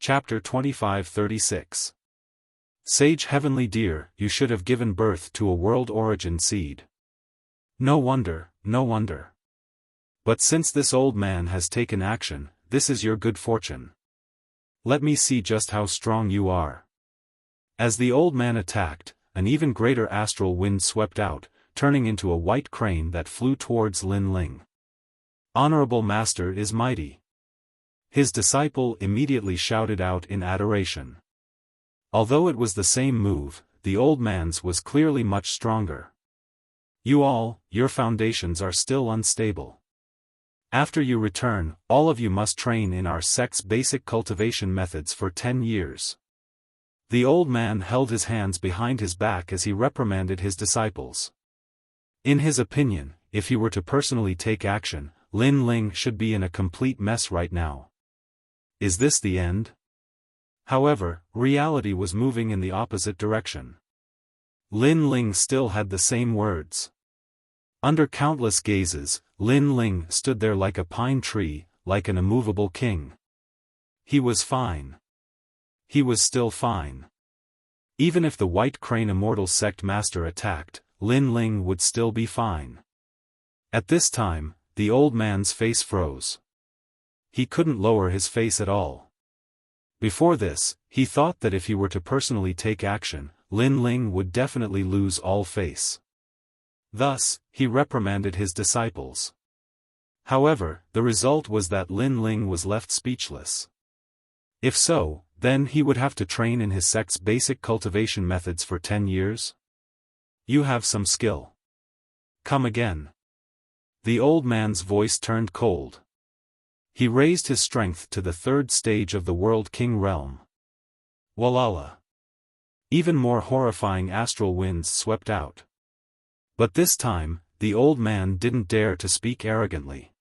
Chapter 25-36. Sage heavenly dear, you should have given birth to a world origin seed. No wonder, no wonder. But since this old man has taken action, this is your good fortune. Let me see just how strong you are. As the old man attacked, an even greater astral wind swept out, turning into a white crane that flew towards Lin Ling. Honorable Master is mighty. His disciple immediately shouted out in adoration. Although it was the same move, the old man's was clearly much stronger. Your foundations are still unstable. After you return, all of you must train in our sect's basic cultivation methods for 10 years. The old man held his hands behind his back as he reprimanded his disciples. In his opinion, if he were to personally take action, Lin Ling should be in a complete mess right now. Is this the end? However, reality was moving in the opposite direction. Lin Ling still had the same words. Under countless gazes, Lin Ling stood there like a pine tree, like an immovable king. He was fine. He was still fine. Even if the White Crane Immortal Sect Master attacked, Lin Ling would still be fine. At this time, the old man's face froze. He couldn't lower his face at all. Before this, he thought that if he were to personally take action, Lin Ling would definitely lose all face. Thus, he reprimanded his disciples. However, the result was that Lin Ling was left speechless. If so, then he would have to train in his sect's basic cultivation methods for 10 years? You have some skill. Come again. The old man's voice turned cold. He raised his strength to the 3rd stage of the World King realm. Walala. Even more horrifying astral winds swept out. But this time, the old man didn't dare to speak arrogantly.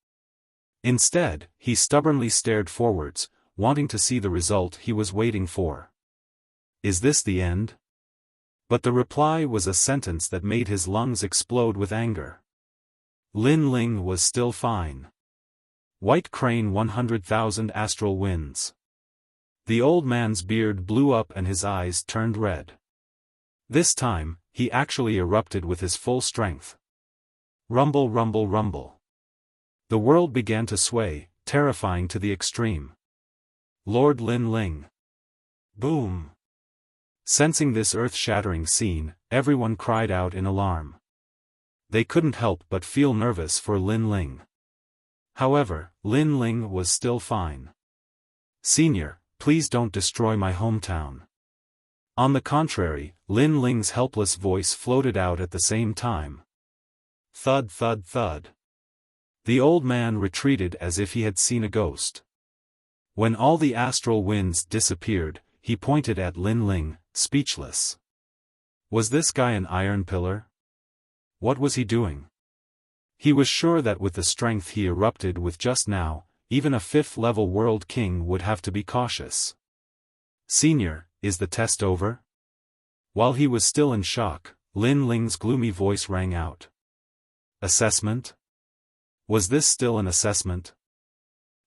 Instead, he stubbornly stared forwards, wanting to see the result he was waiting for. Is this the end? But the reply was a sentence that made his lungs explode with anger. Lin Ling was still fine. White Crane 100,000 astral winds. The old man's beard blew up and his eyes turned red. This time, he actually erupted with his full strength. Rumble, rumble, rumble. The world began to sway, terrifying to the extreme. Lord Lin Ling. Boom. Sensing this earth-shattering scene, everyone cried out in alarm. They couldn't help but feel nervous for Lin Ling. However, Lin Ling was still fine. Senior, please don't destroy my hometown. On the contrary, Lin Ling's helpless voice floated out at the same time. Thud, thud, thud. The old man retreated as if he had seen a ghost. When all the astral winds disappeared, he pointed at Lin Ling, speechless. Was this guy an iron pillar? What was he doing? He was sure that with the strength he erupted with just now, even a 5th-level world king would have to be cautious. Senior, is the test over? While he was still in shock, Lin Ling's gloomy voice rang out. Assessment? Was this still an assessment?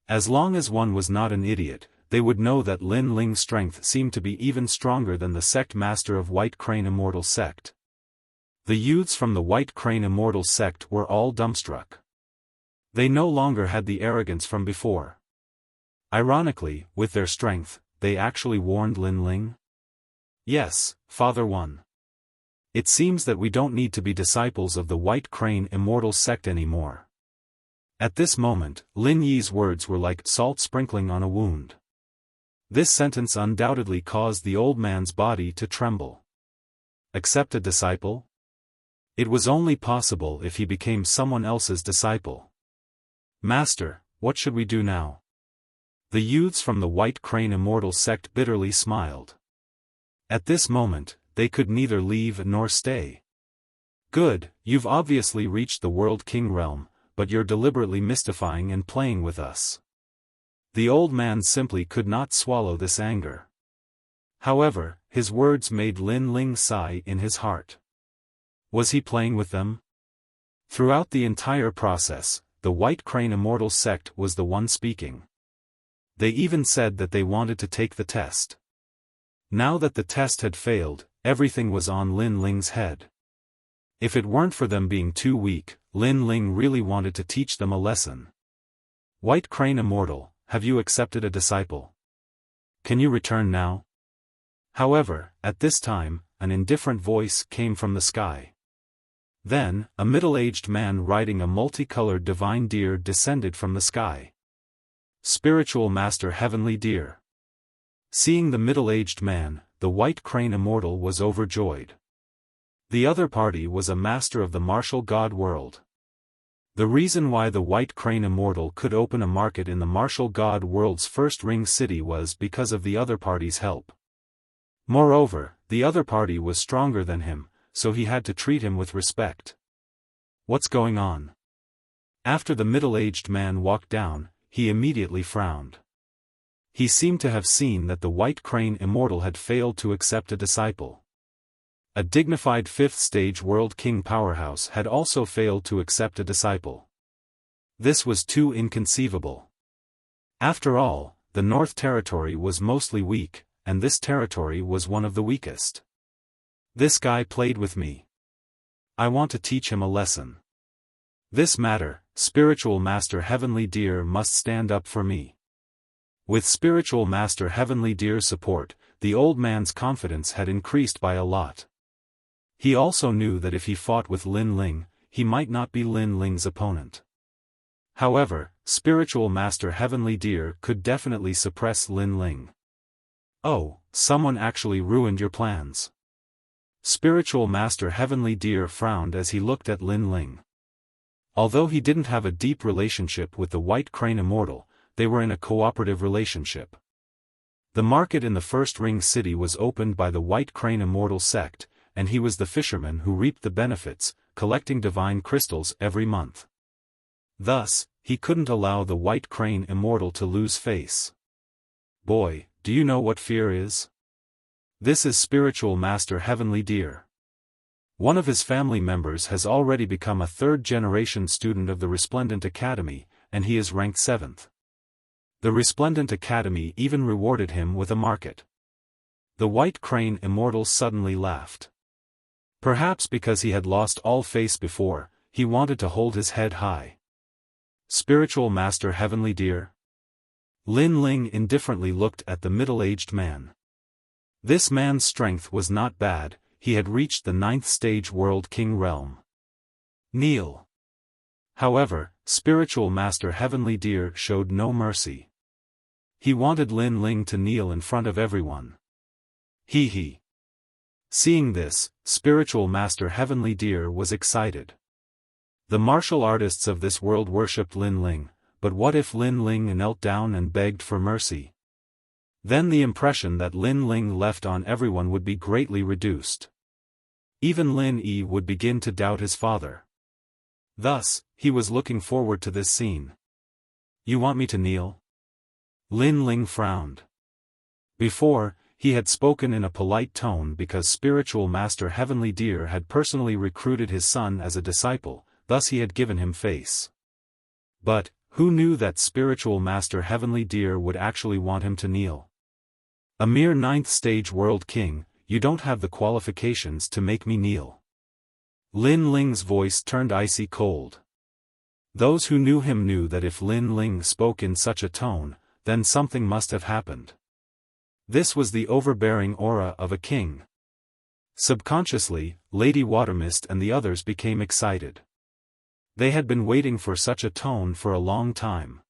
As long as one was not an idiot, they would know that Lin Ling's strength seemed to be even stronger than the sect master of White Crane Immortal Sect. The youths from the White Crane Immortal Sect were all dumbstruck. They no longer had the arrogance from before. Ironically, with their strength, they actually warned Lin Ling? Yes, Father One. It seems that we don't need to be disciples of the White Crane Immortal Sect anymore. At this moment, Lin Yi's words were like salt sprinkling on a wound. This sentence undoubtedly caused the old man's body to tremble. Accept a disciple? It was only possible if he became someone else's disciple. Master, what should we do now? The youths from the White Crane Immortal Sect bitterly smiled. At this moment, they could neither leave nor stay. Good, you've obviously reached the World King realm, but you're deliberately mystifying and playing with us. The old man simply could not swallow this anger. However, his words made Lin Ling sigh in his heart. Was he playing with them? Throughout the entire process, the White Crane Immortal Sect was the one speaking. They even said that they wanted to take the test. Now that the test had failed, everything was on Lin Ling's head. If it weren't for them being too weak, Lin Ling really wanted to teach them a lesson. White Crane Immortal, have you accepted a disciple? Can you return now? However, at this time, an indifferent voice came from the sky. Then, a middle-aged man riding a multicolored divine deer descended from the sky. Spiritual Master Heavenly Deer. Seeing the middle-aged man, the White Crane Immortal was overjoyed. The other party was a master of the martial god world. The reason why the White Crane Immortal could open a market in the martial god world's first ring city was because of the other party's help. Moreover, the other party was stronger than him, so he had to treat him with respect. What's going on? After the middle-aged man walked down, he immediately frowned. He seemed to have seen that the White Crane Immortal had failed to accept a disciple. A dignified 5th stage World King powerhouse had also failed to accept a disciple. This was too inconceivable. After all, the North Territory was mostly weak, and this territory was one of the weakest. This guy played with me. I want to teach him a lesson. This matter, Spiritual Master Heavenly Deer must stand up for me. With Spiritual Master Heavenly Deer's support, the old man's confidence had increased by a lot. He also knew that if he fought with Lin Ling, he might not be Lin Ling's opponent. However, Spiritual Master Heavenly Deer could definitely suppress Lin Ling. Oh, someone actually ruined your plans. Spiritual Master Heavenly Deer frowned as he looked at Lin Ling. Although he didn't have a deep relationship with the White Crane Immortal, they were in a cooperative relationship. The market in the first ring city was opened by the White Crane Immortal sect, and he was the fisherman who reaped the benefits, collecting divine crystals every month. Thus, he couldn't allow the White Crane Immortal to lose face. Boy, do you know what fear is? This is Spiritual Master Heavenly Deer. One of his family members has already become a 3rd-generation student of the Resplendent Academy, and he is ranked 7th. The Resplendent Academy even rewarded him with a market. The White Crane Immortal suddenly laughed. Perhaps because he had lost all face before, he wanted to hold his head high. Spiritual Master Heavenly Deer? Lin Ling indifferently looked at the middle-aged man. This man's strength was not bad, he had reached the 9th stage World King realm. Kneel. However, Spiritual Master Heavenly Deer showed no mercy. He wanted Lin Ling to kneel in front of everyone. He. Seeing this, Spiritual Master Heavenly Deer was excited. The martial artists of this world worshipped Lin Ling, but what if Lin Ling knelt down and begged for mercy? Then the impression that Lin Ling left on everyone would be greatly reduced. Even Lin Yi would begin to doubt his father. Thus, he was looking forward to this scene. You want me to kneel? Lin Ling frowned. Before, he had spoken in a polite tone because Spiritual Master Heavenly Deer had personally recruited his son as a disciple, thus he had given him face. But, who knew that Spiritual Master Heavenly Deer would actually want him to kneel? A mere 9th stage World King, you don't have the qualifications to make me kneel. Lin Ling's voice turned icy cold. Those who knew him knew that if Lin Ling spoke in such a tone, then something must have happened. This was the overbearing aura of a king. Subconsciously, Lady Watermist and the others became excited. They had been waiting for such a tone for a long time.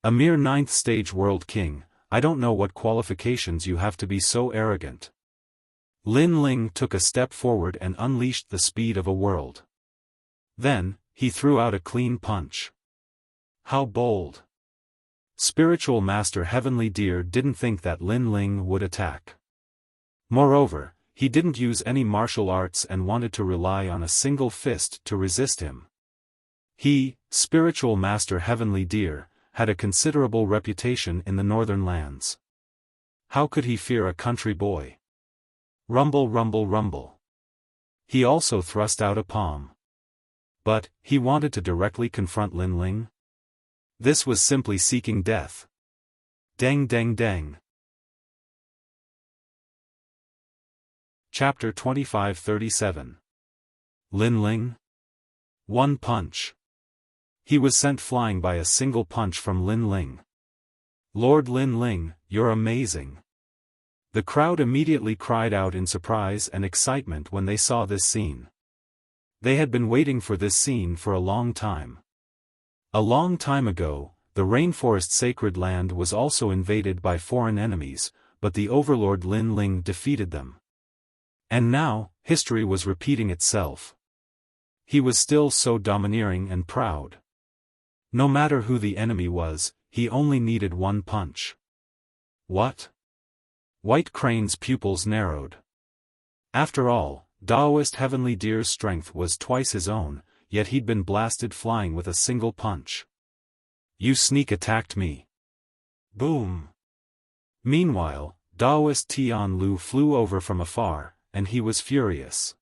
A mere 9th stage World King, I don't know what qualifications you have to be so arrogant. Lin Ling took a step forward and unleashed the speed of a world. Then, he threw out a clean punch. How bold! Spiritual Master Heavenly Deer didn't think that Lin Ling would attack. Moreover, he didn't use any martial arts and wanted to rely on a single fist to resist him. He, Spiritual Master Heavenly Deer, had a considerable reputation in the northern lands. How could he fear a country boy? Rumble, rumble, rumble. He also thrust out a palm. But, he wanted to directly confront Lin Ling? This was simply seeking death. Dang dang dang. Chapter 2537. Lin Ling? One punch. He was sent flying by a single punch from Lin Ling. Lord Lin Ling, you're amazing. The crowd immediately cried out in surprise and excitement when they saw this scene. They had been waiting for this scene for a long time. A long time ago, the rainforest sacred land was also invaded by foreign enemies, but the overlord Lin Ling defeated them. And now, history was repeating itself. He was still so domineering and proud. No matter who the enemy was, he only needed one punch. What? White Crane's pupils narrowed. After all, Taoist Heavenly Deer's strength was twice his own, yet he'd been blasted flying with a single punch. You sneak attacked me. Boom. Meanwhile, Taoist Tian Lu flew over from afar, and he was furious.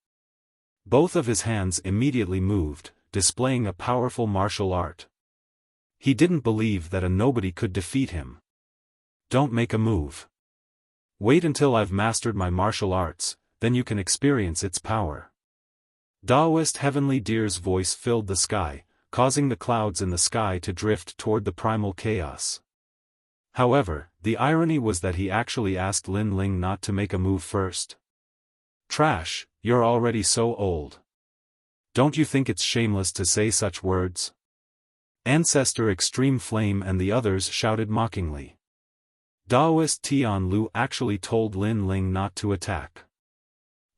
Both of his hands immediately moved, displaying a powerful martial art. He didn't believe that a nobody could defeat him. Don't make a move. Wait until I've mastered my martial arts, then you can experience its power. Taoist Heavenly Deer's voice filled the sky, causing the clouds in the sky to drift toward the primal chaos. However, the irony was that he actually asked Lin Ling not to make a move first. Trash, you're already so old. Don't you think it's shameless to say such words? Ancestor Extreme Flame and the others shouted mockingly. Taoist Tian Lu actually told Lin Ling not to attack.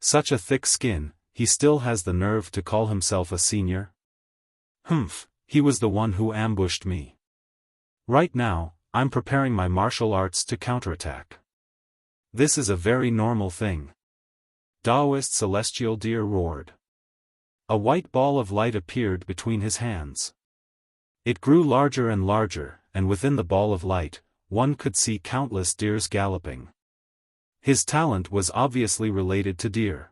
Such a thick skin, he still has the nerve to call himself a senior? Humph, he was the one who ambushed me. Right now, I'm preparing my martial arts to counterattack. This is a very normal thing. Taoist Celestial Deer roared. A white ball of light appeared between his hands. It grew larger and larger, and within the ball of light, one could see countless deers galloping. His talent was obviously related to deer.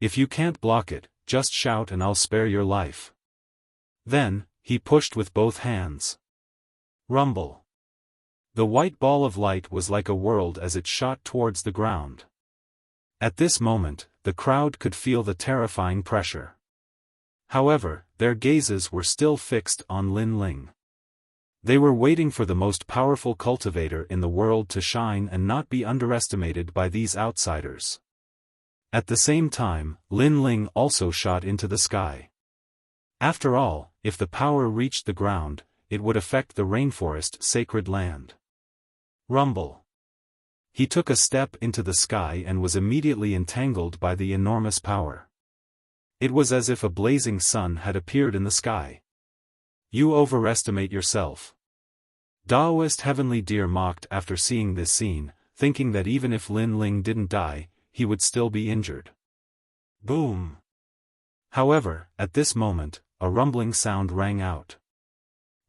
If you can't block it, just shout and I'll spare your life. Then, he pushed with both hands. Rumble. The white ball of light was like a world as it shot towards the ground. At this moment, the crowd could feel the terrifying pressure. However, their gazes were still fixed on Lin Ling. They were waiting for the most powerful cultivator in the world to shine and not be underestimated by these outsiders. At the same time, Lin Ling also shot into the sky. After all, if the power reached the ground, it would affect the rainforest sacred land. Rumble. He took a step into the sky and was immediately entangled by the enormous power. It was as if a blazing sun had appeared in the sky. You overestimate yourself. Taoist Heavenly Deer mocked after seeing this scene, thinking that even if Lin Ling didn't die, he would still be injured. Boom. However, at this moment, a rumbling sound rang out.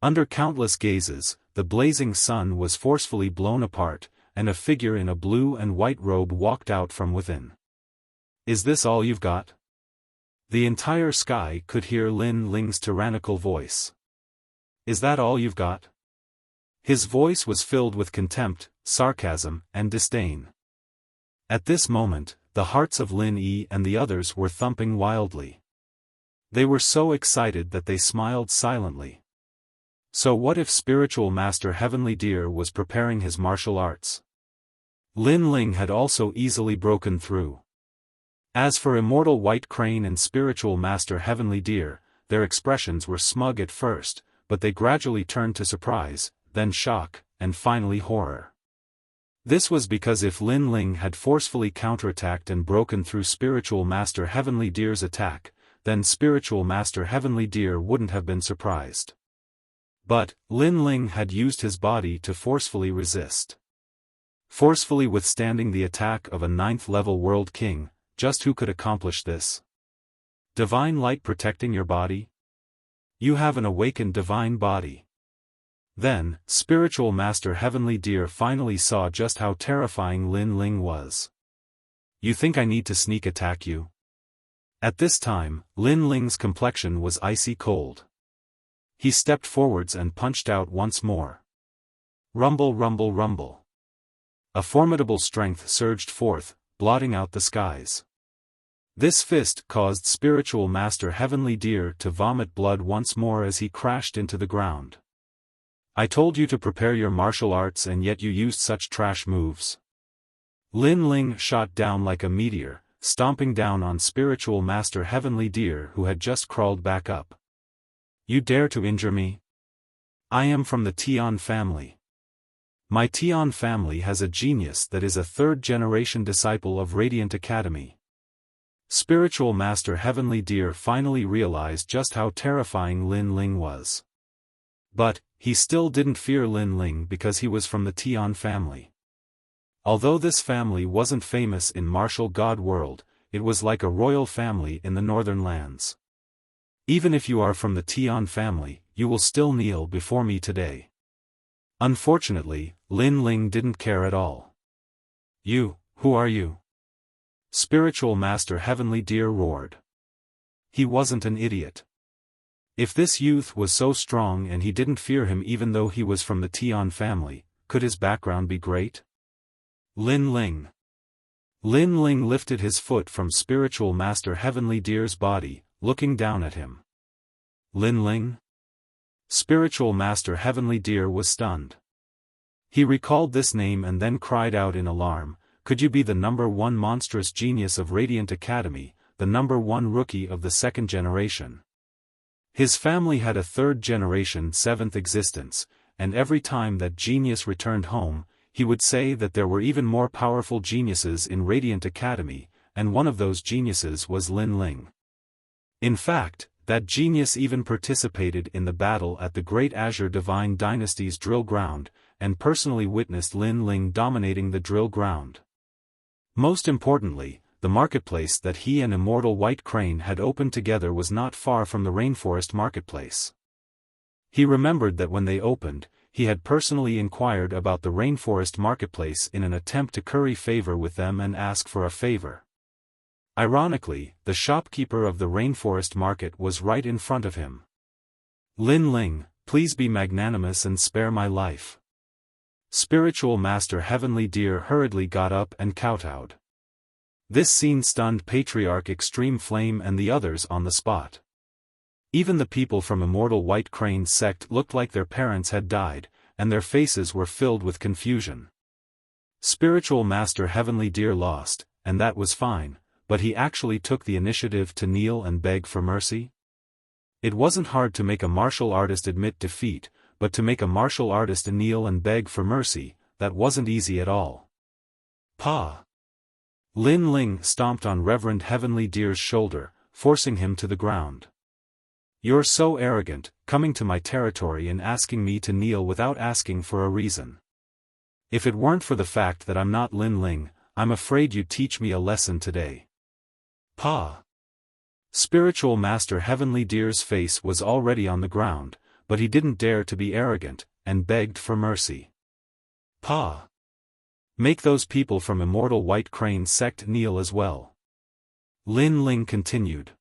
Under countless gazes, the blazing sun was forcefully blown apart, and a figure in a blue and white robe walked out from within. Is this all you've got? The entire sky could hear Lin Ling's tyrannical voice. Is that all you've got? His voice was filled with contempt, sarcasm, and disdain. At this moment, the hearts of Lin Yi and the others were thumping wildly. They were so excited that they smiled silently. So what if Spiritual Master Heavenly Deer was preparing his martial arts? Lin Ling had also easily broken through. As for Immortal White Crane and Spiritual Master Heavenly Deer, their expressions were smug at first, but they gradually turned to surprise, then shock, and finally horror. This was because if Lin Ling had forcefully counterattacked and broken through Spiritual Master Heavenly Deer's attack, then Spiritual Master Heavenly Deer wouldn't have been surprised. But, Lin Ling had used his body to forcefully resist. Forcefully withstanding the attack of a 9th-level World King, just who could accomplish this? Divine light protecting your body? You have an awakened divine body. Then, Spiritual Master Heavenly Deer finally saw just how terrifying Lin Ling was. You think I need to sneak attack you? At this time, Lin Ling's complexion was icy cold. He stepped forwards and punched out once more. Rumble, rumble, rumble. A formidable strength surged forth, blotting out the skies. This fist caused Spiritual Master Heavenly Deer to vomit blood once more as he crashed into the ground. I told you to prepare your martial arts and yet you used such trash moves. Lin Ling shot down like a meteor, stomping down on Spiritual Master Heavenly Deer who had just crawled back up. You dare to injure me? I am from the Tian family. My Tian family has a genius that is a third-generation disciple of Radiant Academy. Spiritual Master Heavenly Deer finally realized just how terrifying Lin Ling was. But, he still didn't fear Lin Ling because he was from the Tian family. Although this family wasn't famous in martial god world, it was like a royal family in the northern lands. Even if you are from the Tian family, you will still kneel before me today. Unfortunately, Lin Ling didn't care at all. You, who are you? Spiritual Master Heavenly Deer roared. He wasn't an idiot. If this youth was so strong and he didn't fear him even though he was from the Tian family, could his background be great? Lin Ling. Lin Ling lifted his foot from Spiritual Master Heavenly Deer's body, looking down at him. Lin Ling? Spiritual Master Heavenly Deer was stunned. He recalled this name and then cried out in alarm, could you be the #1 monstrous genius of Radiant Academy, the #1 rookie of the second generation? His family had a third-generation seventh existence, and every time that genius returned home, he would say that there were even more powerful geniuses in Radiant Academy, and one of those geniuses was Lin Ling. In fact, that genius even participated in the battle at the Great Azure Divine Dynasty's drill ground, and personally witnessed Lin Ling dominating the drill ground. Most importantly, the marketplace that he and Immortal White Crane had opened together was not far from the Rainforest Marketplace. He remembered that when they opened, he had personally inquired about the Rainforest Marketplace in an attempt to curry favor with them and ask for a favor. Ironically, the shopkeeper of the Rainforest Market was right in front of him. Lin Ling, please be magnanimous and spare my life. Spiritual Master Heavenly Deer hurriedly got up and kowtowed. This scene stunned Patriarch Extreme Flame and the others on the spot. Even the people from Immortal White Crane's sect looked like their parents had died, and their faces were filled with confusion. Spiritual Master Heavenly Deer lost, and that was fine, but he actually took the initiative to kneel and beg for mercy? It wasn't hard to make a martial artist admit defeat, but to make a martial artist kneel and beg for mercy, that wasn't easy at all. Pa! Lin Ling stomped on Reverend Heavenly Deer's shoulder, forcing him to the ground. You're so arrogant, coming to my territory and asking me to kneel without asking for a reason. If it weren't for the fact that I'm not Lin Ling, I'm afraid you'd teach me a lesson today. Pa! Spiritual Master Heavenly Deer's face was already on the ground, but he didn't dare to be arrogant, and begged for mercy. Pa! Make those people from Immortal White Crane's sect kneel as well. Lin Ling continued.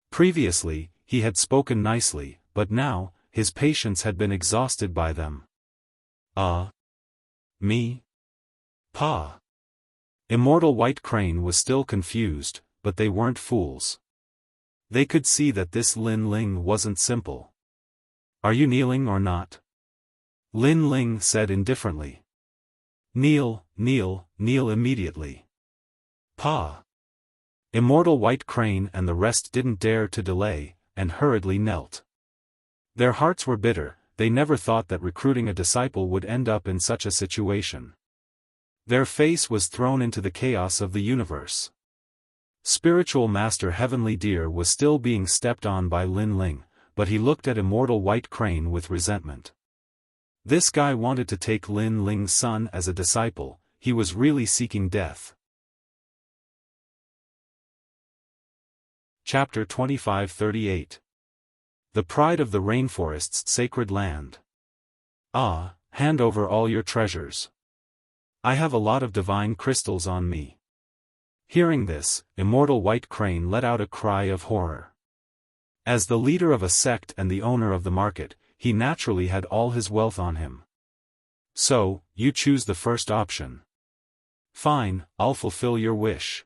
Previously, he had spoken nicely, but now, his patience had been exhausted by them. Me? Pa! Immortal White Crane was still confused, but they weren't fools. They could see that this Lin Ling wasn't simple. Are you kneeling or not? Lin Ling said indifferently. Kneel, kneel, kneel immediately. Pa! Immortal White Crane and the rest didn't dare to delay, and hurriedly knelt. Their hearts were bitter, they never thought that recruiting a disciple would end up in such a situation. Their face was thrown into the chaos of the universe. Spiritual Master Heavenly Deer was still being stepped on by Lin Ling, but he looked at Immortal White Crane with resentment. This guy wanted to take Lin Ling's son as a disciple, he was really seeking death. Chapter 2538. The Pride of the Rainforest's Sacred Land. Hand over all your treasures. I have a lot of divine crystals on me. Hearing this, Immortal White Crane let out a cry of horror. As the leader of a sect and the owner of the market, he naturally had all his wealth on him. So, you choose the first option. Fine, I'll fulfill your wish.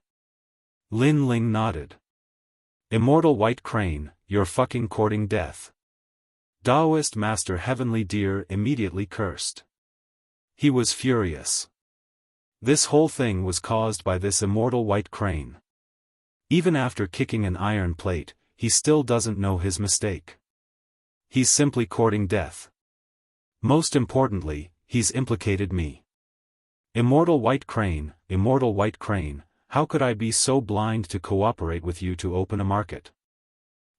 Lin Ling nodded. Immortal White Crane, you're fucking courting death. Taoist Master Heavenly Deer immediately cursed. He was furious. This whole thing was caused by this immortal White Crane. Even after kicking an iron plate, he still doesn't know his mistake. He's simply courting death. Most importantly, he's implicated me. Immortal White Crane, how could I be so blind to cooperate with you to open a market?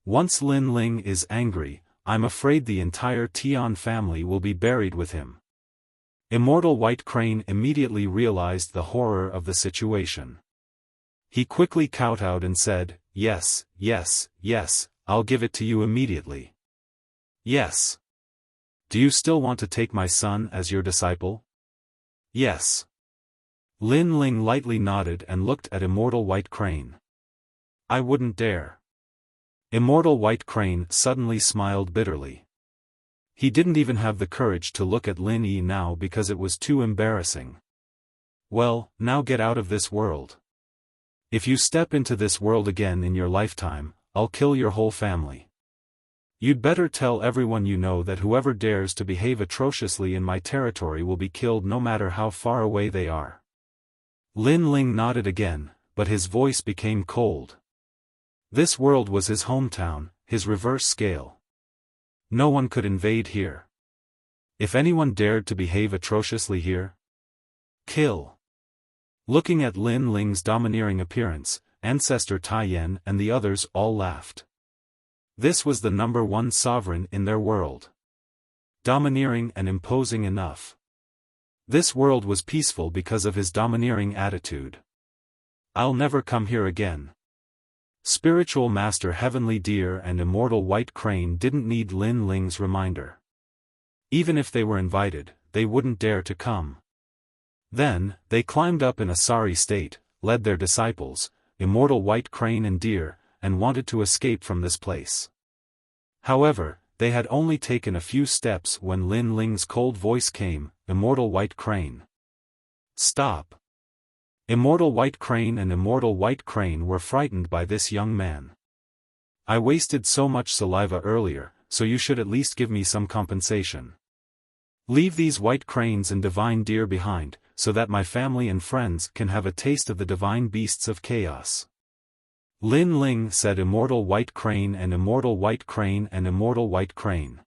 Once Lin Ling is angry, I'm afraid the entire Tian family will be buried with him. Immortal White Crane immediately realized the horror of the situation. He quickly kowtowed and said, yes, I'll give it to you immediately. Yes. Do you still want to take my son as your disciple? Yes. Lin Ling lightly nodded and looked at Immortal White Crane. I wouldn't dare. Immortal White Crane suddenly smiled bitterly. He didn't even have the courage to look at Lin Yi now because it was too embarrassing. Well, now get out of this world. If you step into this world again in your lifetime, I'll kill your whole family. You'd better tell everyone you know that whoever dares to behave atrociously in my territory will be killed no matter how far away they are. Lin Ling nodded again, but his voice became cold. This world was his hometown, his reverse scale. No one could invade here. If anyone dared to behave atrociously here, kill. Looking at Lin Ling's domineering appearance, Ancestor Taiyan and the others all laughed. This was the #1 sovereign in their world. Domineering and imposing enough. This world was peaceful because of his domineering attitude. I'll never come here again. Spiritual Master Heavenly Deer and Immortal White Crane didn't need Lin Ling's reminder. Even if they were invited, they wouldn't dare to come. Then, they climbed up in a sorry state, led their disciples, Immortal White Crane and Deer, and wanted to escape from this place. However, they had only taken a few steps when Lin Ling's cold voice came, Immortal White Crane. Stop. Immortal White Crane and Immortal White Crane were frightened by this young man. I wasted so much saliva earlier, so you should at least give me some compensation. Leave these white cranes and divine deer behind, so that my family and friends can have a taste of the divine beasts of chaos. Lin Ling said Immortal White Crane and Immortal White Crane and Immortal White Crane.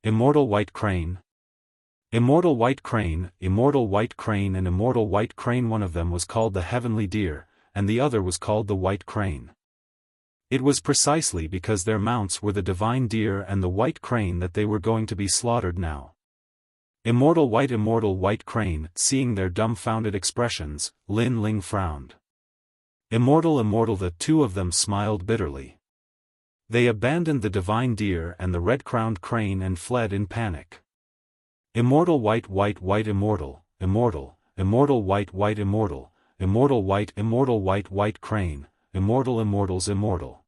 Immortal White Crane. Immortal White Crane, Immortal White Crane and Immortal White Crane. One of them was called the Heavenly Deer, and the other was called the White Crane. It was precisely because their mounts were the divine deer and the white crane that they were going to be slaughtered now. Immortal White Crane, seeing their dumbfounded expressions, Lin Ling frowned. Immortal, the two of them smiled bitterly. They abandoned the divine deer and the red-crowned crane and fled in panic. Immortal White Immortal, Immortal White Immortal, Immortal White Crane, Immortals Immortal.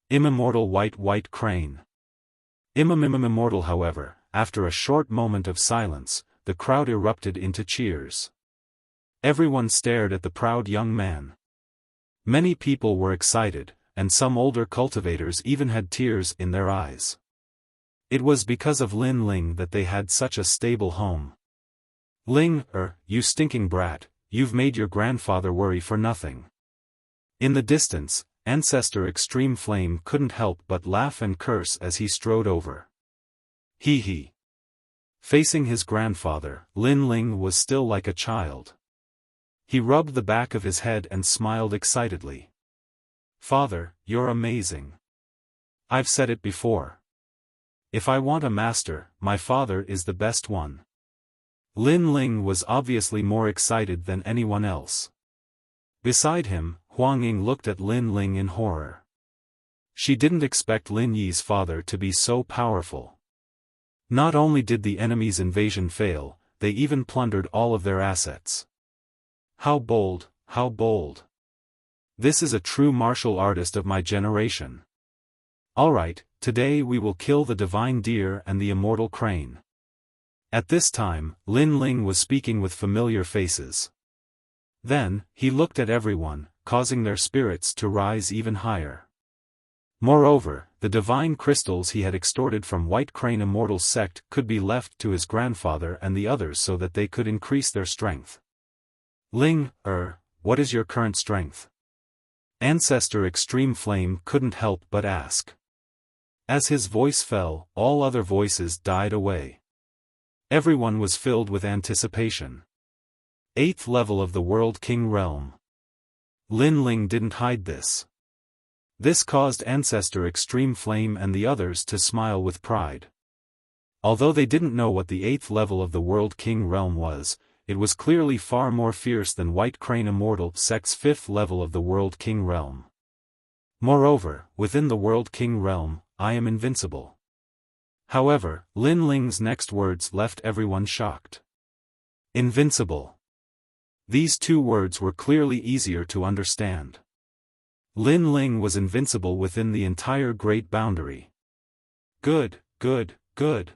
Immortal White Crane. Immortal. However, after a short moment of silence, the crowd erupted into cheers. Everyone stared at the proud young man. Many people were excited, and some older cultivators even had tears in their eyes. It was because of Lin Ling that they had such a stable home. Ling, you stinking brat, you've made your grandfather worry for nothing. In the distance, Ancestor Extreme Flame couldn't help but laugh and curse as he strode over. He. Facing his grandfather, Lin Ling was still like a child. He rubbed the back of his head and smiled excitedly. Father, you're amazing. I've said it before. If I want a master, my father is the best one. Lin Ling was obviously more excited than anyone else. Beside him, Huang Ying looked at Lin Ling in horror. She didn't expect Lin Yi's father to be so powerful. Not only did the enemy's invasion fail, they even plundered all of their assets. How bold, how bold. This is a true martial artist of my generation. Alright, today we will kill the divine deer and the immortal crane. At this time, Lin Ling was speaking with familiar faces. Then, he looked at everyone, causing their spirits to rise even higher. Moreover, the divine crystals he had extorted from White Crane Immortal's sect could be left to his grandfather and the others so that they could increase their strength. Ling, what is your current strength? Ancestor Extreme Flame couldn't help but ask. As his voice fell, all other voices died away. Everyone was filled with anticipation. 8th level of the World King Realm. Lin Ling didn't hide this. This caused Ancestor Extreme Flame and the others to smile with pride. Although they didn't know what the 8th level of the World King Realm was, it was clearly far more fierce than White Crane Immortal Sect's 5th level of the World King Realm. Moreover, within the World King Realm, I am invincible. However, Lin Ling's next words left everyone shocked. Invincible. These two words were clearly easier to understand. Lin Ling was invincible within the entire Great Boundary. Good, good, good.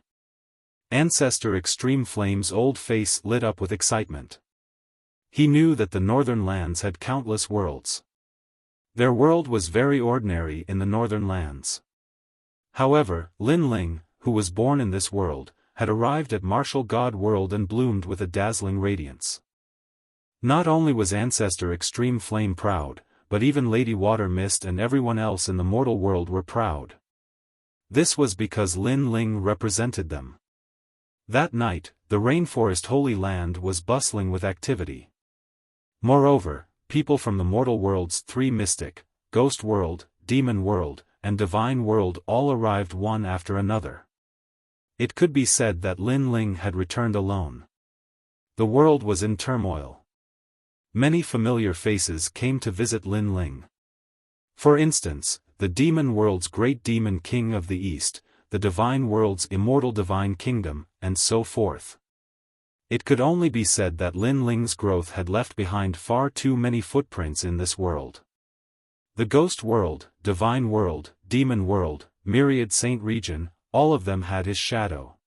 Ancestor Extreme Flame's old face lit up with excitement. He knew that the Northern Lands had countless worlds. Their world was very ordinary in the Northern Lands. However, Lin Ling, who was born in this world, had arrived at Martial God World and bloomed with a dazzling radiance. Not only was Ancestor Extreme Flame proud, but even Lady Water Mist and everyone else in the mortal world were proud. This was because Lin Ling represented them. That night, the Rainforest Holy Land was bustling with activity. Moreover, people from the mortal worlds 3 Mystic, Ghost World, Demon World, and Divine World all arrived one after another. It could be said that Lin Ling had returned alone. The world was in turmoil. Many familiar faces came to visit Lin Ling. For instance, the Demon World's Great Demon King of the East, the Divine World's Immortal Divine Kingdom, and so forth. It could only be said that Lin Ling's growth had left behind far too many footprints in this world. The Ghost World, Divine World, Demon World, Myriad Saint Region, all of them had his shadow.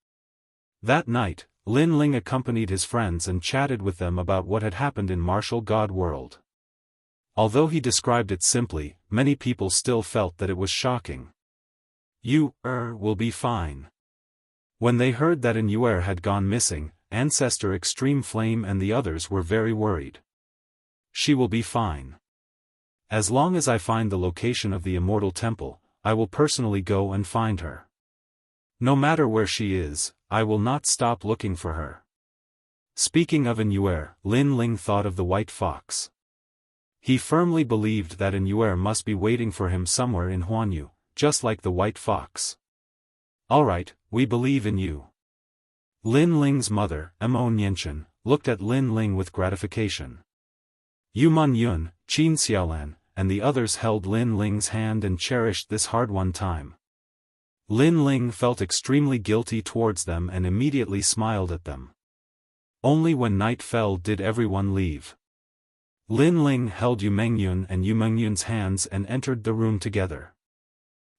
That night, Lin Ling accompanied his friends and chatted with them about what had happened in Martial God World. Although he described it simply, many people still felt that it was shocking. You, will be fine. When they heard that an Yuer had gone missing, Ancestor Extreme Flame and the others were very worried. She will be fine. As long as I find the location of the Immortal Temple, I will personally go and find her. No matter where she is, I will not stop looking for her. Speaking of an Yuer, Lin Ling thought of the White Fox. He firmly believed that an Yuer must be waiting for him somewhere in Huanyu, just like the White Fox. Alright, we believe in you. Lin Ling's mother, Mo Nianchen, looked at Lin Ling with gratification. Yu Man Yun, Qin Xiaolan, and the others held Lin Ling's hand and cherished this hard-won time. Lin Ling felt extremely guilty towards them and immediately smiled at them. Only when night fell did everyone leave. Lin Ling held Yu Mengyun and Yu Mengyun's hands and entered the room together.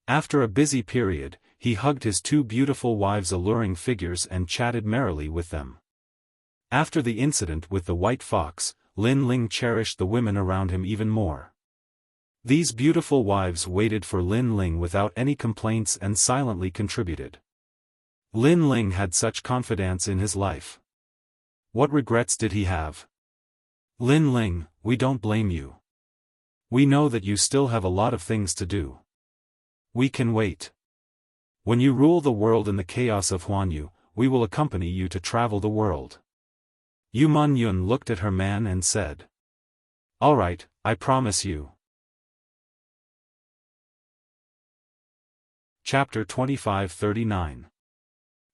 After a busy period, he hugged his 2 beautiful wives' alluring figures and chatted merrily with them. After the incident with the White Fox, Lin Ling cherished the women around him even more. These beautiful wives waited for Lin Ling without any complaints and silently contributed. Lin Ling had such confidence in his life. What regrets did he have? Lin Ling, we don't blame you. We know that you still have a lot of things to do. We can wait. When you rule the world in the chaos of Huanyu, we will accompany you to travel the world. Yu Man Yun looked at her man and said. Alright, I promise you. Chapter 2539.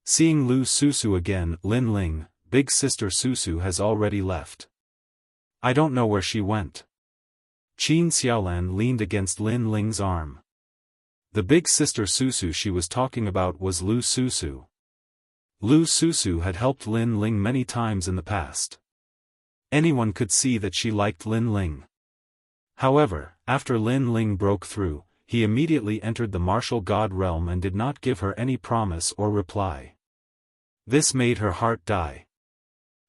Seeing Lu Susu again, Lin Ling, big sister Susu has already left. I don't know where she went. Qin Xiaolan leaned against Lin Ling's arm. The big sister Susu she was talking about was Lu Susu. Lu Susu had helped Lin Ling many times in the past. Anyone could see that she liked Lin Ling. However, after Lin Ling broke through, he immediately entered the martial god realm and did not give her any promise or reply. This made her heart die.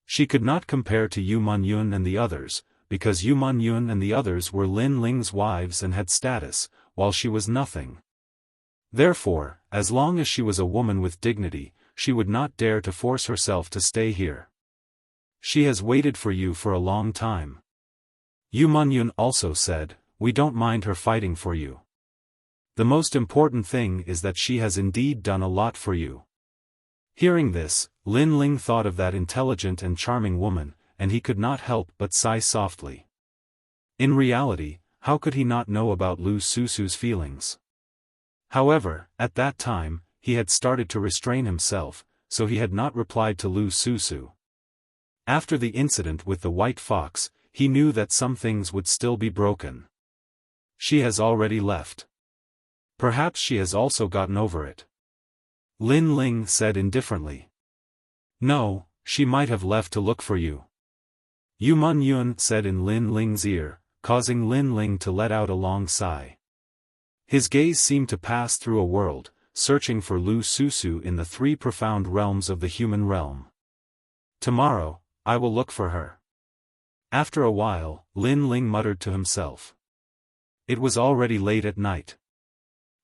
She could not compare to Yu Manyun and the others, because Yu Manyun and the others were Lin Ling's wives and had status, while she was nothing. Therefore, as long as she was a woman with dignity, she would not dare to force herself to stay here. She has waited for you for a long time. Yu Manyun also said, we don't mind her fighting for you. The most important thing is that she has indeed done a lot for you. Hearing this, Lin Ling thought of that intelligent and charming woman, and he could not help but sigh softly. In reality, how could he not know about Lu Susu's feelings? However, at that time, he had started to restrain himself, so he had not replied to Lu Susu. After the incident with the white fox, he knew that some things would still be broken. She has already left. Perhaps she has also gotten over it. Lin Ling said indifferently. No, she might have left to look for you. Yu Manyun said in Lin Ling's ear, causing Lin Ling to let out a long sigh. His gaze seemed to pass through a world, searching for Lu Susu in the three profound realms of the human realm. Tomorrow, I will look for her. After a while, Lin Ling muttered to himself. It was already late at night.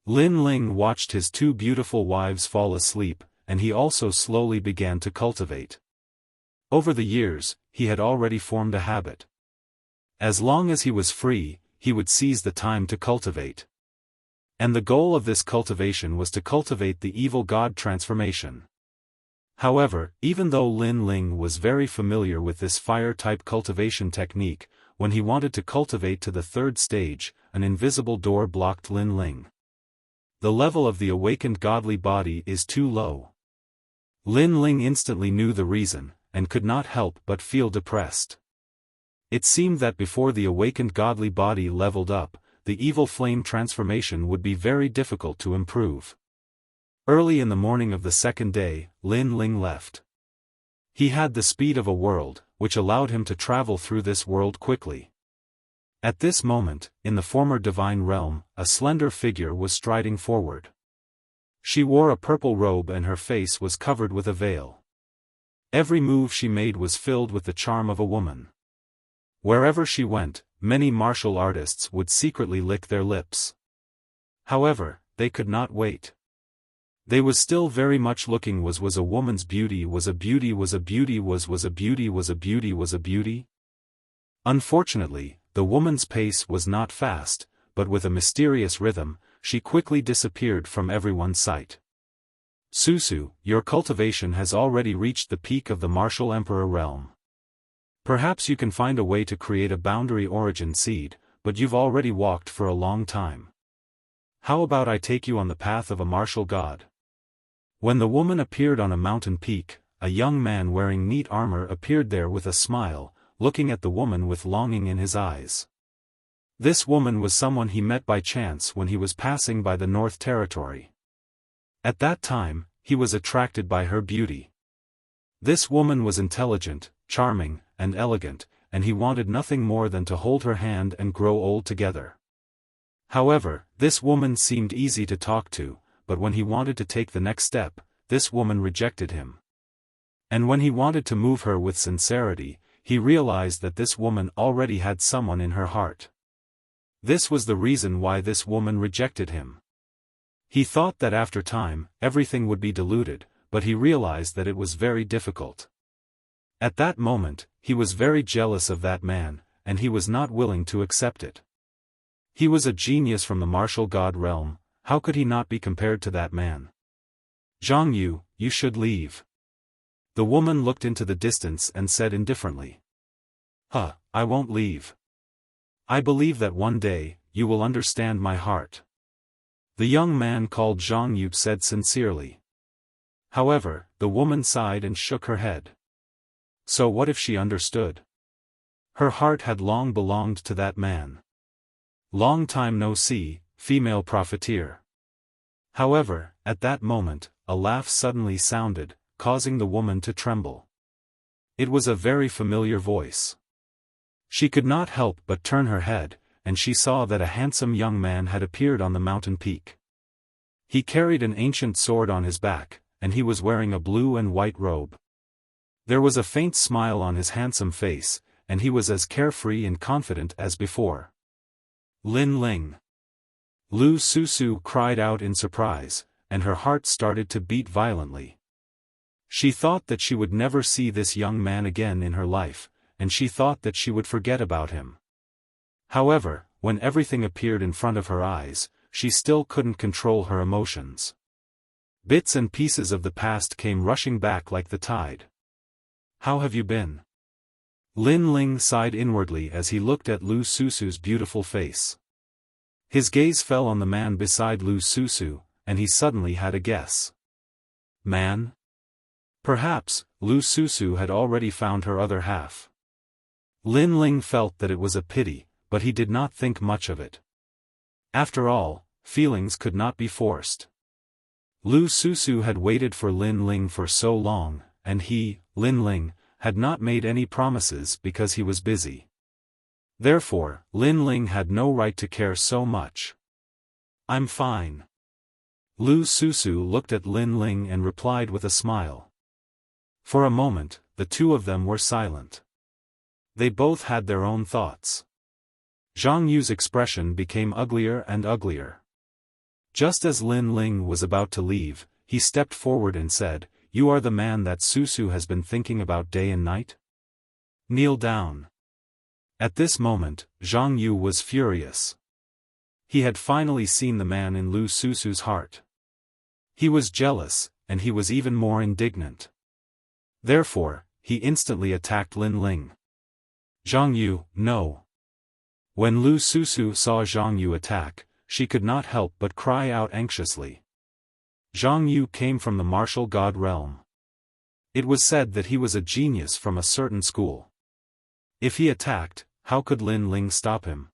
Lin Ling watched his two beautiful wives fall asleep, and he also slowly began to cultivate. Over the years, he had already formed a habit. As long as he was free, he would seize the time to cultivate. And the goal of this cultivation was to cultivate the evil god transformation. However, even though Lin Ling was very familiar with this fire-type cultivation technique, when he wanted to cultivate to the third stage, an invisible door blocked Lin Ling. The level of the awakened godly body is too low. Lin Ling instantly knew the reason, and could not help but feel depressed. It seemed that before the awakened godly body leveled up, the evil flame transformation would be very difficult to improve. Early in the morning of the second day, Lin Ling left. He had the speed of a world, which allowed him to travel through this world quickly. At this moment, in the former divine realm, a slender figure was striding forward. She wore a purple robe and her face was covered with a veil. Every move she made was filled with the charm of a woman. Wherever she went, many martial artists would secretly lick their lips. However, they could not wait. They was still very much looking was a woman's beauty was a beauty was a beauty was a beauty was a beauty was a beauty. Unfortunately, the woman's pace was not fast, but with a mysterious rhythm, she quickly disappeared from everyone's sight. Susu, your cultivation has already reached the peak of the martial emperor realm. Perhaps you can find a way to create a boundary origin seed, but you've already walked for a long time. How about I take you on the path of a martial god? When the woman appeared on a mountain peak, a young man wearing neat armor appeared there with a smile, looking at the woman with longing in his eyes. This woman was someone he met by chance when he was passing by the North Territory. At that time, he was attracted by her beauty. This woman was intelligent, charming, and elegant, and he wanted nothing more than to hold her hand and grow old together. However, this woman seemed easy to talk to, but when he wanted to take the next step, this woman rejected him. And when he wanted to move her with sincerity, he realized that this woman already had someone in her heart. This was the reason why this woman rejected him. He thought that after time, everything would be diluted, but he realized that it was very difficult. At that moment, he was very jealous of that man, and he was not willing to accept it. He was a genius from the martial god realm, how could he not be compared to that man? Zhang Yu, you should leave. The woman looked into the distance and said indifferently. I won't leave. I believe that one day, you will understand my heart. The young man called Zhang Yu said sincerely. However, the woman sighed and shook her head. So what if she understood? Her heart had long belonged to that man. Long time no see, female profiteer. However, at that moment, a laugh suddenly sounded, causing the woman to tremble. It was a very familiar voice. She could not help but turn her head, and she saw that a handsome young man had appeared on the mountain peak. He carried an ancient sword on his back, and he was wearing a blue and white robe. There was a faint smile on his handsome face, and he was as carefree and confident as before. Lin Ling! Lu Susu cried out in surprise, and her heart started to beat violently. She thought that she would never see this young man again in her life, and she thought that she would forget about him. However, when everything appeared in front of her eyes, she still couldn't control her emotions. Bits and pieces of the past came rushing back like the tide. How have you been? Lin Ling sighed inwardly as he looked at Lu Susu's beautiful face. His gaze fell on the man beside Lu Susu, and he suddenly had a guess. Man? Perhaps, Lu Susu had already found her other half. Lin Ling felt that it was a pity, but he did not think much of it. After all, feelings could not be forced. Lu Susu had waited for Lin Ling for so long, and he, Lin Ling, had not made any promises because he was busy. Therefore, Lin Ling had no right to care so much. I'm fine. Lu Susu looked at Lin Ling and replied with a smile. For a moment, the two of them were silent. They both had their own thoughts. Zhang Yu's expression became uglier and uglier. Just as Lin Ling was about to leave, he stepped forward and said, "You are the man that Susu has been thinking about day and night? Kneel down." At this moment, Zhang Yu was furious. He had finally seen the man in Lu Susu's heart. He was jealous, and he was even more indignant. Therefore, he instantly attacked Lin Ling. "Zhang Yu, no." When Lu Susu saw Zhang Yu attack, she could not help but cry out anxiously. Zhang Yu came from the martial god realm. It was said that he was a genius from a certain school. If he attacked, how could Lin Ling stop him?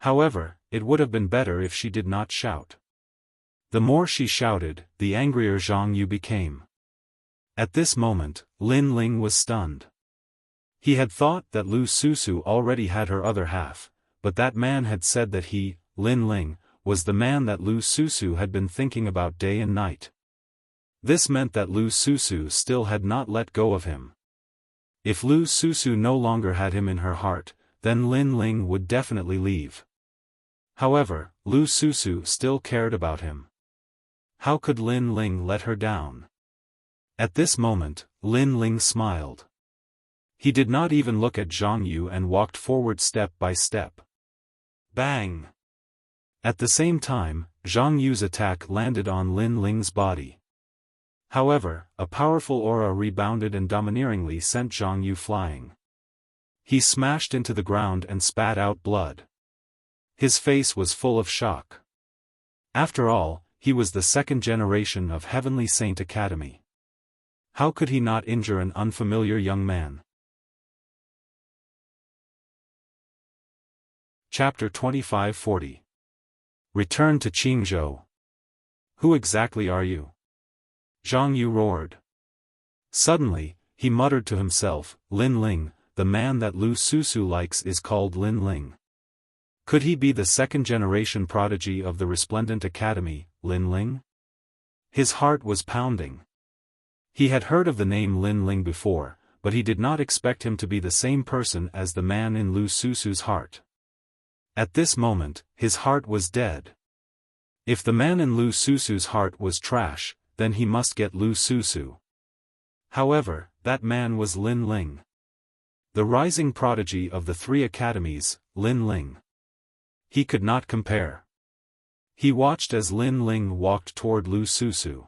However, it would have been better if she did not shout. The more she shouted, the angrier Zhang Yu became. At this moment, Lin Ling was stunned. He had thought that Lu Susu already had her other half, but that man had said that he, Lin Ling, was the man that Lu Susu had been thinking about day and night. This meant that Lu Susu still had not let go of him. If Lu Susu no longer had him in her heart, then Lin Ling would definitely leave. However, Lu Susu still cared about him. How could Lin Ling let her down? At this moment, Lin Ling smiled. He did not even look at Zhang Yu and walked forward step by step. Bang! At the same time, Zhang Yu's attack landed on Lin Ling's body. However, a powerful aura rebounded and domineeringly sent Zhang Yu flying. He smashed into the ground and spat out blood. His face was full of shock. After all, he was the second generation of Heavenly Saint Academy. How could he not injure an unfamiliar young man? Chapter 2540. Return to Qingzhou. Who exactly are you? Zhang Yu roared. Suddenly, he muttered to himself, Lin Ling, the man that Lu Susu likes is called Lin Ling. Could he be the second-generation prodigy of the Resplendent Academy, Lin Ling? His heart was pounding. He had heard of the name Lin Ling before, but he did not expect him to be the same person as the man in Lu Susu's heart. At this moment, his heart was dead. If the man in Lu Susu's heart was trash, then he must get Lu Susu. However, that man was Lin Ling. The rising prodigy of the three academies, Lin Ling. He could not compare. He watched as Lin Ling walked toward Lu Susu.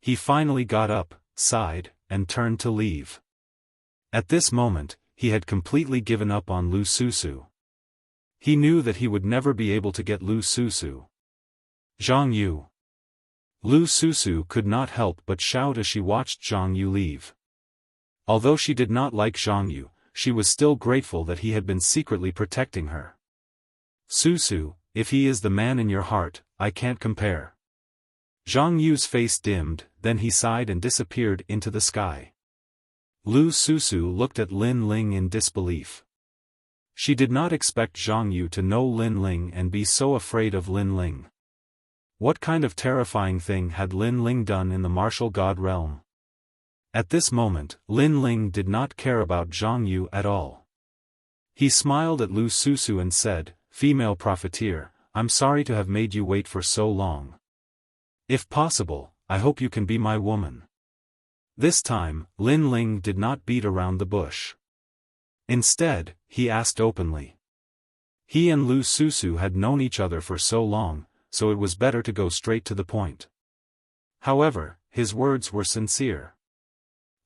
He finally got up, sighed, and turned to leave. At this moment, he had completely given up on Lu Susu. He knew that he would never be able to get Lu Susu. Zhang Yu. Lu Susu could not help but shout as she watched Zhang Yu leave. Although she did not like Zhang Yu, she was still grateful that he had been secretly protecting her. Susu, if he is the man in your heart, I can't compare. Zhang Yu's face dimmed, then he sighed and disappeared into the sky. Lu Susu looked at Lin Ling in disbelief. She did not expect Zhang Yu to know Lin Ling and be so afraid of Lin Ling. What kind of terrifying thing had Lin Ling done in the martial god realm? At this moment, Lin Ling did not care about Zhang Yu at all. He smiled at Lu Susu and said, "Female profiteer, I'm sorry to have made you wait for so long. If possible, I hope you can be my woman." This time, Lin Ling did not beat around the bush. Instead, he asked openly. He and Lu Susu had known each other for so long, so it was better to go straight to the point. However, his words were sincere.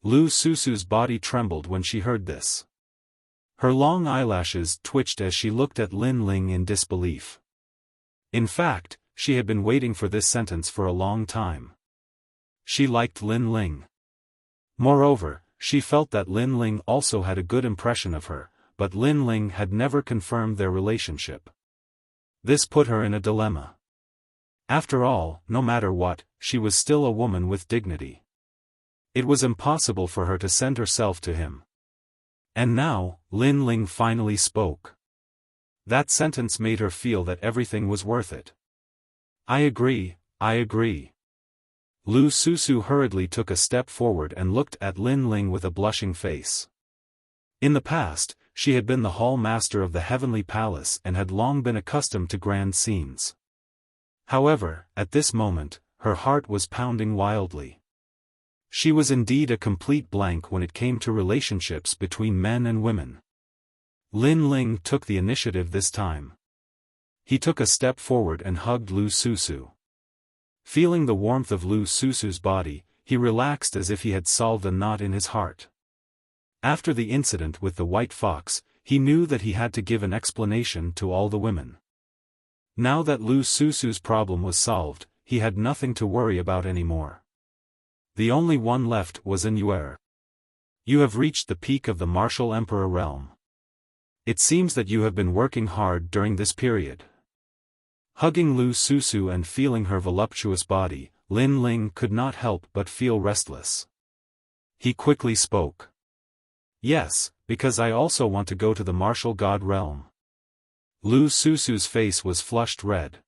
Lu Susu's body trembled when she heard this. Her long eyelashes twitched as she looked at Lin Ling in disbelief. In fact, she had been waiting for this sentence for a long time. She liked Lin Ling. Moreover, she felt that Lin Ling also had a good impression of her, but Lin Ling had never confirmed their relationship. This put her in a dilemma. After all, no matter what, she was still a woman with dignity. It was impossible for her to send herself to him. And now, Lin Ling finally spoke. That sentence made her feel that everything was worth it. "I agree, I agree." Lu Susu hurriedly took a step forward and looked at Lin Ling with a blushing face. In the past, she had been the hall master of the heavenly palace and had long been accustomed to grand scenes. However, at this moment, her heart was pounding wildly. She was indeed a complete blank when it came to relationships between men and women. Lin Ling took the initiative this time. He took a step forward and hugged Lu Susu. Feeling the warmth of Lu Susu's body, he relaxed as if he had solved a knot in his heart. After the incident with the white fox, he knew that he had to give an explanation to all the women. Now that Lu Susu's problem was solved, he had nothing to worry about anymore. The only one left was An Yuer. "You have reached the peak of the martial emperor realm. It seems that you have been working hard during this period." Hugging Lu Susu and feeling her voluptuous body, Lin Ling could not help but feel restless. He quickly spoke. "Yes, because I also want to go to the martial god realm." Lu Susu's face was flushed red.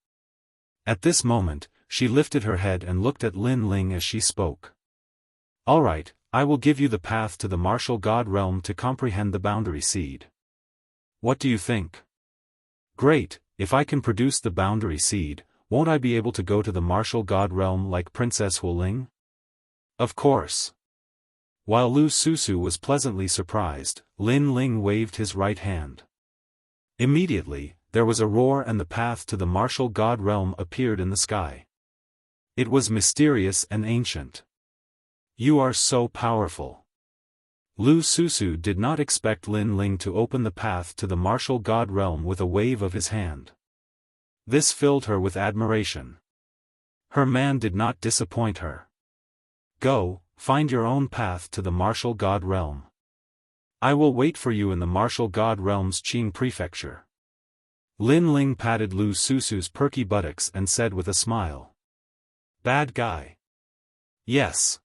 At this moment, she lifted her head and looked at Lin Ling as she spoke. "All right, I will give you the path to the martial god realm to comprehend the boundary seed. What do you think?" "Great, if I can produce the boundary seed, won't I be able to go to the martial god realm like Princess Huling?" "Of course." While Lu Susu was pleasantly surprised, Lin Ling waved his right hand. Immediately, there was a roar and the path to the martial god realm appeared in the sky. It was mysterious and ancient. "You are so powerful." Lu Susu did not expect Lin Ling to open the path to the martial god realm with a wave of his hand. This filled her with admiration. Her man did not disappoint her. "Go, find your own path to the martial god realm. I will wait for you in the martial god realm's Qing prefecture." Lin Ling patted Lu Susu's perky buttocks and said with a smile. "Bad guy." "Yes."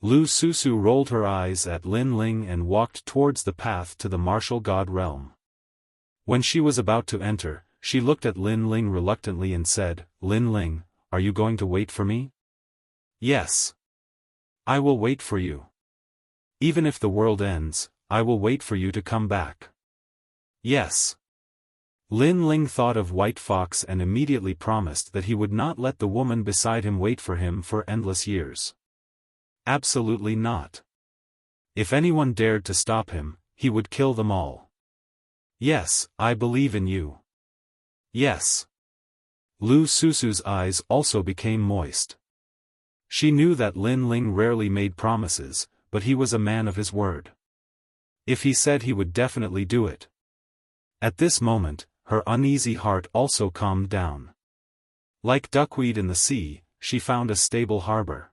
Lu Susu rolled her eyes at Lin Ling and walked towards the path to the martial god realm. When she was about to enter, she looked at Lin Ling reluctantly and said, "Lin Ling, are you going to wait for me?" "Yes. I will wait for you. Even if the world ends, I will wait for you to come back." "Yes." Lin Ling thought of White Fox and immediately promised that he would not let the woman beside him wait for him for endless years. Absolutely not. If anyone dared to stop him, he would kill them all. "Yes, I believe in you." "Yes." Lu Susu's eyes also became moist. She knew that Lin Ling rarely made promises, but he was a man of his word. If he said he would definitely do it. At this moment, her uneasy heart also calmed down. Like duckweed in the sea, she found a stable harbor.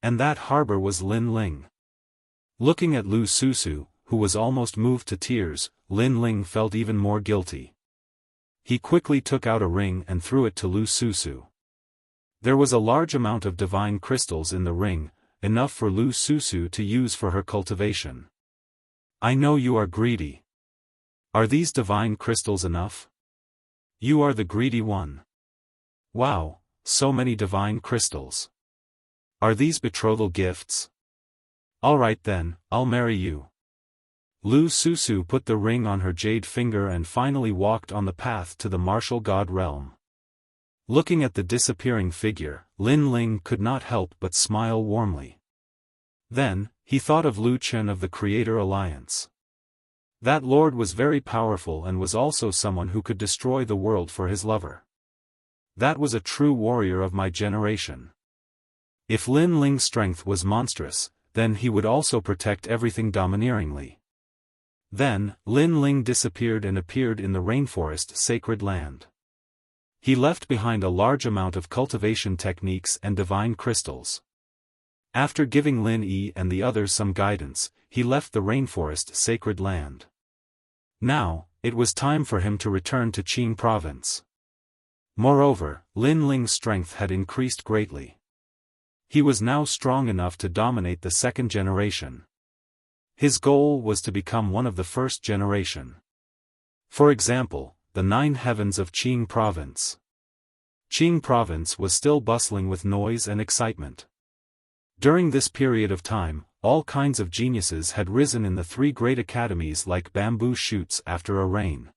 And that harbor was Lin Ling. Looking at Lu Susu, who was almost moved to tears, Lin Ling felt even more guilty. He quickly took out a ring and threw it to Lu Susu. There was a large amount of divine crystals in the ring, enough for Lu Susu to use for her cultivation. "I know you are greedy. Are these divine crystals enough?" "You are the greedy one." "Wow, so many divine crystals. Are these betrothal gifts? All right then, I'll marry you. Lu Susu put the ring on her jade finger and finally walked on the path to the martial god realm. Looking at the disappearing figure, Lin Ling could not help but smile warmly. Then, he thought of Lu Chen of the Creator Alliance. That lord was very powerful and was also someone who could destroy the world for his lover. That was a true warrior of my generation. If Lin Ling's strength was monstrous, then he would also protect everything domineeringly. Then, Lin Ling disappeared and appeared in the rainforest sacred land. He left behind a large amount of cultivation techniques and divine crystals. After giving Lin Yi and the others some guidance, he left the rainforest sacred land. Now, it was time for him to return to Qing province. Moreover, Lin Ling's strength had increased greatly. He was now strong enough to dominate the second generation. His goal was to become one of the first generation. For example, the 9 heavens of Qing province. Qing province was still bustling with noise and excitement. During this period of time, all kinds of geniuses had risen in the 3 great academies like bamboo shoots after a rain.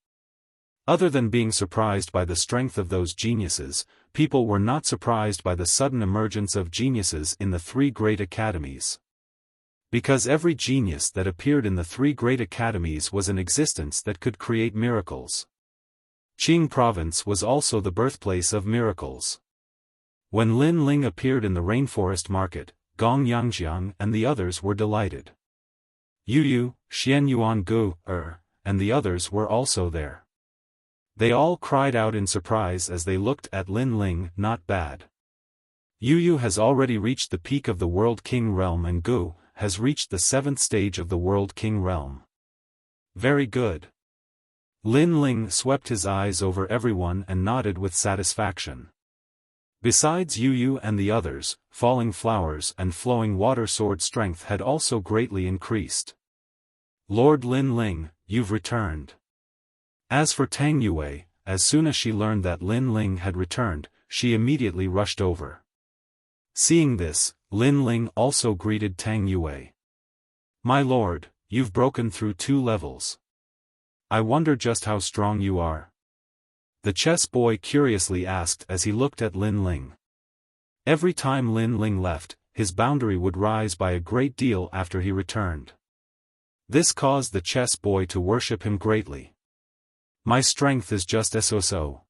Other than being surprised by the strength of those geniuses, people were not surprised by the sudden emergence of geniuses in the 3 great academies. Because every genius that appeared in the 3 great academies was an existence that could create miracles. Qing province was also the birthplace of miracles. When Lin Ling appeared in the rainforest market, Gong Yangjiang and the others were delighted. Yu Yu, Xian Yuan Gu, and the others were also there. They all cried out in surprise as they looked at Lin Ling. Not bad. Yu Yu has already reached the peak of the World King realm and Gu has reached the 7th stage of the World King realm. Very good. Lin Ling swept his eyes over everyone and nodded with satisfaction. Besides Yu Yu and the others, falling flowers and flowing water sword strength had also greatly increased. Lord Lin Ling, you've returned. As for Tang Yue, as soon as she learned that Lin Ling had returned, she immediately rushed over. Seeing this, Lin Ling also greeted Tang Yue. My lord, you've broken through 2 levels. I wonder just how strong you are. The chess boy curiously asked as he looked at Lin Ling. Every time Lin Ling left, his boundary would rise by a great deal after he returned. This caused the chess boy to worship him greatly. My strength is just so.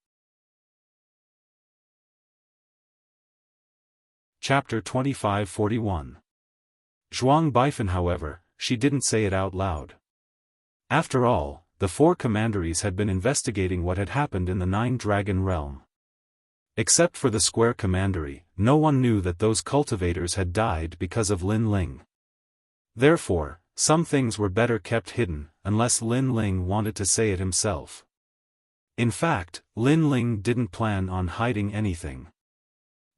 Chapter 2541. Zhuang Baifan, however, she didn't say it out loud. After all, the 4 commanderies had been investigating what had happened in the 9-dragon realm. Except for the square commandery, no one knew that those cultivators had died because of Lin Ling. Therefore, some things were better kept hidden, unless Lin Ling wanted to say it himself. In fact, Lin Ling didn't plan on hiding anything.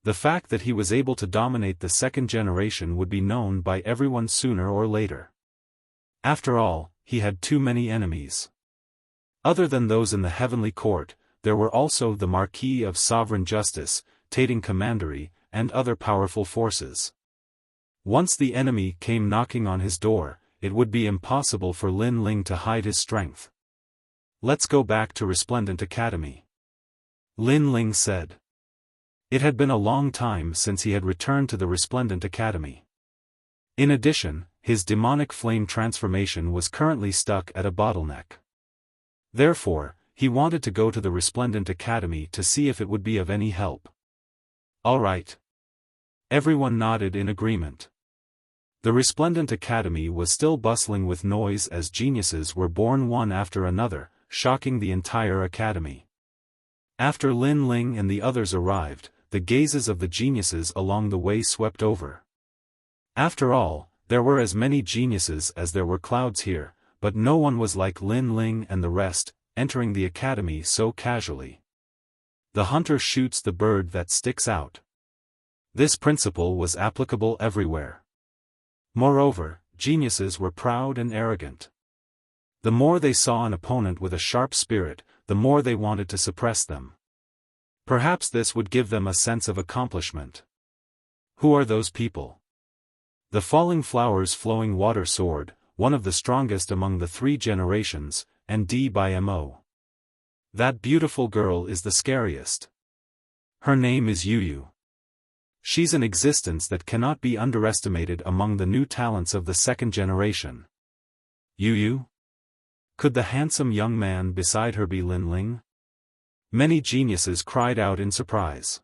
The fact that he was able to dominate the second generation would be known by everyone sooner or later. After all, he had too many enemies. Other than those in the heavenly court, there were also the Marquis of Sovereign Justice, Tating Commandery, and other powerful forces. Once the enemy came knocking on his door, it would be impossible for Lin Ling to hide his strength. Let's go back to Resplendent Academy. Lin Ling said. It had been a long time since he had returned to the Resplendent Academy. In addition, his demonic flame transformation was currently stuck at a bottleneck. Therefore, he wanted to go to the Resplendent Academy to see if it would be of any help. All right. Everyone nodded in agreement. The Resplendent Academy was still bustling with noise as geniuses were born one after another, shocking the entire academy. After Lin Ling and the others arrived, the gazes of the geniuses along the way swept over. After all, there were as many geniuses as there were clouds here, but no one was like Lin Ling and the rest, entering the academy so casually. The hunter shoots the bird that sticks out. This principle was applicable everywhere. Moreover, geniuses were proud and arrogant. The more they saw an opponent with a sharp spirit, the more they wanted to suppress them. Perhaps this would give them a sense of accomplishment. Who are those people? The falling flowers flowing water sword, one of the strongest among the 3 generations, and D by Mo. That beautiful girl is the scariest. Her name is Yu. She's an existence that cannot be underestimated among the new talents of the 2nd generation. Yu? Could the handsome young man beside her be Lin Ling? Many geniuses cried out in surprise.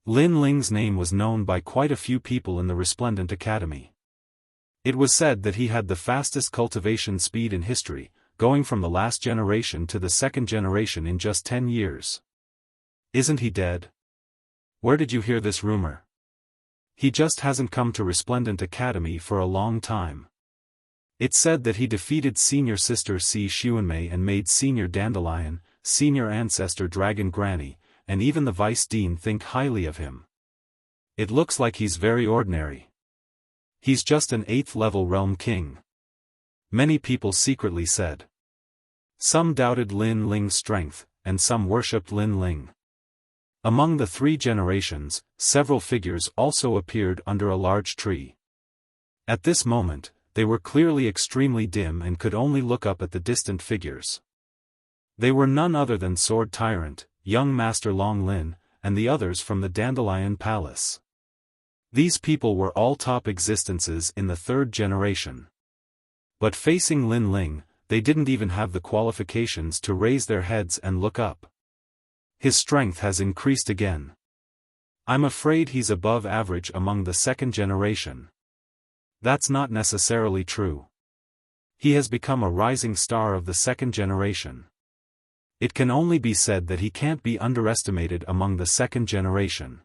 Lin Ling's name was known by quite a few people in the Resplendent Academy. It was said that he had the fastest cultivation speed in history, going from the last generation to the 2nd generation in just 10 years. Isn't he dead? Where did you hear this rumor? He just hasn't come to Resplendent Academy for a long time. It's said that he defeated senior sister Si Xuanmei and made senior Dandelion, senior ancestor Dragon Granny, and even the vice dean think highly of him. It looks like he's very ordinary. He's just an 8th level realm king. Many people secretly said. Some doubted Lin Ling's strength, and some worshipped Lin Ling. Among the 3 generations, several figures also appeared under a large tree. At this moment, they were clearly extremely dim and could only look up at the distant figures. They were none other than Sword Tyrant, young Master Long Lin, and the others from the Dandelion Palace. These people were all top existences in the 3rd generation. But facing Lin Ling, they didn't even have the qualifications to raise their heads and look up. His strength has increased again. I'm afraid he's above average among the 2nd generation. That's not necessarily true. He has become a rising star of the 2nd generation. It can only be said that he can't be underestimated among the 2nd generation.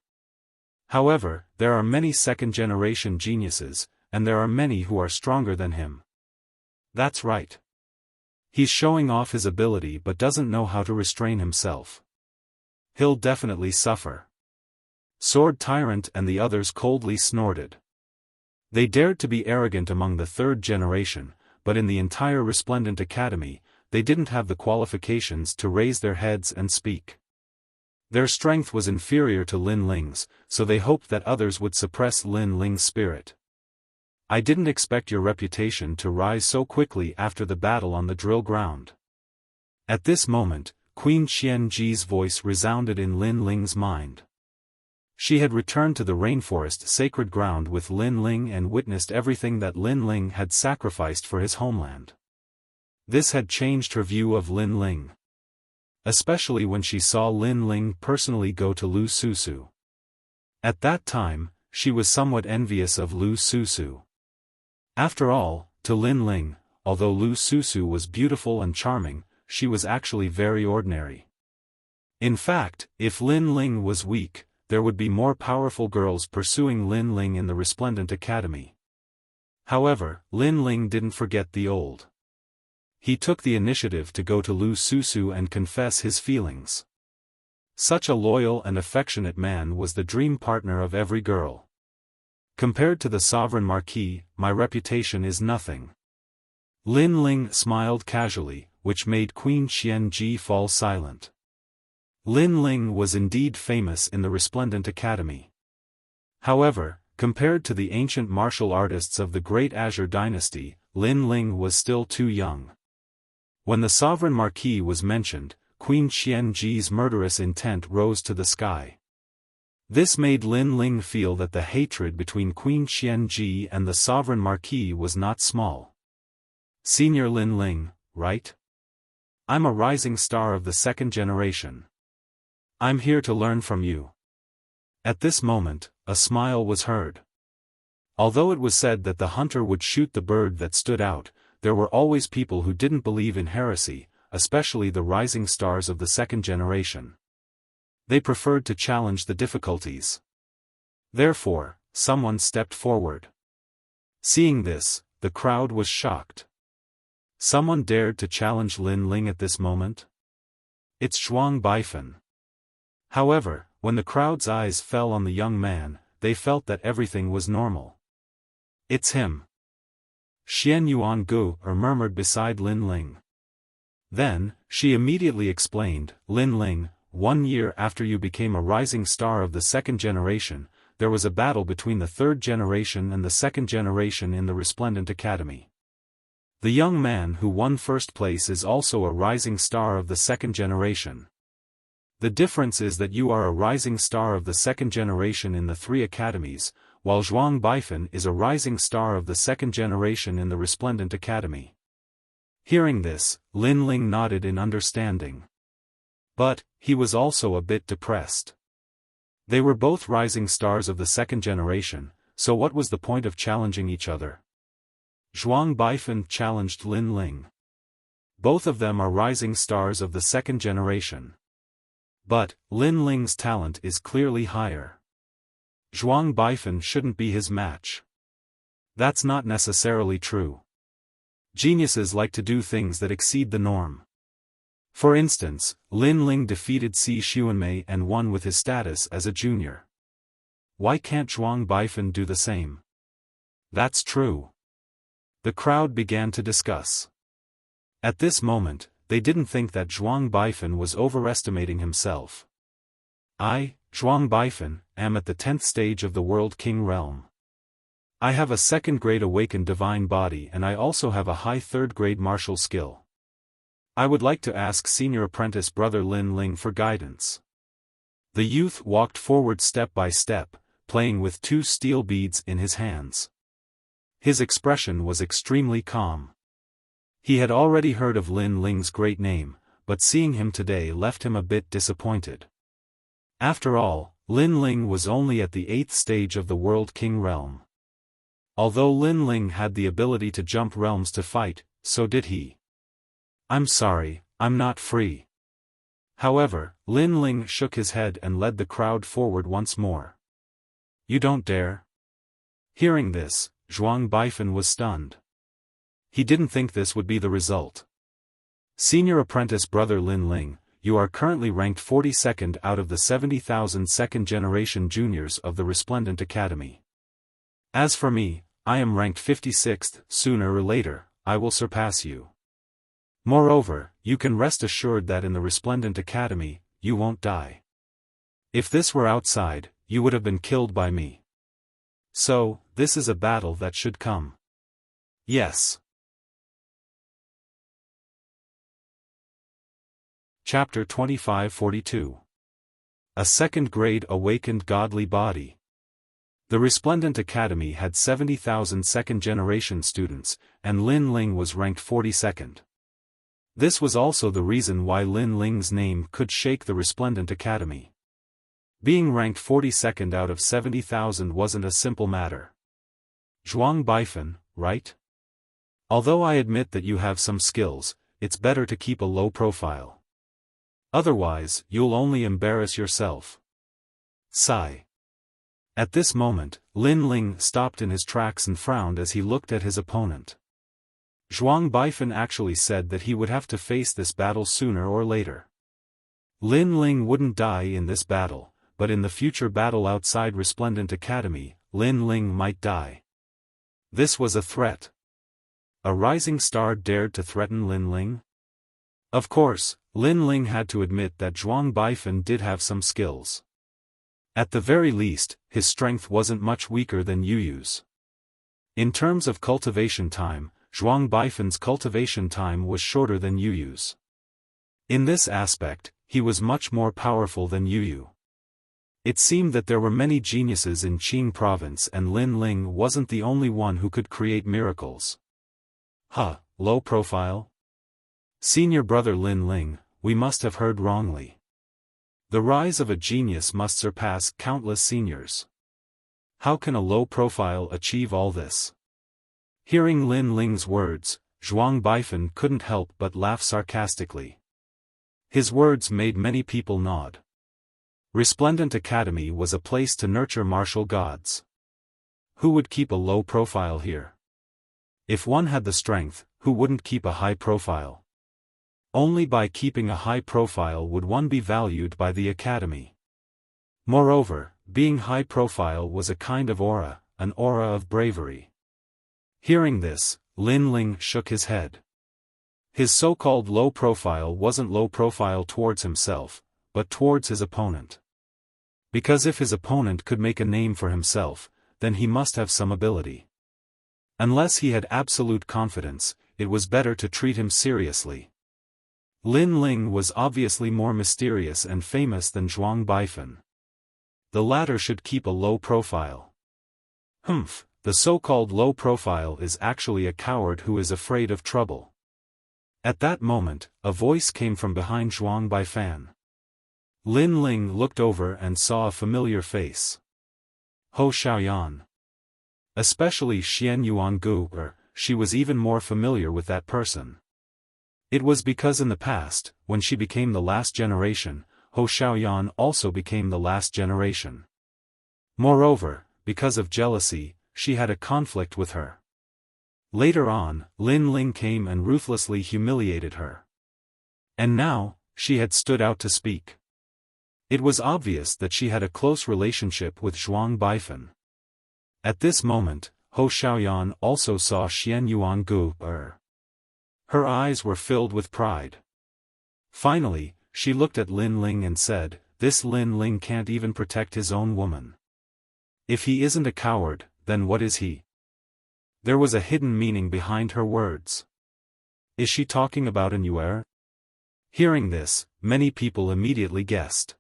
However, there are many 2nd generation geniuses, and there are many who are stronger than him. That's right. He's showing off his ability but doesn't know how to restrain himself. He'll definitely suffer. Sword Tyrant and the others coldly snorted. They dared to be arrogant among the 3rd generation, but in the entire Resplendent Academy, they didn't have the qualifications to raise their heads and speak. Their strength was inferior to Lin Ling's, so they hoped that others would suppress Lin Ling's spirit. I didn't expect your reputation to rise so quickly after the battle on the drill ground. At this moment, Queen Xianji's voice resounded in Lin Ling's mind. She had returned to the rainforest sacred ground with Lin Ling and witnessed everything that Lin Ling had sacrificed for his homeland. This had changed her view of Lin Ling. Especially when she saw Lin Ling personally go to Lu Susu. At that time, she was somewhat envious of Lu Susu. After all, to Lin Ling, although Lu Susu was beautiful and charming, she was actually very ordinary. In fact, if Lin Ling was weak, there would be more powerful girls pursuing Lin Ling in the Resplendent Academy. However, Lin Ling didn't forget the old. He took the initiative to go to Lu Susu and confess his feelings. Such a loyal and affectionate man was the dream partner of every girl. Compared to the Sovereign Marquis, my reputation is nothing. Lin Ling smiled casually, which made Queen Xianji fall silent. Lin Ling was indeed famous in the Resplendent Academy. However, compared to the ancient martial artists of the Great Azure Dynasty, Lin Ling was still too young. When the Sovereign Marquis was mentioned, Queen Xianji's murderous intent rose to the sky. This made Lin Ling feel that the hatred between Queen Xianji and the Sovereign Marquis was not small. Senior Lin Ling, right? I'm a rising star of the 2nd generation. I'm here to learn from you. At this moment, a smile was heard. Although it was said that the hunter would shoot the bird that stood out, there were always people who didn't believe in heresy, especially the rising stars of the 2nd generation. They preferred to challenge the difficulties. Therefore, someone stepped forward. Seeing this, the crowd was shocked. Someone dared to challenge Lin Ling at this moment? It's Zhuang Baifan. However, when the crowd's eyes fell on the young man, they felt that everything was normal. It's him. Xian Yuan Gu murmured beside Lin Ling. Then, she immediately explained, Lin Ling, 1 year after you became a rising star of the second generation, there was a battle between the third generation and the second generation in the Resplendent Academy. The young man who won first place is also a rising star of the second generation. The difference is that you are a rising star of the second generation in the 3 academies, while Zhuang Baifan is a rising star of the second generation in the Resplendent Academy. Hearing this, Lin Ling nodded in understanding. But, he was also a bit depressed. They were both rising stars of the second generation, so what was the point of challenging each other? Zhuang Baifan challenged Lin Ling. Both of them are rising stars of the second generation. But, Lin Ling's talent is clearly higher. Zhuang Baifan shouldn't be his match. That's not necessarily true. Geniuses like to do things that exceed the norm. For instance, Lin Ling defeated Si Xuanmei and won with his status as a junior. Why can't Zhuang Baifan do the same? That's true. The crowd began to discuss. At this moment, they didn't think that Zhuang Baifan was overestimating himself. I, Zhuang Baifan, am at the 10th stage of the World King realm. I have a second-grade awakened divine body and I also have a high third-grade martial skill. I would like to ask senior apprentice brother Lin Ling for guidance. The youth walked forward step by step, playing with 2 steel beads in his hands. His expression was extremely calm. He had already heard of Lin Ling's great name, but seeing him today left him a bit disappointed. After all, Lin Ling was only at the 8th stage of the World King realm. Although Lin Ling had the ability to jump realms to fight, so did he. I'm sorry, I'm not free. However, Lin Ling shook his head and led the crowd forward once more. You don't dare? Hearing this, Zhuang Baifan was stunned. He didn't think this would be the result. Senior apprentice brother Lin Ling, you are currently ranked 42nd out of the 70,000 second-generation juniors of the Resplendent Academy. As for me, I am ranked 56th, sooner or later, I will surpass you. Moreover, you can rest assured that in the Resplendent Academy, you won't die. If this were outside, you would have been killed by me. So, this is a battle that should come. Yes. Chapter 2542. A second-grade awakened godly body. The Resplendent Academy had 70,000 second-generation students, and Lin Ling was ranked 42nd. This was also the reason why Lin Ling's name could shake the Resplendent Academy. Being ranked 42nd out of 70,000 wasn't a simple matter. Zhuang Baifan, right? Although I admit that you have some skills, it's better to keep a low profile. Otherwise, you'll only embarrass yourself. Sigh. At this moment, Lin Ling stopped in his tracks and frowned as he looked at his opponent. Zhuang Baifan actually said that he would have to face this battle sooner or later. Lin Ling wouldn't die in this battle, but in the future battle outside Resplendent Academy, Lin Ling might die. This was a threat. A rising star dared to threaten Lin Ling? Of course, Lin Ling had to admit that Zhuang Baifan did have some skills. At the very least, his strength wasn't much weaker than Yu Yu's. In terms of cultivation time, Zhuang Baifan's cultivation time was shorter than Yu Yu's. In this aspect, he was much more powerful than Yu Yu. It seemed that there were many geniuses in Qing province and Lin Ling wasn't the only one who could create miracles. Low profile? Senior brother Lin Ling, we must have heard wrongly. The rise of a genius must surpass countless seniors. How can a low profile achieve all this? Hearing Lin Ling's words, Zhuang Baifan couldn't help but laugh sarcastically. His words made many people nod. Resplendent Academy was a place to nurture martial gods. Who would keep a low profile here? If one had the strength, who wouldn't keep a high profile? Only by keeping a high profile would one be valued by the Academy. Moreover, being high profile was a kind of aura, an aura of bravery. Hearing this, Lin Ling shook his head. His so-called low profile wasn't low profile towards himself, but towards his opponent. Because if his opponent could make a name for himself, then he must have some ability. Unless he had absolute confidence, it was better to treat him seriously. Lin Ling was obviously more mysterious and famous than Zhuang Baifan. The latter should keep a low profile. Humph, the so-called low profile is actually a coward who is afraid of trouble. At that moment, a voice came from behind Zhuang Baifan. Lin Ling looked over and saw a familiar face. Ho Xiaoyan. Especially Xian Yuan Gu, she was even more familiar with that person. It was because in the past, when she became the last generation, Ho Xiaoyan also became the last generation. Moreover, because of jealousy, she had a conflict with her. Later on, Lin Ling came and ruthlessly humiliated her. And now, she had stood out to speak. It was obvious that she had a close relationship with Zhuang Baifan. At this moment, Ho Xiaoyan also saw Xian Yuan Gu. Her eyes were filled with pride. Finally, she looked at Lin Ling and said, "This Lin Ling can't even protect his own woman. If he isn't a coward, then what is he?" There was a hidden meaning behind her words. Is she talking about an Yuer? Hearing this, many people immediately guessed.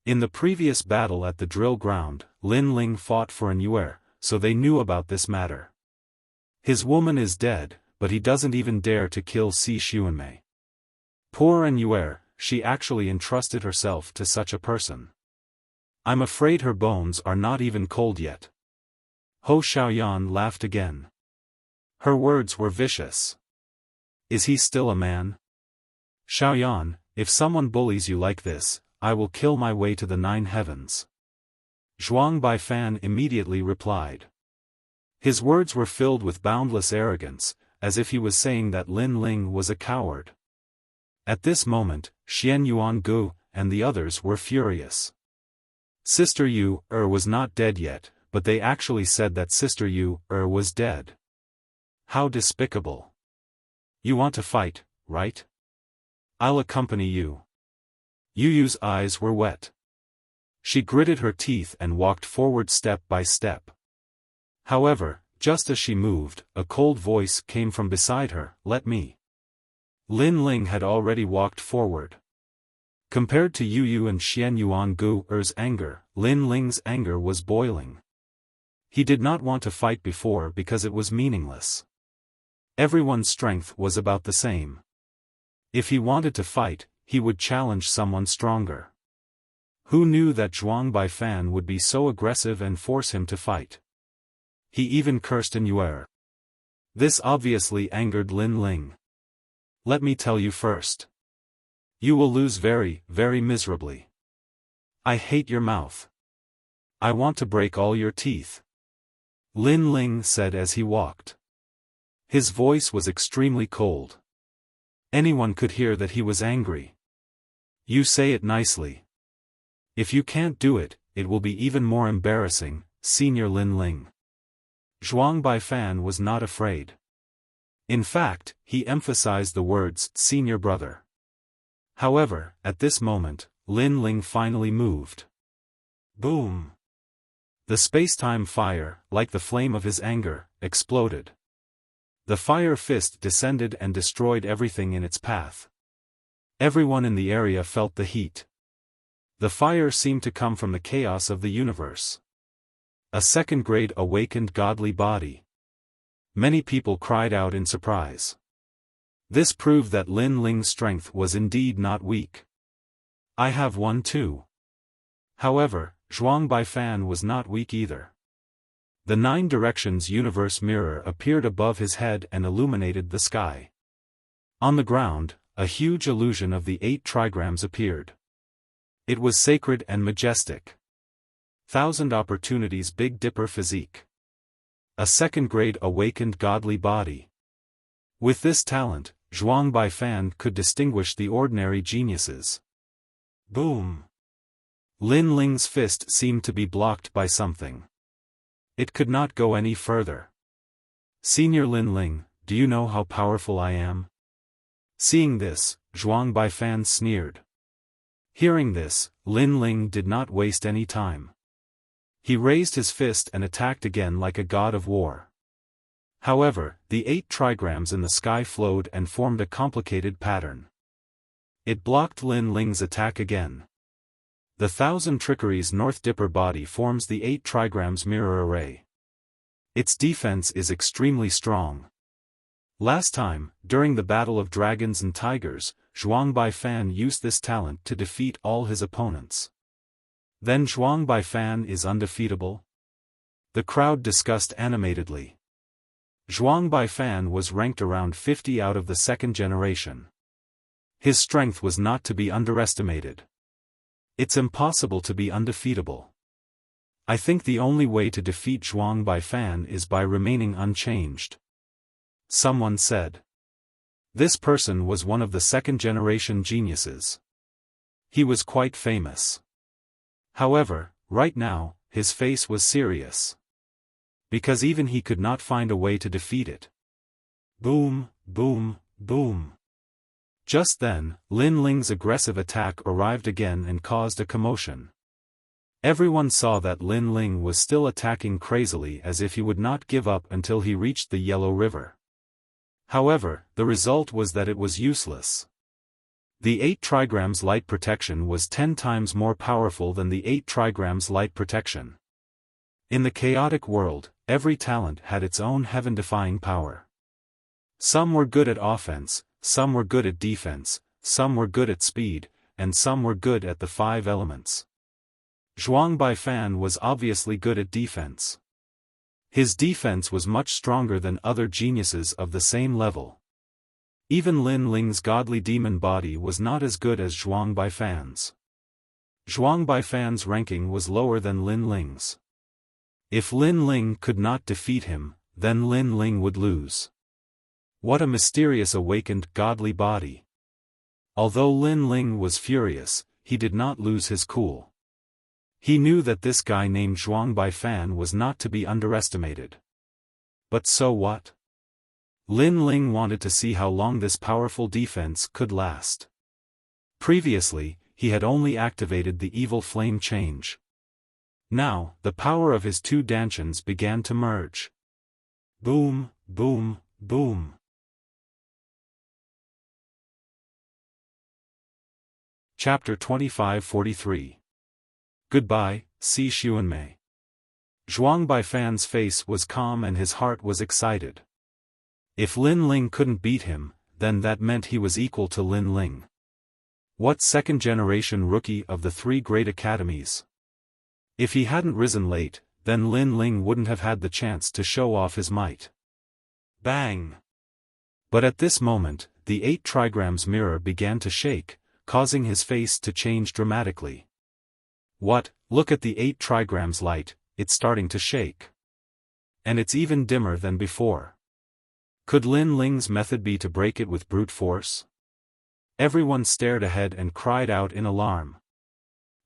In the previous battle at the drill ground, Lin Ling fought for an Yuer, so they knew about this matter. His woman is dead, but he doesn't even dare to kill Si Xuanmei. Poor An Yuer, she actually entrusted herself to such a person. I'm afraid her bones are not even cold yet. Ho Xiaoyan laughed again. Her words were vicious. Is he still a man? Xiaoyan, if someone bullies you like this, I will kill my way to the 9 heavens. Zhuang Baifan immediately replied. His words were filled with boundless arrogance, as if he was saying that Lin Ling was a coward. At this moment, Xian Yuan Gu and the others were furious. Sister Yu was not dead yet, but they actually said that Sister Yu was dead. How despicable. You want to fight, right? I'll accompany you. Yu Yu's eyes were wet. She gritted her teeth and walked forward step by step. However, just as she moved, a cold voice came from beside her, "Let me." Lin Ling had already walked forward. Compared to Yu Yu and Xian Yuan Gu's anger, Lin Ling's anger was boiling. He did not want to fight before because it was meaningless. Everyone's strength was about the same. If he wanted to fight, he would challenge someone stronger. Who knew that Zhuang Baifan would be so aggressive and force him to fight? He even cursed An Yuer. This obviously angered Lin Ling. Let me tell you first. You will lose very, very miserably. I hate your mouth. I want to break all your teeth. Lin Ling said as he walked. His voice was extremely cold. Anyone could hear that he was angry. You say it nicely. If you can't do it, it will be even more embarrassing, Senior Lin Ling. Zhuang Baifan was not afraid. In fact, he emphasized the words, "senior brother." However, at this moment, Lin Ling finally moved. Boom! The space-time fire, like the flame of his anger, exploded. The fire fist descended and destroyed everything in its path. Everyone in the area felt the heat. The fire seemed to come from the chaos of the universe. A second-grade awakened godly body. Many people cried out in surprise. This proved that Lin Ling's strength was indeed not weak. I have one too. However, Zhuang Baifan was not weak either. The 9 directions universe mirror appeared above his head and illuminated the sky. On the ground, a huge illusion of the 8 trigrams appeared. It was sacred and majestic. 1,000 opportunities Big Dipper physique. A second-grade awakened godly body. With this talent, Zhuang Baifan could distinguish the ordinary geniuses. Boom! Lin Ling's fist seemed to be blocked by something. It could not go any further. Senior Lin Ling, do you know how powerful I am? Seeing this, Zhuang Baifan sneered. Hearing this, Lin Ling did not waste any time. He raised his fist and attacked again like a god of war. However, the 8 trigrams in the sky flowed and formed a complicated pattern. It blocked Lin Ling's attack again. The Thousand Trickeries North Dipper body forms the 8 trigrams mirror array. Its defense is extremely strong. Last time, during the Battle of Dragons and Tigers, Zhuang Baifan used this talent to defeat all his opponents. Then Zhuang Baifan is undefeatable? The crowd discussed animatedly. Zhuang Baifan was ranked around 50 out of the second generation. His strength was not to be underestimated. It's impossible to be undefeatable. I think the only way to defeat Zhuang Baifan is by remaining unchanged. Someone said. This person was one of the second-generation geniuses. He was quite famous. However, right now, his face was serious. Because even he could not find a way to defeat it. Boom, boom, boom. Just then, Lin Ling's aggressive attack arrived again and caused a commotion. Everyone saw that Lin Ling was still attacking crazily as if he would not give up until he reached the Yellow River. However, the result was that it was useless. The 8 trigrams light protection was 10 times more powerful than the 8 trigrams light protection. In the chaotic world, every talent had its own heaven-defying power. Some were good at offense, some were good at defense, some were good at speed, and some were good at the 5 elements. Zhuang Baifan was obviously good at defense. His defense was much stronger than other geniuses of the same level. Even Lin Ling's godly demon body was not as good as Zhuang Baifan's. Zhuang Baifan's ranking was lower than Lin Ling's. If Lin Ling could not defeat him, then Lin Ling would lose. What a mysterious awakened godly body. Although Lin Ling was furious, he did not lose his cool. He knew that this guy named Zhuang Baifan was not to be underestimated. But so what? Lin Ling wanted to see how long this powerful defense could last. Previously, he had only activated the evil flame change. Now, the power of his 2 dantians began to merge. Boom, boom, boom. Chapter 2543. Goodbye, Si Xuanmei. Zhuang Baifan's face was calm and his heart was excited. If Lin Ling couldn't beat him, then that meant he was equal to Lin Ling. What second-generation rookie of the 3 great academies? If he hadn't risen late, then Lin Ling wouldn't have had the chance to show off his might. Bang! But at this moment, the 8 trigrams mirror began to shake, causing his face to change dramatically. What? Look at the 8 trigrams light, it's starting to shake. And it's even dimmer than before. Could Lin Ling's method be to break it with brute force? Everyone stared ahead and cried out in alarm.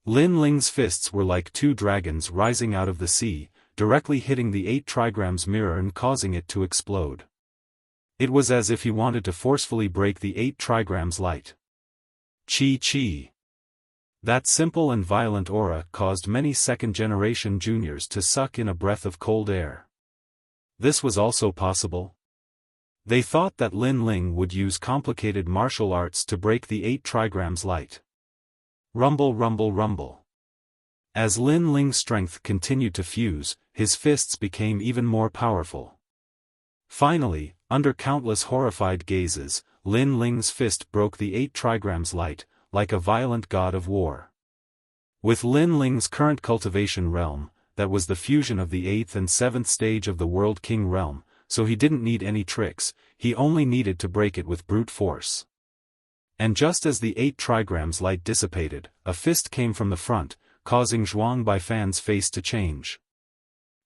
Lin Ling's fists were like 2 dragons rising out of the sea, directly hitting the 8 trigrams mirror and causing it to explode. It was as if he wanted to forcefully break the 8 trigrams light. Chi. That simple and violent aura caused many second-generation juniors to suck in a breath of cold air. This was also possible. They thought that Lin Ling would use complicated martial arts to break the 8 trigrams light. Rumble, rumble, rumble. As Lin Ling's strength continued to fuse, his fists became even more powerful. Finally, under countless horrified gazes, Lin Ling's fist broke the 8 trigrams light, like a violent god of war. With Lin Ling's current cultivation realm, that was the fusion of the 8th and 7th stage of the World King realm, so he didn't need any tricks, he only needed to break it with brute force. And just as the 8 trigrams light dissipated, a fist came from the front, causing Zhuang Baifan's face to change.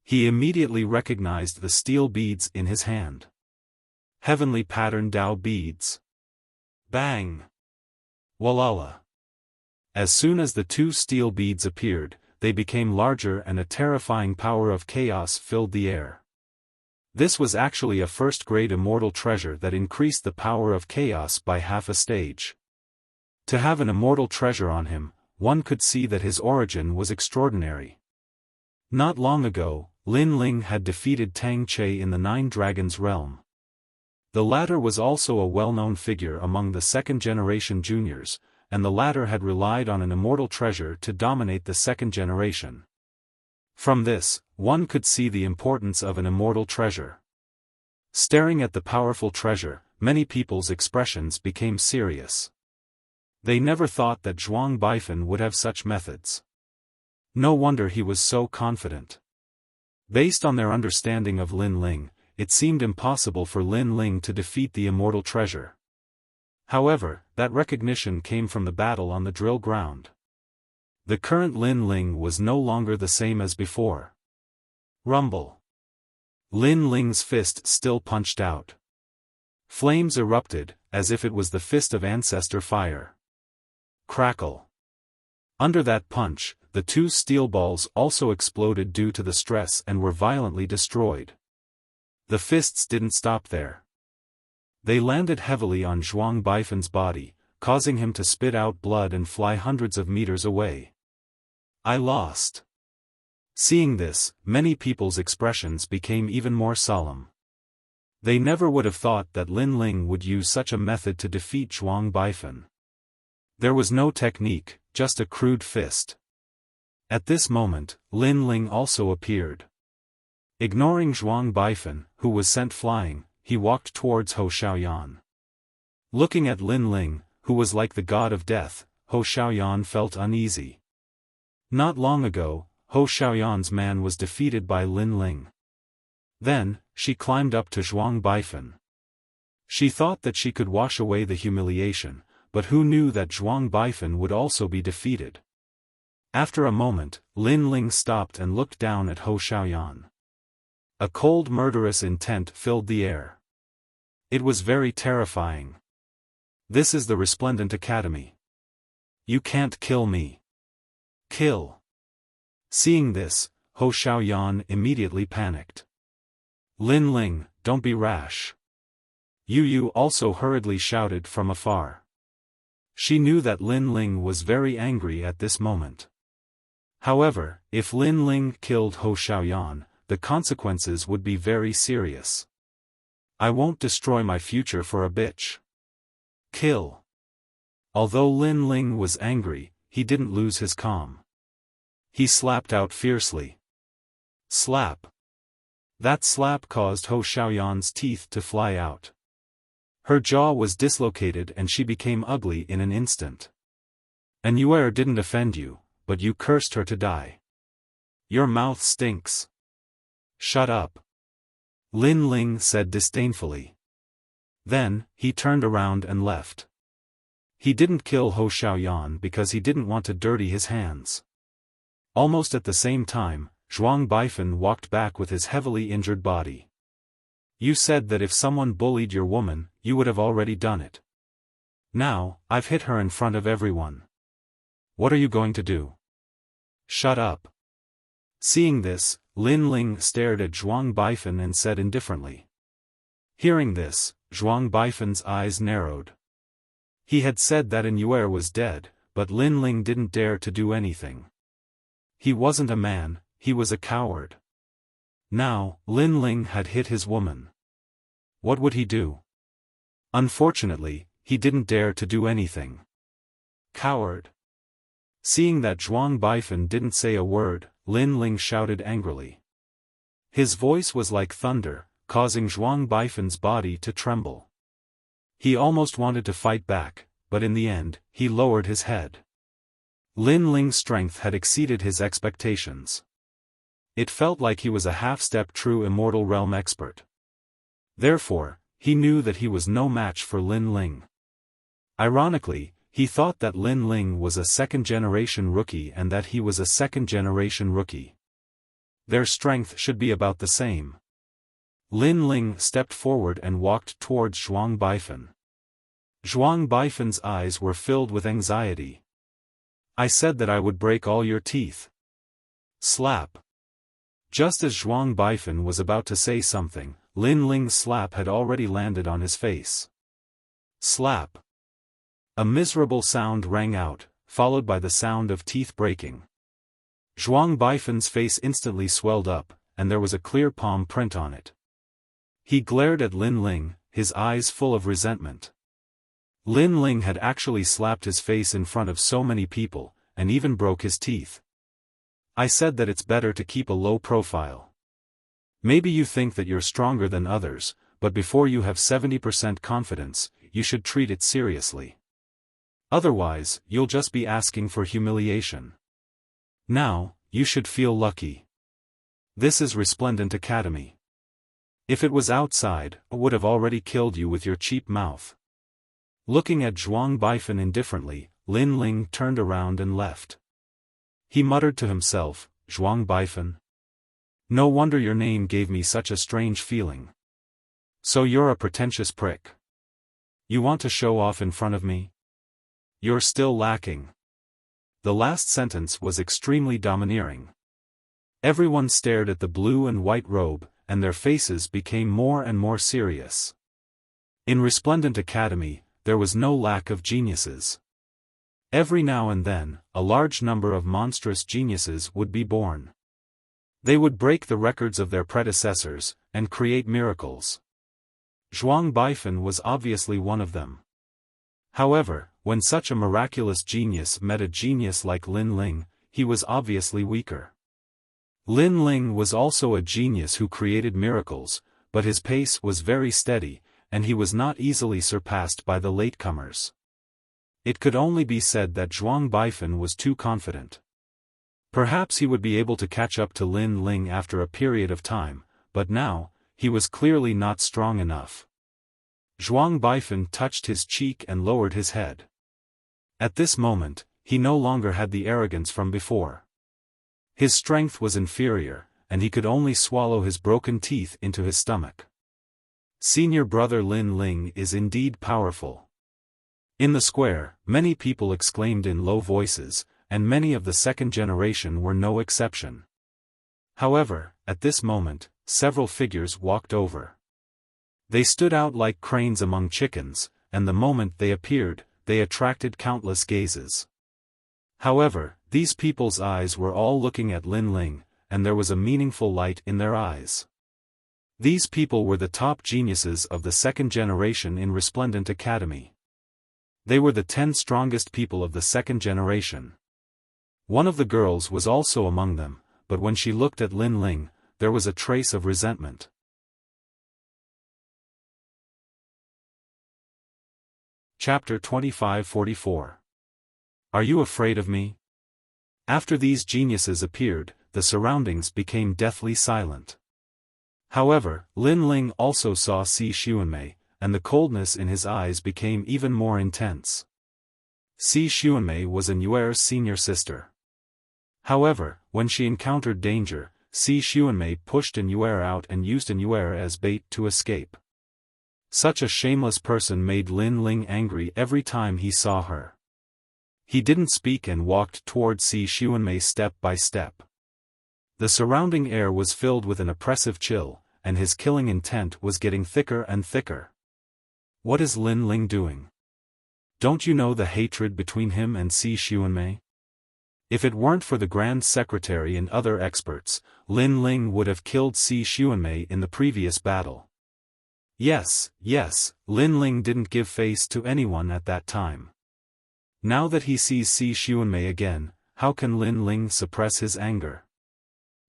He immediately recognized the steel beads in his hand. Heavenly pattern Dao beads. Bang! Walala. As soon as the 2 steel beads appeared, they became larger and a terrifying power of chaos filled the air. This was actually a first-grade immortal treasure that increased the power of chaos by half a stage. To have an immortal treasure on him, one could see that his origin was extraordinary. Not long ago, Lin Ling had defeated Tang Che in the Nine Dragons realm. The latter was also a well-known figure among the second-generation juniors, and the latter had relied on an immortal treasure to dominate the second generation. From this, one could see the importance of an immortal treasure. Staring at the powerful treasure, many people's expressions became serious. They never thought that Zhuang Baifan would have such methods. No wonder he was so confident. Based on their understanding of Lin Ling, it seemed impossible for Lin Ling to defeat the immortal treasure. However, that recognition came from the battle on the drill ground. The current Lin Ling was no longer the same as before. Rumble. Lin Ling's fist still punched out. Flames erupted, as if it was the fist of ancestor fire. Crackle. Under that punch, the two steel balls also exploded due to the stress and were violently destroyed. The fists didn't stop there. They landed heavily on Zhuang Baifan's body, causing him to spit out blood and fly hundreds of meters away. I lost. Seeing this, many people's expressions became even more solemn. They never would have thought that Lin Ling would use such a method to defeat Zhuang Baifan. There was no technique, just a crude fist. At this moment, Lin Ling also appeared. Ignoring Zhuang Baifan, who was sent flying, he walked towards Hou Xiaoyan. Looking at Lin Ling, who was like the god of death, Hou Xiaoyan felt uneasy. Not long ago, Hou Xiaoyan's man was defeated by Lin Ling. Then, she climbed up to Zhuang Baifan. She thought that she could wash away the humiliation, but who knew that Zhuang Baifan would also be defeated? After a moment, Lin Ling stopped and looked down at Hou Xiaoyan. A cold murderous intent filled the air. It was very terrifying. This is the Resplendent Academy. You can't kill me. Kill. Seeing this, Hou Xiaoyan immediately panicked. Lin Ling, don't be rash. Yu also hurriedly shouted from afar. She knew that Lin Ling was very angry at this moment. However, if Lin Ling killed Hou Xiaoyan, the consequences would be very serious. I won't destroy my future for a bitch. Kill. Although Lin Ling was angry, he didn't lose his calm. He slapped out fiercely. Slap. That slap caused Hou Xiaoyan's teeth to fly out. Her jaw was dislocated and she became ugly in an instant. And Yuer didn't offend you, but you cursed her to die. Your mouth stinks. Shut up. Lin Ling said disdainfully. Then, he turned around and left. He didn't kill Hou Xiaoyan because he didn't want to dirty his hands. Almost at the same time, Zhuang Baifan walked back with his heavily injured body. You said that if someone bullied your woman, you would have already done it. Now, I've hit her in front of everyone. What are you going to do? Shut up. Seeing this, Lin Ling stared at Zhuang Baifan and said indifferently. Hearing this, Zhuang Baifan's eyes narrowed. He had said that Yuer was dead, but Lin Ling didn't dare to do anything. He wasn't a man, he was a coward. Now, Lin Ling had hit his woman. What would he do? Unfortunately, he didn't dare to do anything. Coward. Seeing that Zhuang Baifan didn't say a word, Lin Ling shouted angrily. His voice was like thunder, causing Zhuang Baifan's body to tremble. He almost wanted to fight back, but in the end, he lowered his head. Lin Ling's strength had exceeded his expectations. It felt like he was a half-step true immortal realm expert. Therefore, he knew that he was no match for Lin Ling. Ironically, he thought that Lin Ling was a second-generation rookie and that he was a second-generation rookie. Their strength should be about the same. Lin Ling stepped forward and walked towards Zhuang Baifan. Zhuang Baifan's eyes were filled with anxiety. I said that I would break all your teeth. Slap. Just as Zhuang Baifan was about to say something, Lin Ling's slap had already landed on his face. Slap. A miserable sound rang out, followed by the sound of teeth breaking. Zhuang Baifan's face instantly swelled up, and there was a clear palm print on it. He glared at Lin Ling, his eyes full of resentment. Lin Ling had actually slapped his face in front of so many people, and even broke his teeth. I said that it's better to keep a low profile. Maybe you think that you're stronger than others, but before you have 70% confidence, you should treat it seriously. Otherwise, you'll just be asking for humiliation. Now, you should feel lucky. This is Resplendent Academy. If it was outside, I would have already killed you with your cheap mouth. Looking at Zhuang Baifan indifferently, Lin Ling turned around and left. He muttered to himself, Zhuang Baifan. No wonder your name gave me such a strange feeling. So you're a pretentious prick. You want to show off in front of me? You're still lacking. The last sentence was extremely domineering. Everyone stared at the blue and white robe, and their faces became more and more serious. In Resplendent Academy, there was no lack of geniuses. Every now and then, a large number of monstrous geniuses would be born. They would break the records of their predecessors, and create miracles. Zhuang Baifan was obviously one of them. However, when such a miraculous genius met a genius like Lin Ling, he was obviously weaker. Lin Ling was also a genius who created miracles, but his pace was very steady, and he was not easily surpassed by the latecomers. It could only be said that Zhuang Baifan was too confident. Perhaps he would be able to catch up to Lin Ling after a period of time, but now, he was clearly not strong enough. Zhuang Baifan touched his cheek and lowered his head. At this moment, he no longer had the arrogance from before. His strength was inferior, and he could only swallow his broken teeth into his stomach. Senior brother Lin Ling is indeed powerful. In the square, many people exclaimed in low voices, and many of the second generation were no exception. However, at this moment, several figures walked over. They stood out like cranes among chickens, and the moment they appeared, they attracted countless gazes. However, these people's eyes were all looking at Lin Ling, and there was a meaningful light in their eyes. These people were the top geniuses of the second generation in Resplendent Academy. They were the 10 strongest people of the second generation. One of the girls was also among them, but when she looked at Lin Ling, there was a trace of resentment. Chapter 2544. Are you afraid of me? After these geniuses appeared, the surroundings became deathly silent. However, Lin Ling also saw Si Xuanmei, and the coldness in his eyes became even more intense. Si Xuanmei was Yuer's senior sister. However, when she encountered danger, Si Xuanmei pushed Yuer out and used Yuer as bait to escape. Such a shameless person made Lin Ling angry every time he saw her. He didn't speak and walked toward Si Xuanmei step by step. The surrounding air was filled with an oppressive chill, and his killing intent was getting thicker and thicker. What is Lin Ling doing? Don't you know the hatred between him and Si Xuanmei? If it weren't for the Grand Secretary and other experts, Lin Ling would have killed Si Xuanmei in the previous battle. Yes, Lin Ling didn't give face to anyone at that time. Now that he sees Si Xuanmei again, how can Lin Ling suppress his anger?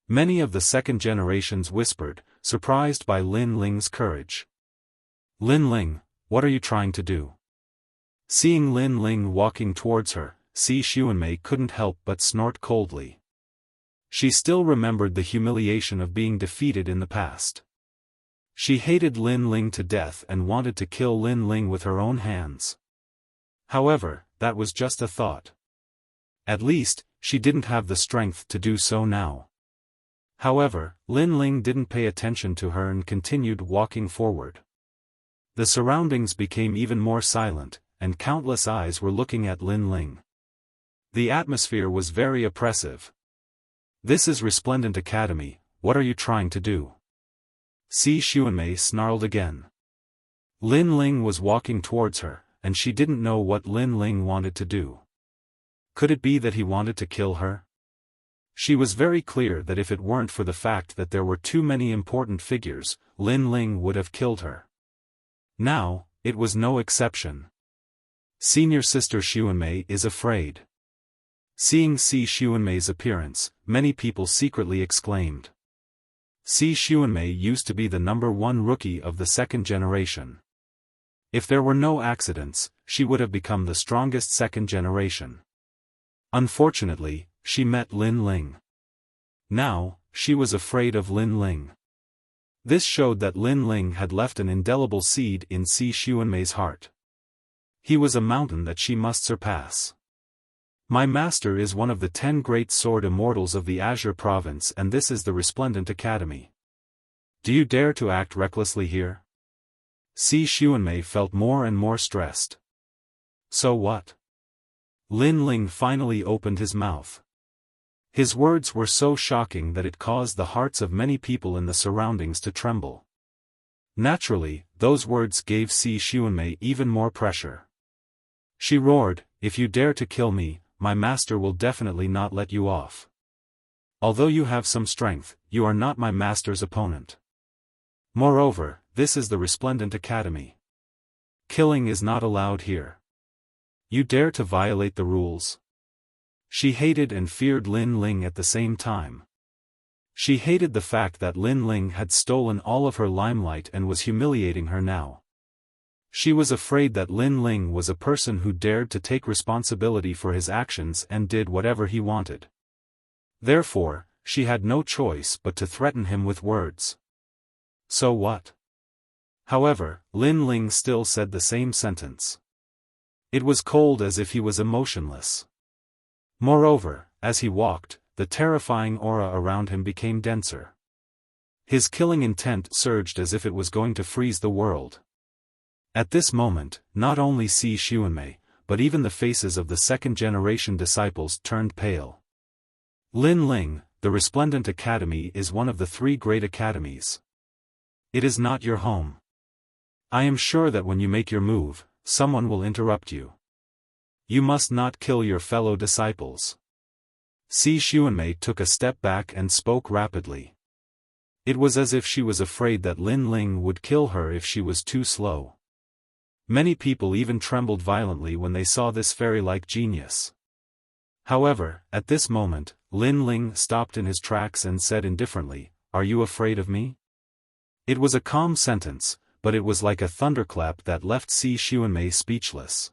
Many of the second generations whispered, surprised by Lin Ling's courage. Lin Ling, what are you trying to do? Seeing Lin Ling walking towards her, Si Xuanmei couldn't help but snort coldly. She still remembered the humiliation of being defeated in the past. She hated Lin Ling to death and wanted to kill Lin Ling with her own hands. However, that was just a thought. At least, she didn't have the strength to do so now. However, Lin Ling didn't pay attention to her and continued walking forward. The surroundings became even more silent, and countless eyes were looking at Lin Ling. The atmosphere was very oppressive. This is Resplendent Academy, what are you trying to do? Si Xuanmei snarled again. Lin Ling was walking towards her, and she didn't know what Lin Ling wanted to do. Could it be that he wanted to kill her? She was very clear that if it weren't for the fact that there were too many important figures, Lin Ling would have killed her. Now, it was no exception. Senior sister Xuanmei is afraid. Seeing Si Xuanmei's appearance, many people secretly exclaimed. Si Xuanmei used to be the #1 rookie of the second generation. If there were no accidents, she would have become the strongest second generation. Unfortunately, she met Lin Ling. Now, she was afraid of Lin Ling. This showed that Lin Ling had left an indelible seed in Si Xuanmei's heart. He was a mountain that she must surpass. My master is one of the 10 great sword immortals of the Azure province, and this is the Resplendent Academy. Do you dare to act recklessly here? Si Xuanmei felt more and more stressed. So what? Lin Ling finally opened his mouth. His words were so shocking that it caused the hearts of many people in the surroundings to tremble. Naturally, those words gave Si Xuanmei even more pressure. She roared, "If you dare to kill me, my master will definitely not let you off. Although you have some strength, you are not my master's opponent. Moreover, this is the Resplendent Academy. Killing is not allowed here. You dare to violate the rules?" She hated and feared Lin Ling at the same time. She hated the fact that Lin Ling had stolen all of her limelight and was humiliating her now. She was afraid that Lin Ling was a person who dared to take responsibility for his actions and did whatever he wanted. Therefore, she had no choice but to threaten him with words. So what? However, Lin Ling still said the same sentence. It was cold as if he was emotionless. Moreover, as he walked, the terrifying aura around him became denser. His killing intent surged as if it was going to freeze the world. At this moment, not only Si Xuanmei, but even the faces of the second-generation disciples turned pale. Lin Ling, the Resplendent Academy is one of the 3 great academies. It is not your home. I am sure that when you make your move, someone will interrupt you. You must not kill your fellow disciples. Si Xuanmei took a step back and spoke rapidly. It was as if she was afraid that Lin Ling would kill her if she was too slow. Many people even trembled violently when they saw this fairy-like genius. However, at this moment, Lin Ling stopped in his tracks and said indifferently, "Are you afraid of me?" It was a calm sentence, but it was like a thunderclap that left Si Xuanmei speechless.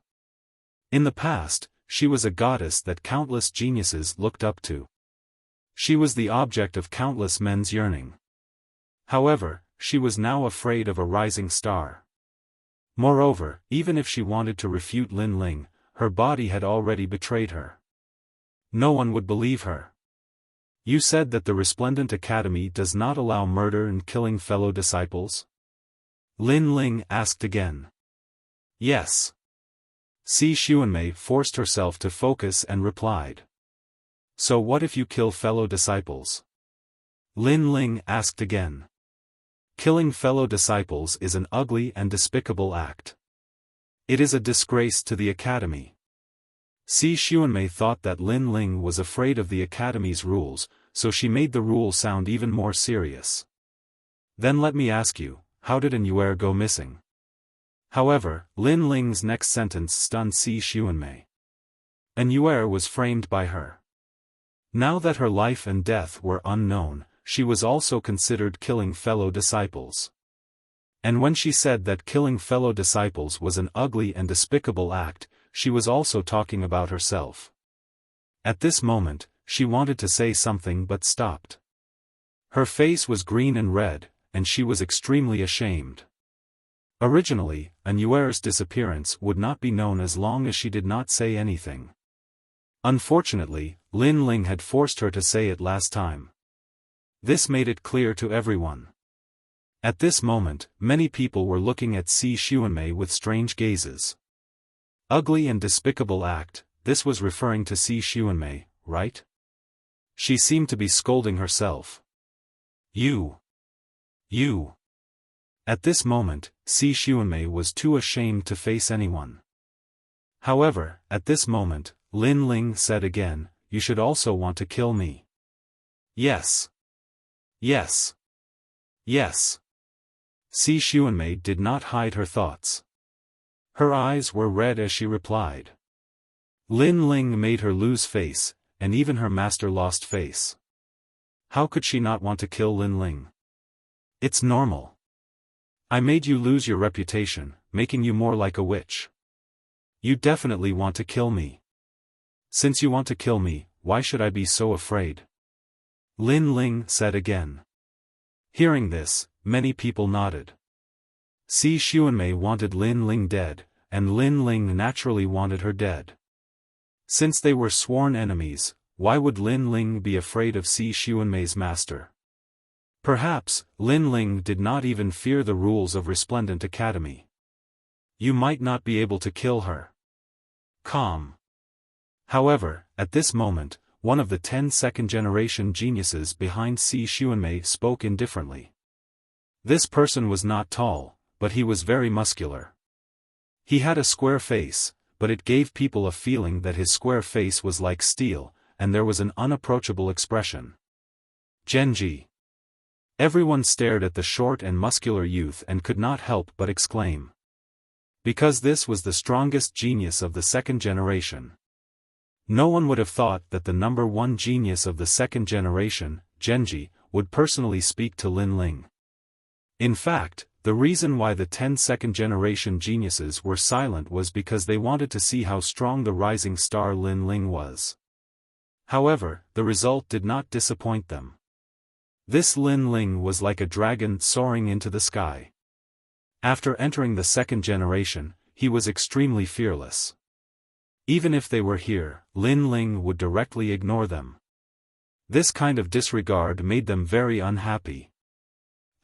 In the past, she was a goddess that countless geniuses looked up to. She was the object of countless men's yearning. However, she was now afraid of a rising star. Moreover, even if she wanted to refute Lin Ling, her body had already betrayed her. No one would believe her. You said that the Resplendent Academy does not allow murder and killing fellow disciples? Lin Ling asked again. Yes. Si Xuanmei forced herself to focus and replied. So what if you kill fellow disciples? Lin Ling asked again. Killing fellow disciples is an ugly and despicable act. It is a disgrace to the academy. Si Xuanmei thought that Lin Ling was afraid of the academy's rules, so she made the rule sound even more serious. Then let me ask you, how did an Yuer go missing? However, Lin Ling's next sentence stunned Si Xuanmei. An Yuer was framed by her. Now that her life and death were unknown, she was also considered killing fellow disciples. And when she said that killing fellow disciples was an ugly and despicable act, she was also talking about herself. At this moment, she wanted to say something but stopped. Her face was green and red, and she was extremely ashamed. Originally, an Yuer's disappearance would not be known as long as she did not say anything. Unfortunately, Lin Ling had forced her to say it last time. This made it clear to everyone. At this moment, many people were looking at Si Xuanmei with strange gazes. Ugly and despicable act, this was referring to Si Xuanmei, right? She seemed to be scolding herself. You. At this moment, Si Xuanmei was too ashamed to face anyone. However, at this moment, Lin Ling said again, "You should also want to kill me." "Yes. Yes. Yes." Si Xuanmei did not hide her thoughts. Her eyes were red as she replied. Lin Ling made her lose face, and even her master lost face. How could she not want to kill Lin Ling? It's normal. I made you lose your reputation, making you more like a witch. You definitely want to kill me. Since you want to kill me, why should I be so afraid? Lin Ling said again. Hearing this, many people nodded. Si Xuanmei wanted Lin Ling dead, and Lin Ling naturally wanted her dead. Since they were sworn enemies, why would Lin Ling be afraid of Si Xuanmei's master? Perhaps, Lin Ling did not even fear the rules of Resplendent Academy. You might not be able to kill her. Calm. However, at this moment, one of the 10 second-generation geniuses behind Si Xuanmei spoke indifferently. This person was not tall, but he was very muscular. He had a square face, but it gave people a feeling that his square face was like steel, and there was an unapproachable expression. Genji. Everyone stared at the short and muscular youth and could not help but exclaim. Because this was the strongest genius of the second generation. No one would have thought that the number one genius of the second generation, Genji, would personally speak to Lin Ling. In fact, the reason why the 10 second-generation geniuses were silent was because they wanted to see how strong the rising star Lin Ling was. However, the result did not disappoint them. This Lin Ling was like a dragon soaring into the sky. After entering the second generation, he was extremely fearless. Even if they were here, Lin Ling would directly ignore them. This kind of disregard made them very unhappy.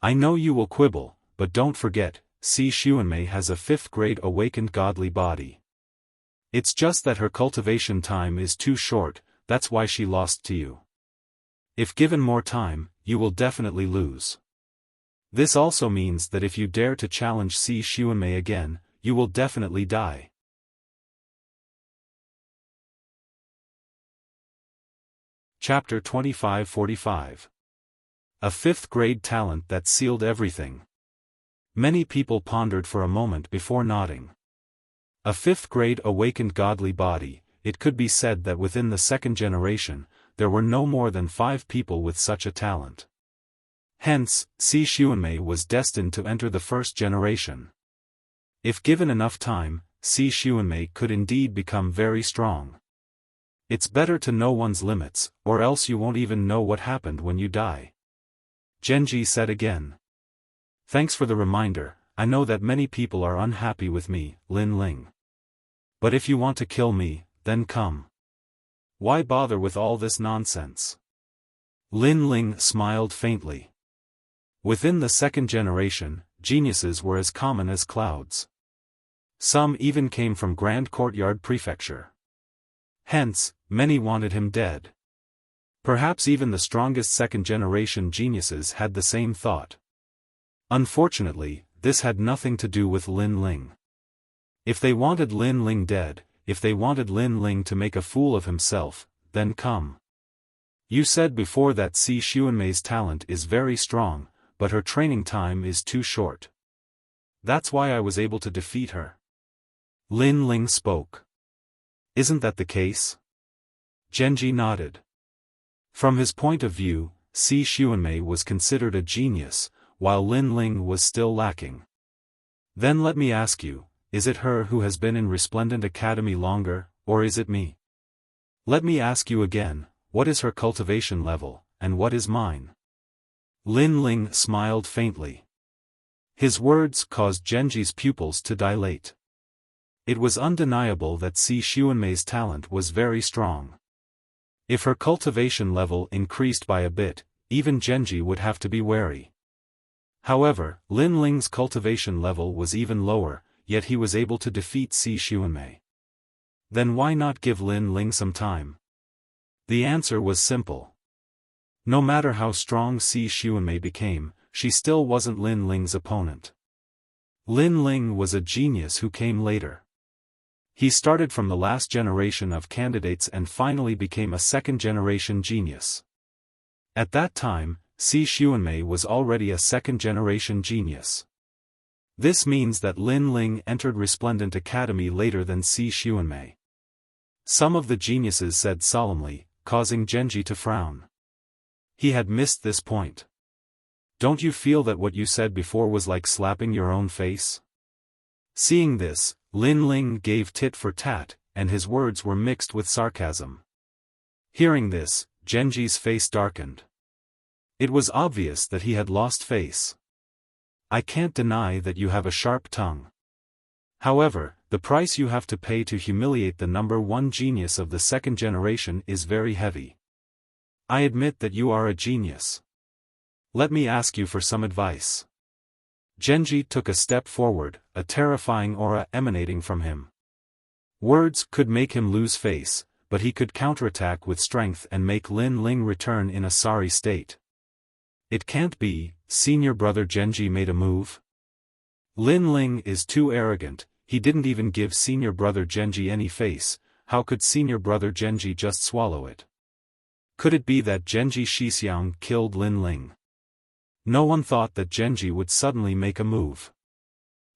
I know you will quibble, but don't forget, Si Xuanmei has a 5th-grade awakened godly body. It's just that her cultivation time is too short, that's why she lost to you. If given more time, you will definitely lose. This also means that if you dare to challenge Si Xuanmei again, you will definitely die. Chapter 2545. A 5th-grade talent that sealed everything. Many people pondered for a moment before nodding. A 5th-grade awakened godly body, it could be said that within the second generation, there were no more than 5 people with such a talent. Hence, Si Xuanmei was destined to enter the first generation. If given enough time, Si Xuanmei could indeed become very strong. It's better to know one's limits, or else you won't even know what happened when you die. Genji said again. Thanks for the reminder, I know that many people are unhappy with me, Lin Ling. But if you want to kill me, then come. Why bother with all this nonsense? Lin Ling smiled faintly. Within the second generation, geniuses were as common as clouds. Some even came from Grand Courtyard Prefecture. Hence, many wanted him dead. Perhaps even the strongest second-generation geniuses had the same thought. Unfortunately, this had nothing to do with Lin Ling. If they wanted Lin Ling dead, if they wanted Lin Ling to make a fool of himself, then come. You said before that Si Xuanmei's talent is very strong, but her training time is too short. That's why I was able to defeat her. Lin Ling spoke. Isn't that the case? Genji nodded. From his point of view, Si Xuanmei was considered a genius, while Lin Ling was still lacking. Then let me ask you, is it her who has been in Resplendent Academy longer, or is it me? Let me ask you again, what is her cultivation level, and what is mine? Lin Ling smiled faintly. His words caused Genji's pupils to dilate. It was undeniable that Si Xuanmei's talent was very strong. If her cultivation level increased by a bit, even Genji would have to be wary. However, Lin Ling's cultivation level was even lower, yet he was able to defeat Si Xuanmei. Then why not give Lin Ling some time? The answer was simple. No matter how strong Si Xuanmei became, she still wasn't Lin Ling's opponent. Lin Ling was a genius who came later. He started from the last generation of candidates and finally became a second-generation genius. At that time, Xi Xuanmei was already a second-generation genius. This means that Lin Ling entered Resplendent Academy later than Xi Xuanmei. Some of the geniuses said solemnly, causing Genji to frown. He had missed this point. Don't you feel that what you said before was like slapping your own face? Seeing this, Lin Ling gave tit for tat, and his words were mixed with sarcasm. Hearing this, Genji's face darkened. It was obvious that he had lost face. I can't deny that you have a sharp tongue. However, the price you have to pay to humiliate the number one genius of the second generation is very heavy. I admit that you are a genius. Let me ask you for some advice. Genji took a step forward, a terrifying aura emanating from him. Words could make him lose face, but he could counterattack with strength and make Lin Ling return in a sorry state. It can't be, senior brother Genji made a move? Lin Ling is too arrogant, he didn't even give senior brother Genji any face, how could senior brother Genji just swallow it? Could it be that Genji Shixiang killed Lin Ling? No one thought that Genji would suddenly make a move.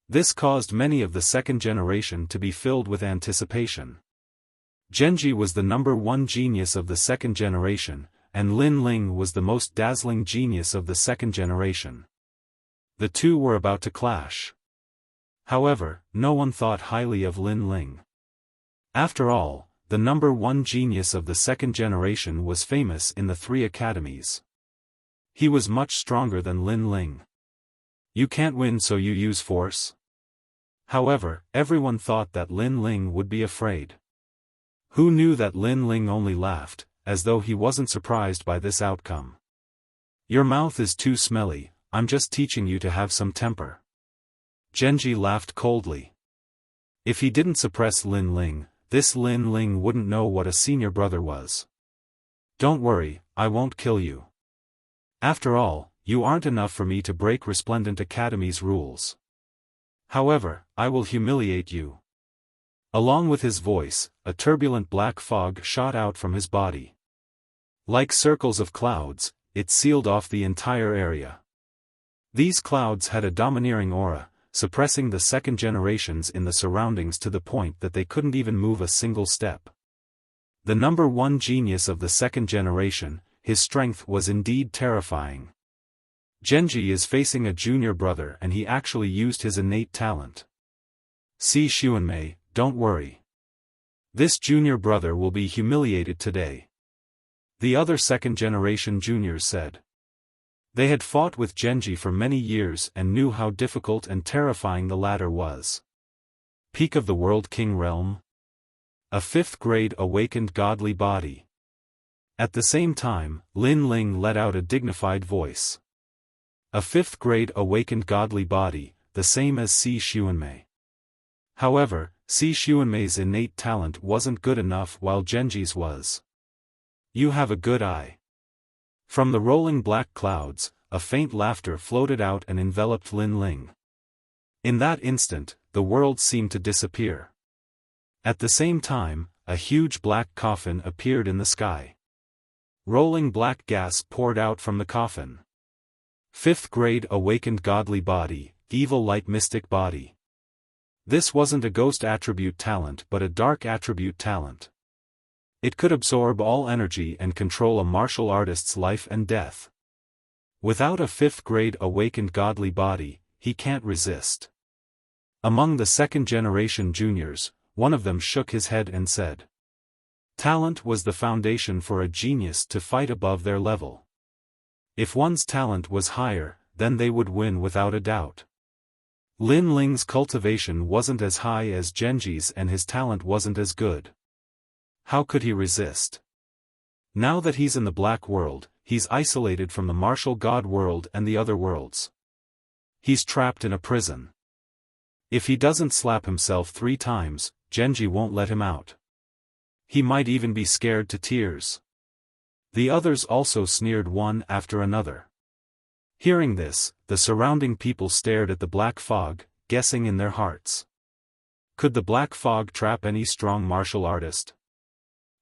This caused many of the second generation to be filled with anticipation. Genji was the number one genius of the second generation, and Lin Ling was the most dazzling genius of the second generation. The two were about to clash. However, no one thought highly of Lin Ling. After all, the number one genius of the second generation was famous in the three academies. He was much stronger than Lin Ling. You can't win, so you use force? However, everyone thought that Lin Ling would be afraid. Who knew that Lin Ling only laughed, as though he wasn't surprised by this outcome. Your mouth is too smelly, I'm just teaching you to have some temper. Genji laughed coldly. If he didn't suppress Lin Ling, this Lin Ling wouldn't know what a senior brother was. Don't worry, I won't kill you. After all, you aren't enough for me to break Resplendent Academy's rules. However, I will humiliate you. Along with his voice, a turbulent black fog shot out from his body. Like circles of clouds, it sealed off the entire area. These clouds had a domineering aura, suppressing the second generations in the surroundings to the point that they couldn't even move a single step. The number one genius of the second generation, his strength was indeed terrifying. Genji is facing a junior brother and he actually used his innate talent. Xi Xuanmei, don't worry. This junior brother will be humiliated today. The other second-generation juniors said. They had fought with Genji for many years and knew how difficult and terrifying the latter was. Peak of the World King Realm. A fifth-grade awakened godly body. At the same time, Lin Ling let out a dignified voice. A fifth-grade awakened godly body, the same as Xi Xuanmei. However, Xi Xuanmei's innate talent wasn't good enough while Genji's was. You have a good eye. From the rolling black clouds, a faint laughter floated out and enveloped Lin Ling. In that instant, the world seemed to disappear. At the same time, a huge black coffin appeared in the sky. Rolling black gas poured out from the coffin. Fifth-grade awakened godly body, evil light mystic body. This wasn't a ghost attribute talent but a dark attribute talent. It could absorb all energy and control a martial artist's life and death. Without a fifth-grade awakened godly body, he can't resist. Among the second-generation juniors, one of them shook his head and said, talent was the foundation for a genius to fight above their level. If one's talent was higher, then they would win without a doubt. Lin Ling's cultivation wasn't as high as Genji's and his talent wasn't as good. How could he resist? Now that he's in the black world, he's isolated from the martial god world and the other worlds. He's trapped in a prison. If he doesn't slap himself 3 times, Genji won't let him out. He might even be scared to tears. The others also sneered one after another. Hearing this, the surrounding people stared at the black fog, guessing in their hearts. Could the black fog trap any strong martial artist?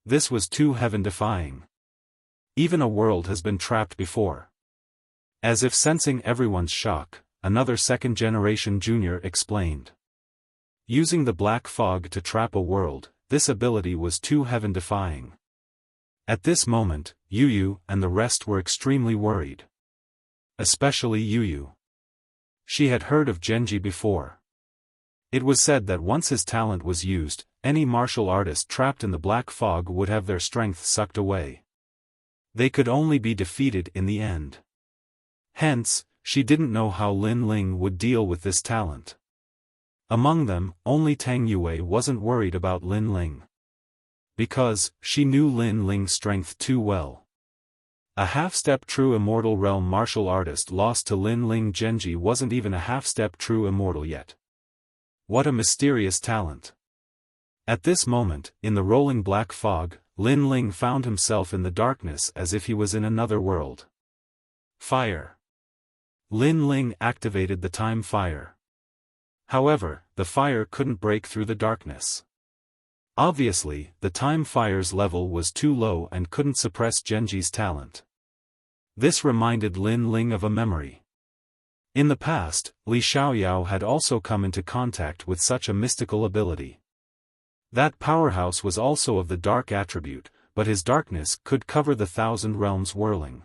This was too heaven-defying. Even a world has been trapped before. As if sensing everyone's shock, another second-generation junior explained. Using the black fog to trap a world, this ability was too heaven-defying. At this moment, Yu and the rest were extremely worried. Especially Yu. She had heard of Genji before. It was said that once his talent was used, any martial artist trapped in the black fog would have their strength sucked away. They could only be defeated in the end. Hence, she didn't know how Lin Ling would deal with this talent. Among them, only Tang Yue wasn't worried about Lin Ling. Because, she knew Lin Ling's strength too well. A half-step true immortal realm martial artist lost to Lin Ling. Genji wasn't even a half-step true immortal yet. What a mysterious talent. At this moment, in the rolling black fog, Lin Ling found himself in the darkness as if he was in another world. Fire. Lin Ling activated the time fire. However, the fire couldn't break through the darkness. Obviously, the time fire's level was too low and couldn't suppress Genji's talent. This reminded Lin Ling of a memory. In the past, Li Xiaoyao had also come into contact with such a mystical ability. That powerhouse was also of the dark attribute, but his darkness could cover the 1,000 realms whirling.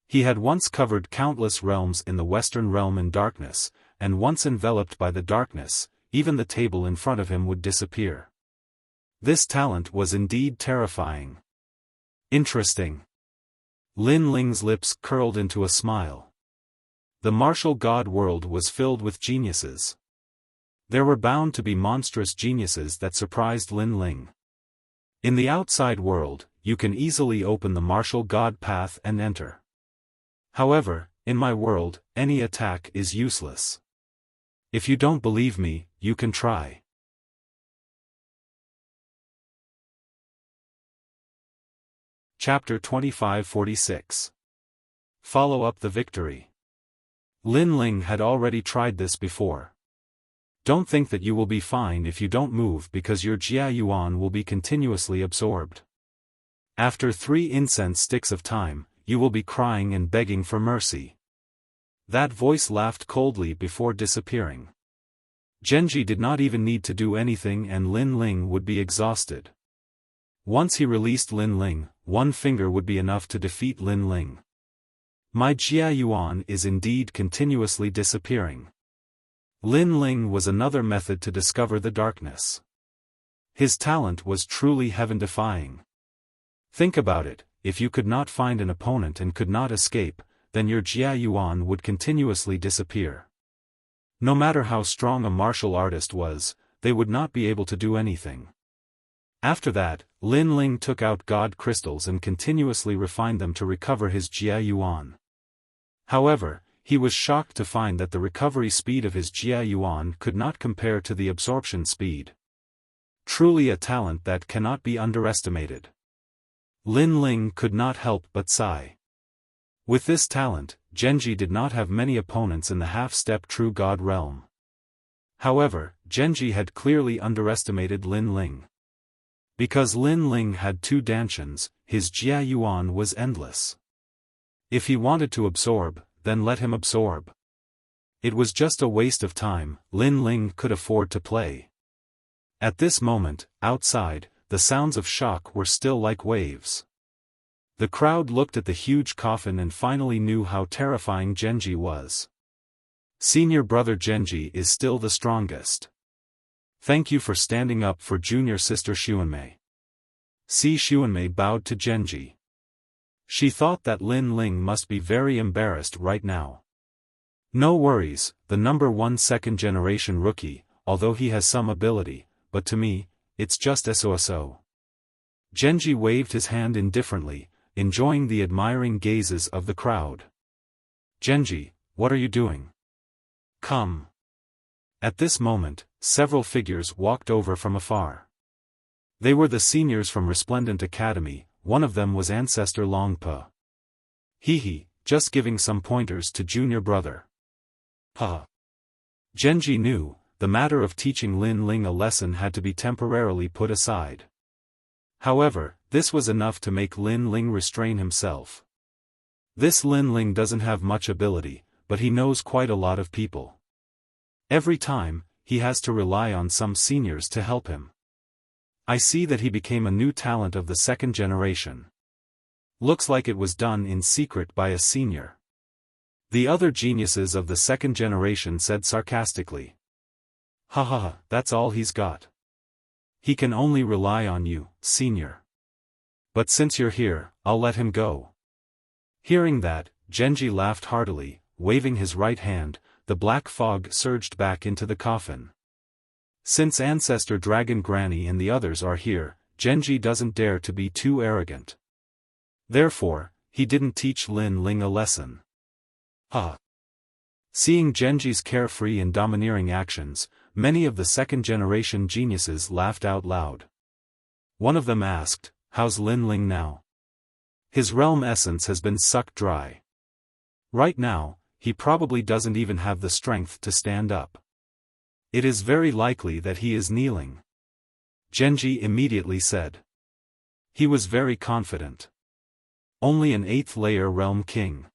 He had once covered countless realms in the Western realm in darkness, and once enveloped by the darkness, even the table in front of him would disappear. This talent was indeed terrifying. Interesting. Lin Ling's lips curled into a smile. The martial god world was filled with geniuses. There were bound to be monstrous geniuses that surprised Lin Ling. In the outside world, you can easily open the martial god path and enter. However, in my world, any attack is useless. If you don't believe me, you can try. Chapter 2546. Follow up the victory. Lin Ling had already tried this before. Don't think that you will be fine if you don't move because your Jia Yuan will be continuously absorbed. After 3 incense sticks of time, you will be crying and begging for mercy. That voice laughed coldly before disappearing. Genji did not even need to do anything and Lin Ling would be exhausted. Once he released Lin Ling, 1 finger would be enough to defeat Lin Ling. My Jia Yuan is indeed continuously disappearing. Lin Ling was another method to discover the darkness. His talent was truly heaven-defying. Think about it, if you could not find an opponent and could not escape, then your Jia Yuan would continuously disappear. No matter how strong a martial artist was, they would not be able to do anything. After that, Lin Ling took out god crystals and continuously refined them to recover his Jia Yuan. However, he was shocked to find that the recovery speed of his Jia Yuan could not compare to the absorption speed. Truly a talent that cannot be underestimated. Lin Ling could not help but sigh. With this talent, Genji did not have many opponents in the half-step true god realm. However, Genji had clearly underestimated Lin Ling. Because Lin Ling had 2 dantians, his Jia Yuan was endless. If he wanted to absorb, then let him absorb. It was just a waste of time, Lin Ling could afford to play. At this moment, outside, the sounds of shock were still like waves. The crowd looked at the huge coffin and finally knew how terrifying Genji was. Senior brother Genji is still the strongest. Thank you for standing up for junior sister Xuanmei. Si Xuanmei bowed to Genji. She thought that Lin Ling must be very embarrassed right now. No worries, the number 1 second-generation rookie, although he has some ability, but to me, it's just so. Genji waved his hand indifferently, enjoying the admiring gazes of the crowd. Genji, what are you doing? Come. At this moment, several figures walked over from afar. They were the seniors from Resplendent Academy, one of them was Ancestor Longpa. Hehe, just giving some pointers to junior brother. Genji knew, the matter of teaching Lin Ling a lesson had to be temporarily put aside. However, this was enough to make Lin Ling restrain himself. This Lin Ling doesn't have much ability, but he knows quite a lot of people. Every time, he has to rely on some seniors to help him. I see that he became a new talent of the second generation. Looks like it was done in secret by a senior. The other geniuses of the second generation said sarcastically. Ha ha ha, that's all he's got. He can only rely on you, senior. But since you're here, I'll let him go. Hearing that, Genji laughed heartily, waving his right hand. The black fog surged back into the coffin. Since Ancestor Dragon Granny and the others are here, Genji doesn't dare to be too arrogant. Therefore, he didn't teach Lin Ling a lesson. Seeing Genji's carefree and domineering actions, many of the second-generation geniuses laughed out loud. One of them asked, "How's Lin Ling now?" "His realm essence has been sucked dry. Right now, he probably doesn't even have the strength to stand up. It is very likely that he is kneeling," Genji immediately said. He was very confident. Only an 8th layer realm king.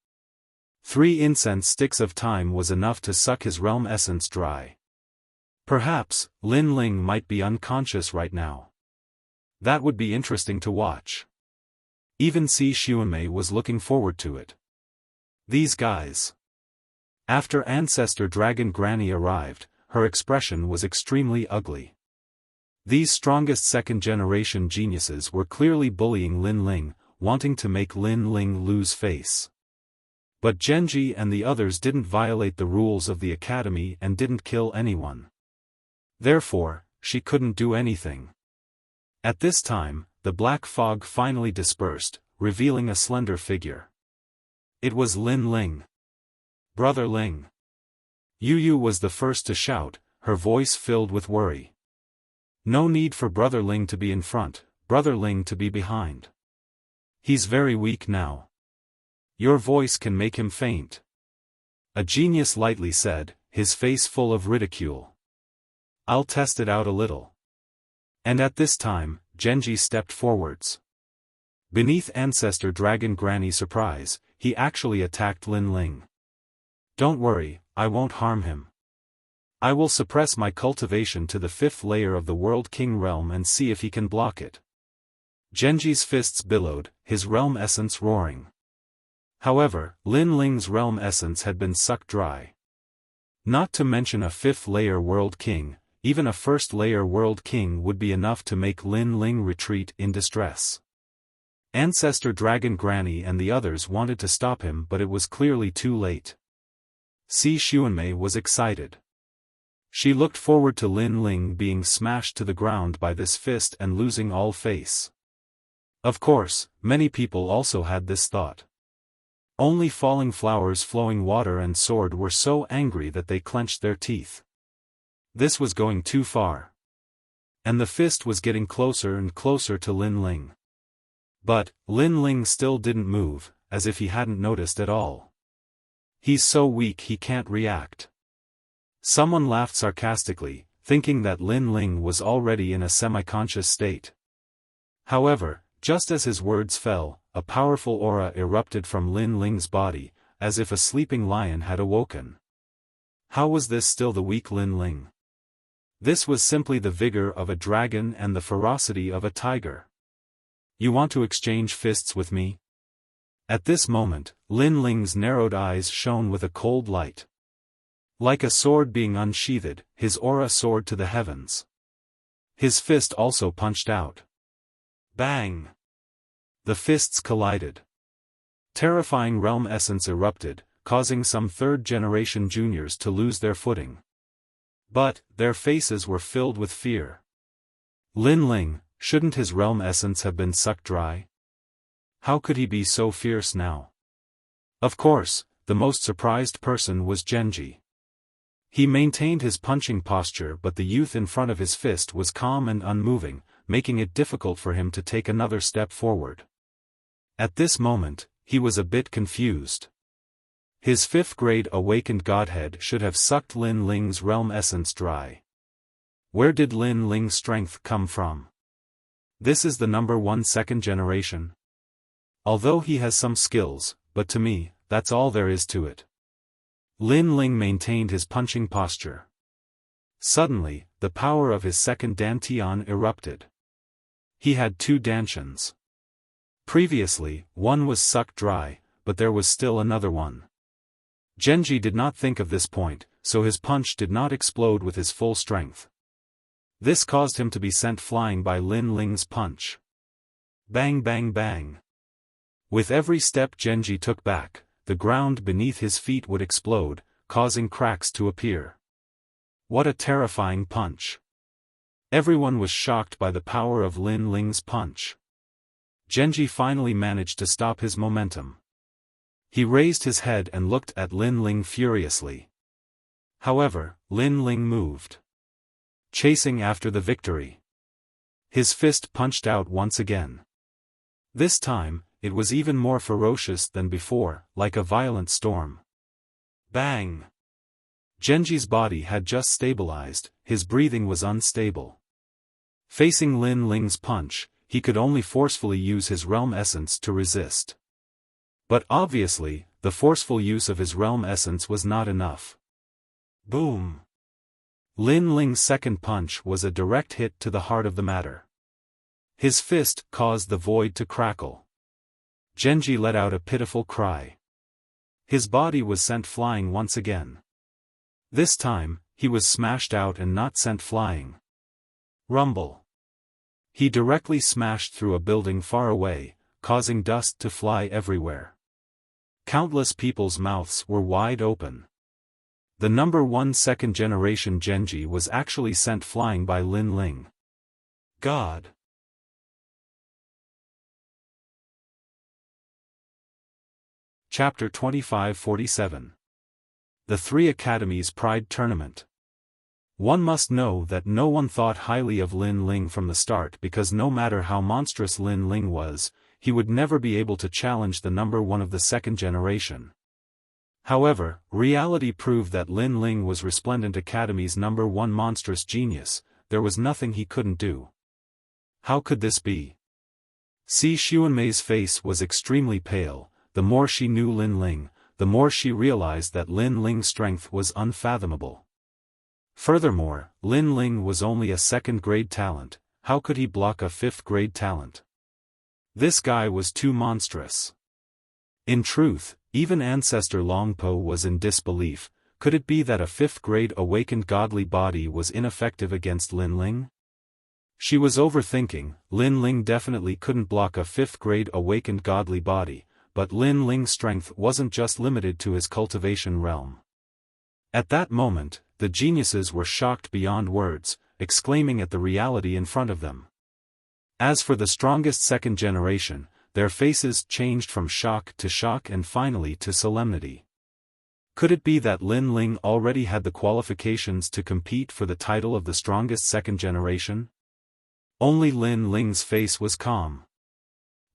3 incense sticks of time was enough to suck his realm essence dry. Perhaps, Lin Ling might be unconscious right now. That would be interesting to watch. Even Xiaofan was looking forward to it. These guys. After Ancestor Dragon Granny arrived, her expression was extremely ugly. These strongest second-generation geniuses were clearly bullying Lin Ling, wanting to make Lin Ling lose face. But Genji and the others didn't violate the rules of the academy and didn't kill anyone. Therefore, she couldn't do anything. At this time, the black fog finally dispersed, revealing a slender figure. It was Lin Ling. "Brother Ling." Yu was the first to shout, her voice filled with worry. "No need for Brother Ling to be in front, Brother Ling to be behind. He's very weak now. Your voice can make him faint," a genius lightly said, his face full of ridicule. "I'll test it out a little." And at this time, Genji stepped forwards. Beneath Ancestor Dragon Granny's surprise, he actually attacked Lin Ling. "Don't worry, I won't harm him. I will suppress my cultivation to the 5th layer of the World King realm and see if he can block it." Genji's fists billowed, his realm essence roaring. However, Lin Ling's realm essence had been sucked dry. Not to mention a 5th layer World King, even a 1st layer World King would be enough to make Lin Ling retreat in distress. Ancestor Dragon Granny and the others wanted to stop him, but it was clearly too late. Xiaofan was excited. She looked forward to Lin Ling being smashed to the ground by this fist and losing all face. Of course, many people also had this thought. Only Falling Flowers, Flowing Water and Sword were so angry that they clenched their teeth. This was going too far. And the fist was getting closer and closer to Lin Ling. But, Lin Ling still didn't move, as if he hadn't noticed at all. "He's so weak he can't react." Someone laughed sarcastically, thinking that Lin Ling was already in a semi-conscious state. However, just as his words fell, a powerful aura erupted from Lin Ling's body, as if a sleeping lion had awoken. How was this still the weak Lin Ling? This was simply the vigor of a dragon and the ferocity of a tiger. "You want to exchange fists with me?" At this moment, Lin Ling's narrowed eyes shone with a cold light. Like a sword being unsheathed, his aura soared to the heavens. His fist also punched out. Bang! The fists collided. Terrifying realm essence erupted, causing some 3rd-generation juniors to lose their footing. But, their faces were filled with fear. Lin Ling, shouldn't his realm essence have been sucked dry? How could he be so fierce now? Of course, the most surprised person was Genji. He maintained his punching posture, but the youth in front of his fist was calm and unmoving, making it difficult for him to take another step forward. At this moment, he was a bit confused. His fifth-grade awakened godhead should have sucked Lin Ling's realm essence dry. Where did Lin Ling's strength come from? This is the number 1 second generation. Although he has some skills, but to me, that's all there is to it. Lin Ling maintained his punching posture. Suddenly, the power of his second dantian erupted. He had 2 dantians. Previously, one was sucked dry, but there was still another one. Genji did not think of this point, so his punch did not explode with his full strength. This caused him to be sent flying by Lin Ling's punch. Bang bang bang. With every step Genji took back, the ground beneath his feet would explode, causing cracks to appear. What a terrifying punch. Everyone was shocked by the power of Lin Ling's punch. Genji finally managed to stop his momentum. He raised his head and looked at Lin Ling furiously. However, Lin Ling moved, chasing after the victory. His fist punched out once again. This time, it was even more ferocious than before, like a violent storm. Bang! Genji's body had just stabilized, his breathing was unstable. Facing Lin Ling's punch, he could only forcefully use his realm essence to resist. But obviously, the forceful use of his realm essence was not enough. Boom! Lin Ling's second punch was a direct hit to the heart of the matter. His fist caused the void to crackle. Genji let out a pitiful cry. His body was sent flying once again. This time, he was smashed out and not sent flying. Rumble. He directly smashed through a building far away, causing dust to fly everywhere. Countless people's mouths were wide open. The number 1 second generation Genji was actually sent flying by Lin Ling. God. Chapter 2547. The 3 Academies Pride Tournament. One must know that no one thought highly of Lin Ling from the start because no matter how monstrous Lin Ling was, he would never be able to challenge the number 1 of the second generation. However, reality proved that Lin Ling was Resplendent Academy's number 1 monstrous genius. There was nothing he couldn't do. How could this be? Si Xuanmei's face was extremely pale. The more she knew Lin Ling, the more she realized that Lin Ling's strength was unfathomable. Furthermore, Lin Ling was only a 2nd-grade talent. How could he block a 5th-grade talent? This guy was too monstrous. In truth, even Ancestor Longpo was in disbelief. Could it be that a 5th-grade awakened godly body was ineffective against Lin Ling? She was overthinking. Lin Ling definitely couldn't block a 5th-grade awakened godly body, but Lin Ling's strength wasn't just limited to his cultivation realm. At that moment, the geniuses were shocked beyond words, exclaiming at the reality in front of them. As for the strongest second generation, their faces changed from shock and finally to solemnity. Could it be that Lin Ling already had the qualifications to compete for the title of the strongest second generation? Only Lin Ling's face was calm.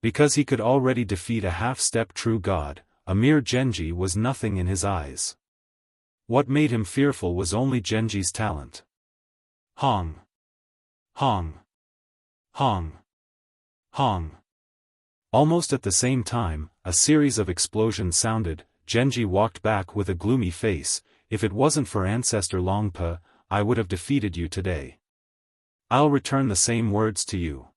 Because he could already defeat a half-step true god, a mere Genji was nothing in his eyes. What made him fearful was only Genji's talent. Hong! Hong! Hong! Hong! Almost at the same time, a series of explosions sounded. Genji walked back with a gloomy face. If it wasn't for Ancestor Longpa, I would have defeated you today. I'll return the same words to you.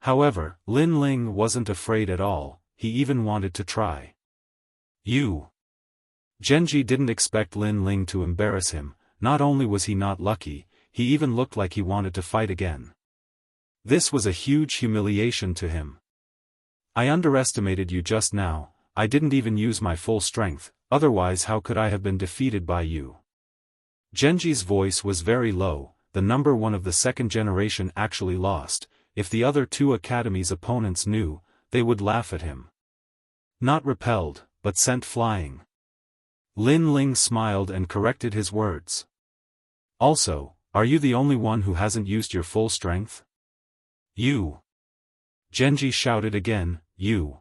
However, Lin Ling wasn't afraid at all, he even wanted to try. You! Genji didn't expect Lin Ling to embarrass him. Not only was he not lucky, he even looked like he wanted to fight again. This was a huge humiliation to him. I underestimated you just now. I didn't even use my full strength, otherwise how could I have been defeated by you? Genji's voice was very low. The number 1 of the second generation actually lost. If the other 2 academies' opponents knew, they would laugh at him. Not repelled, but sent flying. Lin Ling smiled and corrected his words. Also, are you the only one who hasn't used your full strength? You! Genji shouted again, you!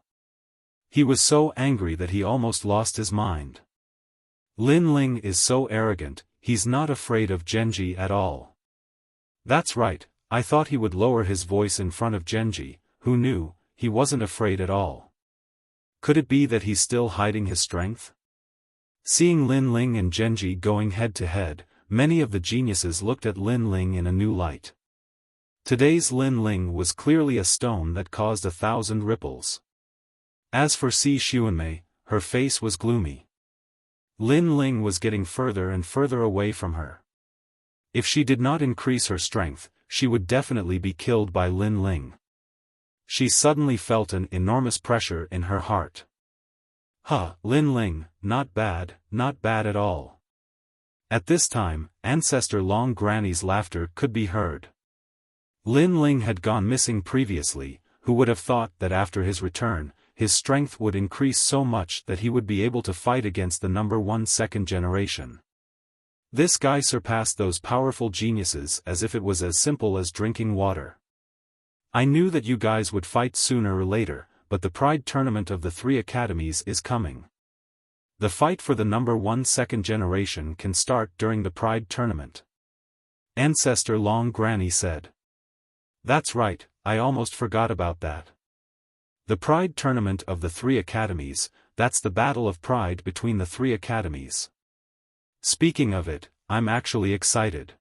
He was so angry that he almost lost his mind. Lin Ling is so arrogant, he's not afraid of Genji at all. That's right, I thought he would lower his voice in front of Genji, who knew, he wasn't afraid at all. Could it be that he's still hiding his strength? Seeing Lin Ling and Genji going head to head, many of the geniuses looked at Lin Ling in a new light. Today's Lin Ling was clearly a stone that caused 1,000 ripples. As for Si Xuanmei, her face was gloomy. Lin Ling was getting further and further away from her. If she did not increase her strength, she would definitely be killed by Lin Ling. She suddenly felt an enormous pressure in her heart. Lin Ling, not bad at all. At this time, Ancestor Long Granny's laughter could be heard. Lin Ling had gone missing previously. Who would have thought that after his return, his strength would increase so much that he would be able to fight against the number 1 second generation. This guy surpassed those powerful geniuses as if it was as simple as drinking water. I knew that you guys would fight sooner or later, but the Pride Tournament of the 3 academies is coming. The fight for the number 1 second generation can start during the Pride Tournament. Ancestor Long Granny said. That's right, I almost forgot about that. The Pride Tournament of the 3 academies, that's the battle of pride between the 3 academies. Speaking of it, I'm actually excited.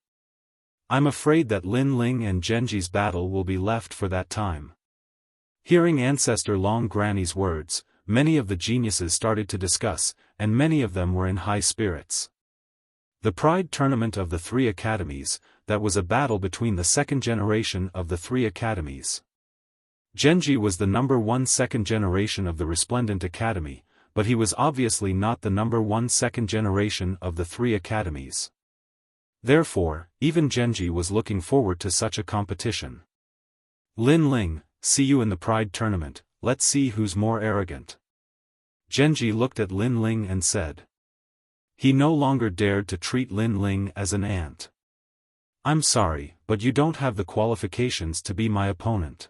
I'm afraid that Lin Ling and Genji's battle will be left for that time. Hearing Ancestor Long Granny's words, many of the geniuses started to discuss, and many of them were in high spirits. The Pride Tournament of the 3 academies, that was a battle between the second generation of the 3 academies. Genji was the number 1 second generation of the Resplendent Academy, but he was obviously not the number 1 second generation of the 3 academies. Therefore, even Genji was looking forward to such a competition. Lin Ling, see you in the Pride Tournament, let's see who's more arrogant. Genji looked at Lin Ling and said. He no longer dared to treat Lin Ling as an ant. I'm sorry, but you don't have the qualifications to be my opponent.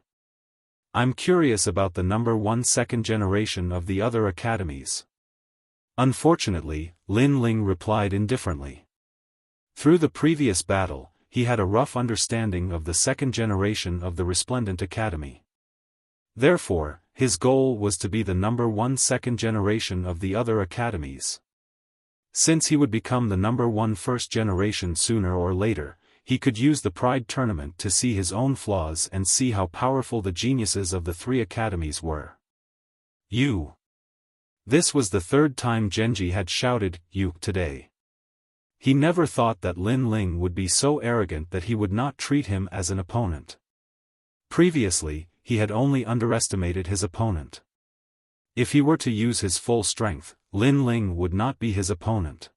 I'm curious about the number 1 second generation of the other academies. Unfortunately, Lin Ling replied indifferently. Through the previous battle, he had a rough understanding of the second generation of the Resplendent Academy. Therefore, his goal was to be the number 1 second generation of the other academies. Since he would become the number 1 first generation sooner or later, he could use the Pride Tournament to see his own flaws and see how powerful the geniuses of the 3 academies were. You. This was the 3rd time Genji had shouted, you, today. He never thought that Lin Ling would be so arrogant that he would not treat him as an opponent. Previously, he had only underestimated his opponent. If he were to use his full strength, Lin Ling would not be his opponent.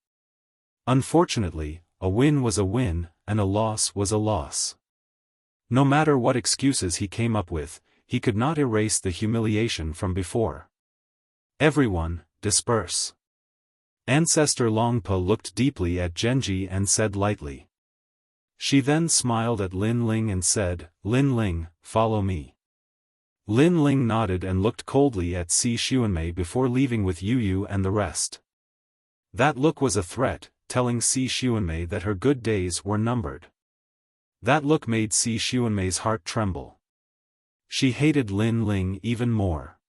Unfortunately, a win was a win, and a loss was a loss. No matter what excuses he came up with, he could not erase the humiliation from before. Everyone, disperse. Ancestor Longpa looked deeply at Genji and said lightly. She then smiled at Lin Ling and said, Lin Ling, follow me. Lin Ling nodded and looked coldly at Si Xuanmei before leaving with Yu Yu and the rest. That look was a threat, telling Si Xuanmei that her good days were numbered. That look made Si Xuanmei's heart tremble. She hated Lin Ling even more.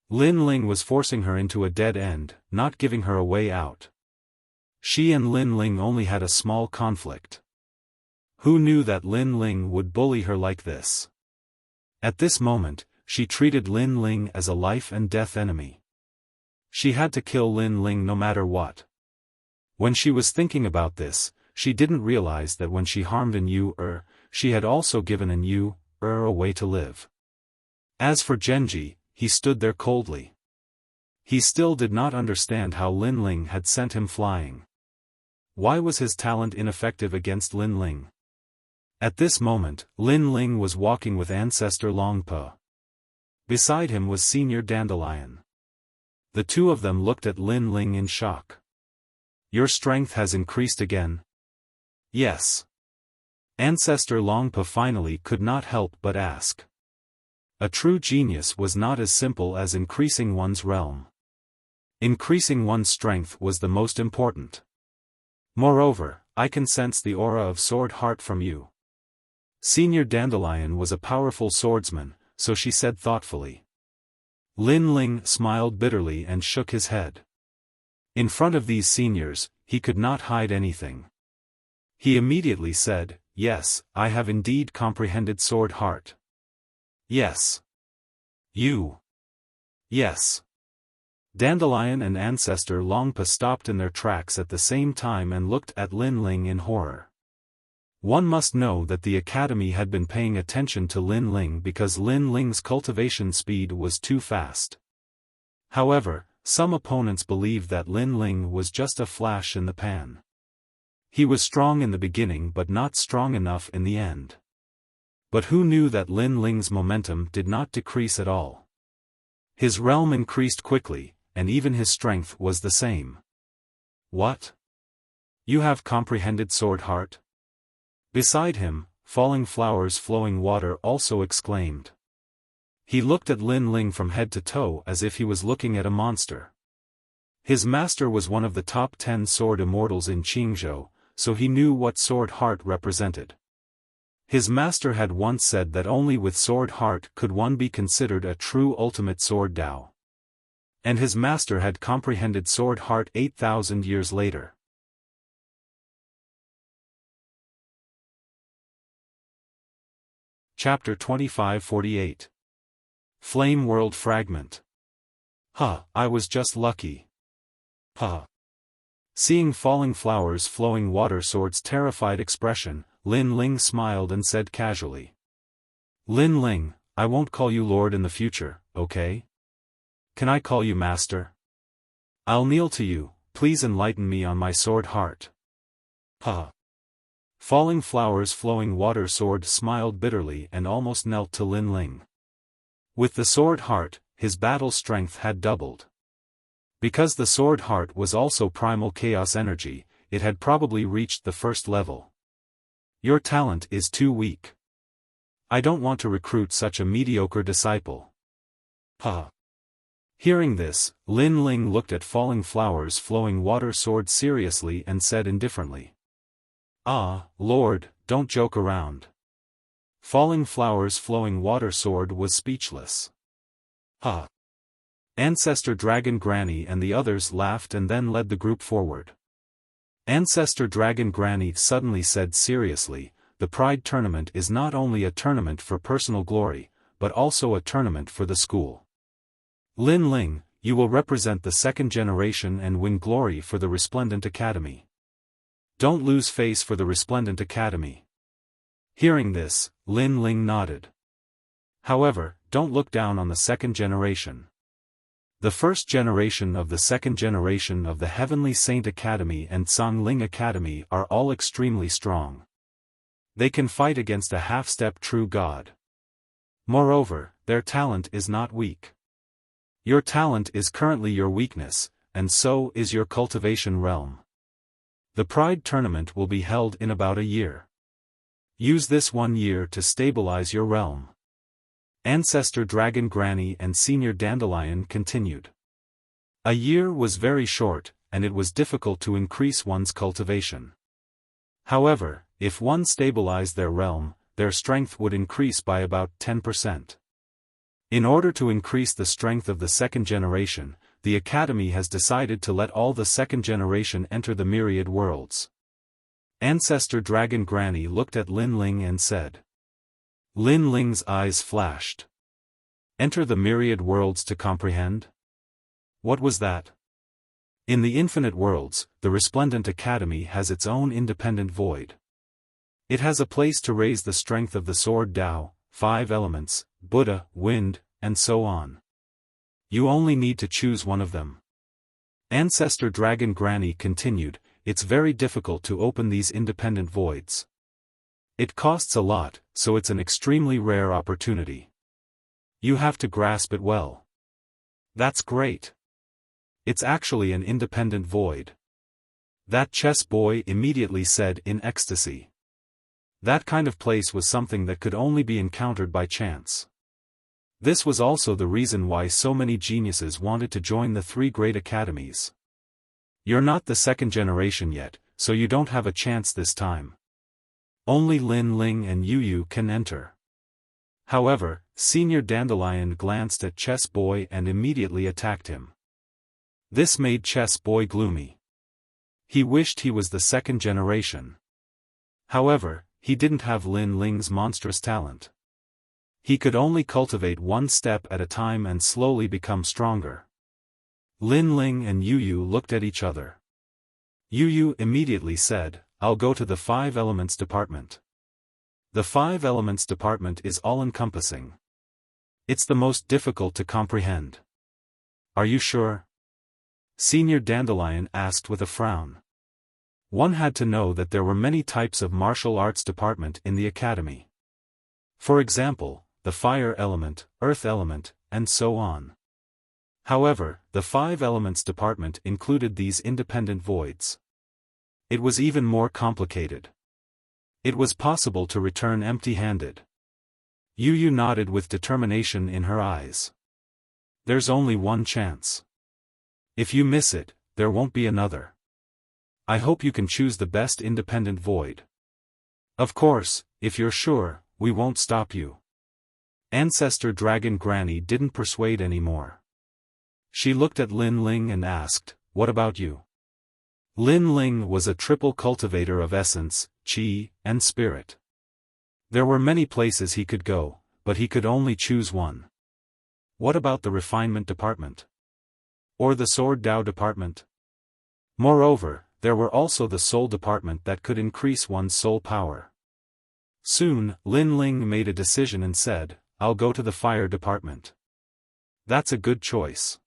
Lin Ling was forcing her into a dead end, not giving her a way out. She and Lin Ling only had a small conflict. Who knew that Lin Ling would bully her like this? At this moment, she treated Lin Ling as a life-and-death enemy. She had to kill Lin Ling no matter what. When she was thinking about this, she didn't realize that when she harmed an Yu-Er, she had also given an Yu-Er a way to live. As for Genji, he stood there coldly. He still did not understand how Lin Ling had sent him flying. Why was his talent ineffective against Lin Ling? At this moment, Lin Ling was walking with Ancestor Longpa. Beside him was Senior Dandelion. The two of them looked at Lin Ling in shock. Your strength has increased again? Yes. Ancestor Longpa finally could not help but ask. A true genius was not as simple as increasing one's realm. Increasing one's strength was the most important. Moreover, I can sense the aura of sword heart from you. Senior Dandelion was a powerful swordsman, so she said thoughtfully. Lin Ling smiled bitterly and shook his head. In front of these seniors, he could not hide anything. He immediately said, "Yes, I have indeed comprehended sword heart." "Yes. You." "Yes." Dandelion and Ancestor Longpa stopped in their tracks at the same time and looked at Lin Ling in horror. One must know that the academy had been paying attention to Lin Ling because Lin Ling's cultivation speed was too fast. However, some opponents believed that Lin Ling was just a flash in the pan. He was strong in the beginning but not strong enough in the end. But who knew that Lin Ling's momentum did not decrease at all? His realm increased quickly, and even his strength was the same. "What? You have comprehended sword heart?" Beside him, Falling Flowers Flowing Water also exclaimed. He looked at Lin Ling from head to toe as if he was looking at a monster. His master was one of the top 10 sword immortals in Qingzhou, so he knew what sword heart represented. His master had once said that only with sword heart could one be considered a true ultimate sword Dao. And his master had comprehended sword heart 8,000 years later. Chapter 2548. Flame World Fragment. I was just lucky. Seeing Falling Flowers Flowing Water Sword's terrified expression, Lin Ling smiled and said casually. "Lin Ling, I won't call you Lord in the future, okay? Can I call you Master? I'll kneel to you, please enlighten me on my sword heart." Falling Flowers Flowing Water Sword smiled bitterly and almost knelt to Lin Ling. With the sword heart, his battle strength had doubled. Because the sword heart was also primal chaos energy, it had probably reached the first level. "Your talent is too weak. I don't want to recruit such a mediocre disciple." Hearing this, Lin Ling looked at Falling Flowers Flowing Water Sword seriously and said indifferently. Lord, don't joke around." Falling Flowers Flowing Water Sword was speechless. Ancestor Dragon Granny and the others laughed and then led the group forward. Ancestor Dragon Granny suddenly said seriously, "The Pride Tournament is not only a tournament for personal glory, but also a tournament for the school. Lin Ling, you will represent the second generation and win glory for the Resplendent Academy. Don't lose face for the Resplendent Academy." Hearing this, Lin Ling nodded. "However, don't look down on the second generation. The first generation of the second generation of the Heavenly Saint Academy and Sangling Academy are all extremely strong. They can fight against a half-step true god. Moreover, their talent is not weak. Your talent is currently your weakness, and so is your cultivation realm. The Pride Tournament will be held in about a year. Use this 1 year to stabilize your realm." Ancestor Dragon Granny and Senior Dandelion continued. A year was very short, and it was difficult to increase one's cultivation. However, if one stabilized their realm, their strength would increase by about 10%. In order to increase the strength of the second generation, the Academy has decided to let all the second generation enter the myriad worlds. Ancestor Dragon Granny looked at Lin Ling and said. Lin Ling's eyes flashed. "Enter the myriad worlds to comprehend?" What was that? In the infinite worlds, the Resplendent Academy has its own independent void. It has a place to raise the strength of the sword Tao, 5 elements, Buddha, wind, and so on. You only need to choose one of them. Ancestor Dragon Granny continued, "It's very difficult to open these independent voids. It costs a lot, so it's an extremely rare opportunity. You have to grasp it well." "That's great. It's actually an independent void." That chess boy immediately said in ecstasy. That kind of place was something that could only be encountered by chance. This was also the reason why so many geniuses wanted to join the three great academies. You're not the second generation yet, so you don't have a chance this time. Only Lin Ling and Yu Yu can enter. However, Senior Dandelion glanced at Chess Boy and immediately attacked him. This made Chess Boy gloomy. He wished he was the second generation. However, he didn't have Lin Ling's monstrous talent. He could only cultivate one step at a time and slowly become stronger. Lin Ling and Yu Yu looked at each other. Yu Yu immediately said, "I'll go to the 5 Elements department." The 5 Elements department is all-encompassing. It's the most difficult to comprehend. Are you sure? Senior Dandelion asked with a frown. One had to know that there were many types of martial arts department in the academy. For example, the fire element, earth element, and so on. However, the 5 Elements department included these independent voids. It was even more complicated. It was possible to return empty-handed. Yu Yu nodded with determination in her eyes. There's only one chance. If you miss it, there won't be another. I hope you can choose the best independent void. Of course, if you're sure, we won't stop you. Ancestor Dragon Granny didn't persuade anymore. She looked at Lin Ling and asked, "What about you?" Lin Ling was a triple cultivator of essence, qi, and spirit. There were many places he could go, but he could only choose one. What about the refinement department? Or the sword Dao department? Moreover, there were also the soul department that could increase one's soul power. Soon, Lin Ling made a decision and said, "I'll go to the fire department." That's a good choice.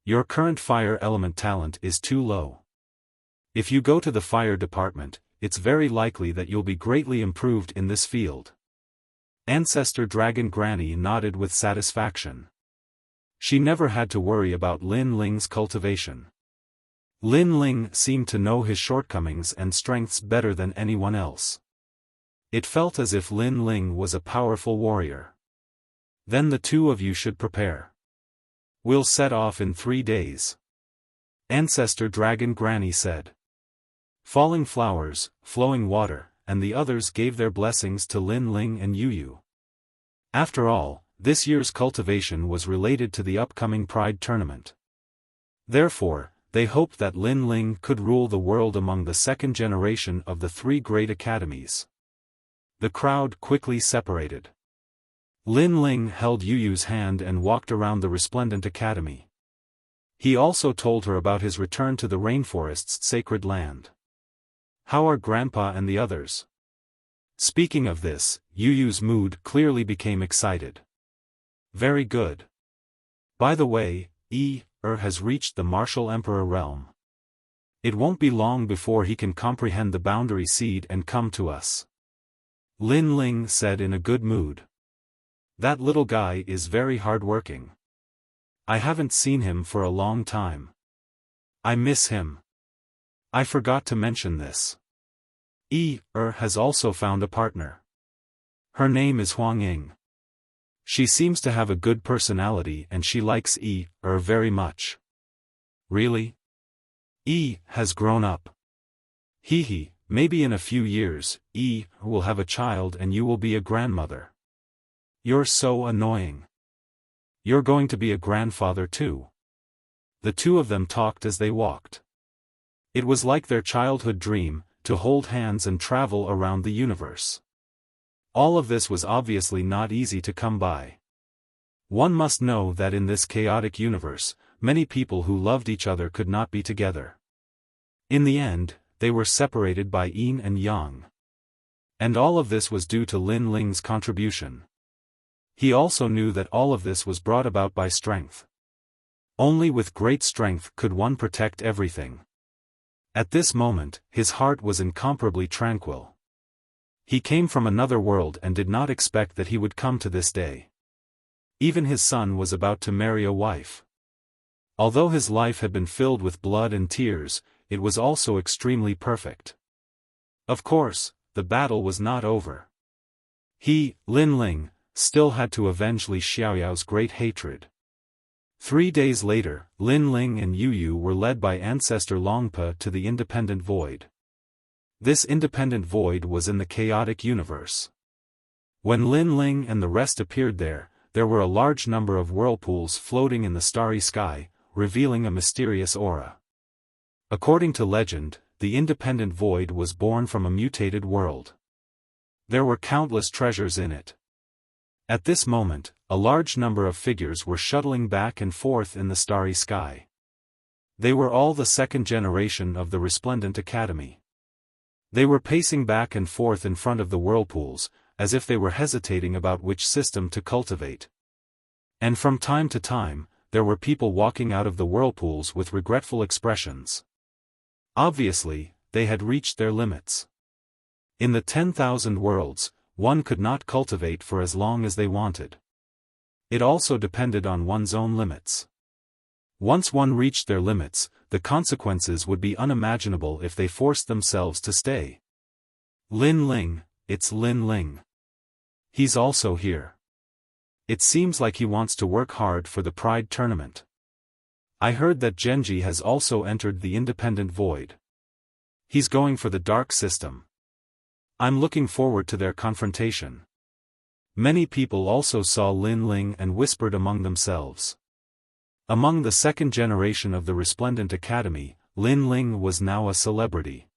Your current fire element talent is too low. If you go to the fire department, it's very likely that you'll be greatly improved in this field. Ancestor Dragon Granny nodded with satisfaction. She never had to worry about Lin Ling's cultivation. Lin Ling seemed to know his shortcomings and strengths better than anyone else. It felt as if Lin Ling was a powerful warrior. Then the two of you should prepare. We'll set off in 3 days. Ancestor Dragon Granny said. Falling Flowers, Flowing Water, and the others gave their blessings to Lin Ling and Yu Yu. After all, this year's cultivation was related to the upcoming Pride tournament. Therefore, they hoped that Lin Ling could rule the world among the second generation of the 3 great academies. The crowd quickly separated. Lin Ling held Yu Yu's hand and walked around the resplendent academy. He also told her about his return to the rainforest's sacred land. How are Grandpa and the others? Speaking of this, Yu Yu's mood clearly became excited. Very good. By the way, has reached the Martial Emperor realm. It won't be long before he can comprehend the boundary seed and come to us. Lin Ling said in a good mood. That little guy is very hardworking. I haven't seen him for a long time. I miss him. I forgot to mention this. Has also found a partner. Her name is Huang Ying. She seems to have a good personality and she likes very much. Really? Has grown up. Maybe in a few years, will have a child and you will be a grandmother. You're so annoying. You're going to be a grandfather too. The two of them talked as they walked. It was like their childhood dream, to hold hands and travel around the universe. All of this was obviously not easy to come by. One must know that in this chaotic universe, many people who loved each other could not be together. In the end, they were separated by yin and yang. And all of this was due to Lin Ling's contribution. He also knew that all of this was brought about by strength. Only with great strength could one protect everything. At this moment, his heart was incomparably tranquil. He came from another world and did not expect that he would come to this day. Even his son was about to marry a wife. Although his life had been filled with blood and tears, it was also extremely perfect. Of course, the battle was not over. Lin Ling, still had to avenge Li Xiaoyao's great hatred. 3 days later, Lin Ling and Yu Yu were led by ancestor Longpa to the independent void. This independent void was in the chaotic universe. When Lin Ling and the rest appeared there were a large number of whirlpools floating in the starry sky, revealing a mysterious aura. According to legend, the independent void was born from a mutated world. There were countless treasures in it. At this moment, a large number of figures were shuttling back and forth in the starry sky. They were all the second generation of the Resplendent Academy. They were pacing back and forth in front of the whirlpools, as if they were hesitating about which system to cultivate. And from time to time, there were people walking out of the whirlpools with regretful expressions. Obviously, they had reached their limits. In the 10,000 worlds, one could not cultivate for as long as they wanted. It also depended on one's own limits. Once one reached their limits, the consequences would be unimaginable if they forced themselves to stay. Lin Ling, it's Lin Ling. He's also here. It seems like he wants to work hard for the Pride Tournament. I heard that Genji has also entered the independent void. He's going for the dark system. I'm looking forward to their confrontation. Many people also saw Lin Ling and whispered among themselves. Among the second generation of the Resplendent Academy, Lin Ling was now a celebrity.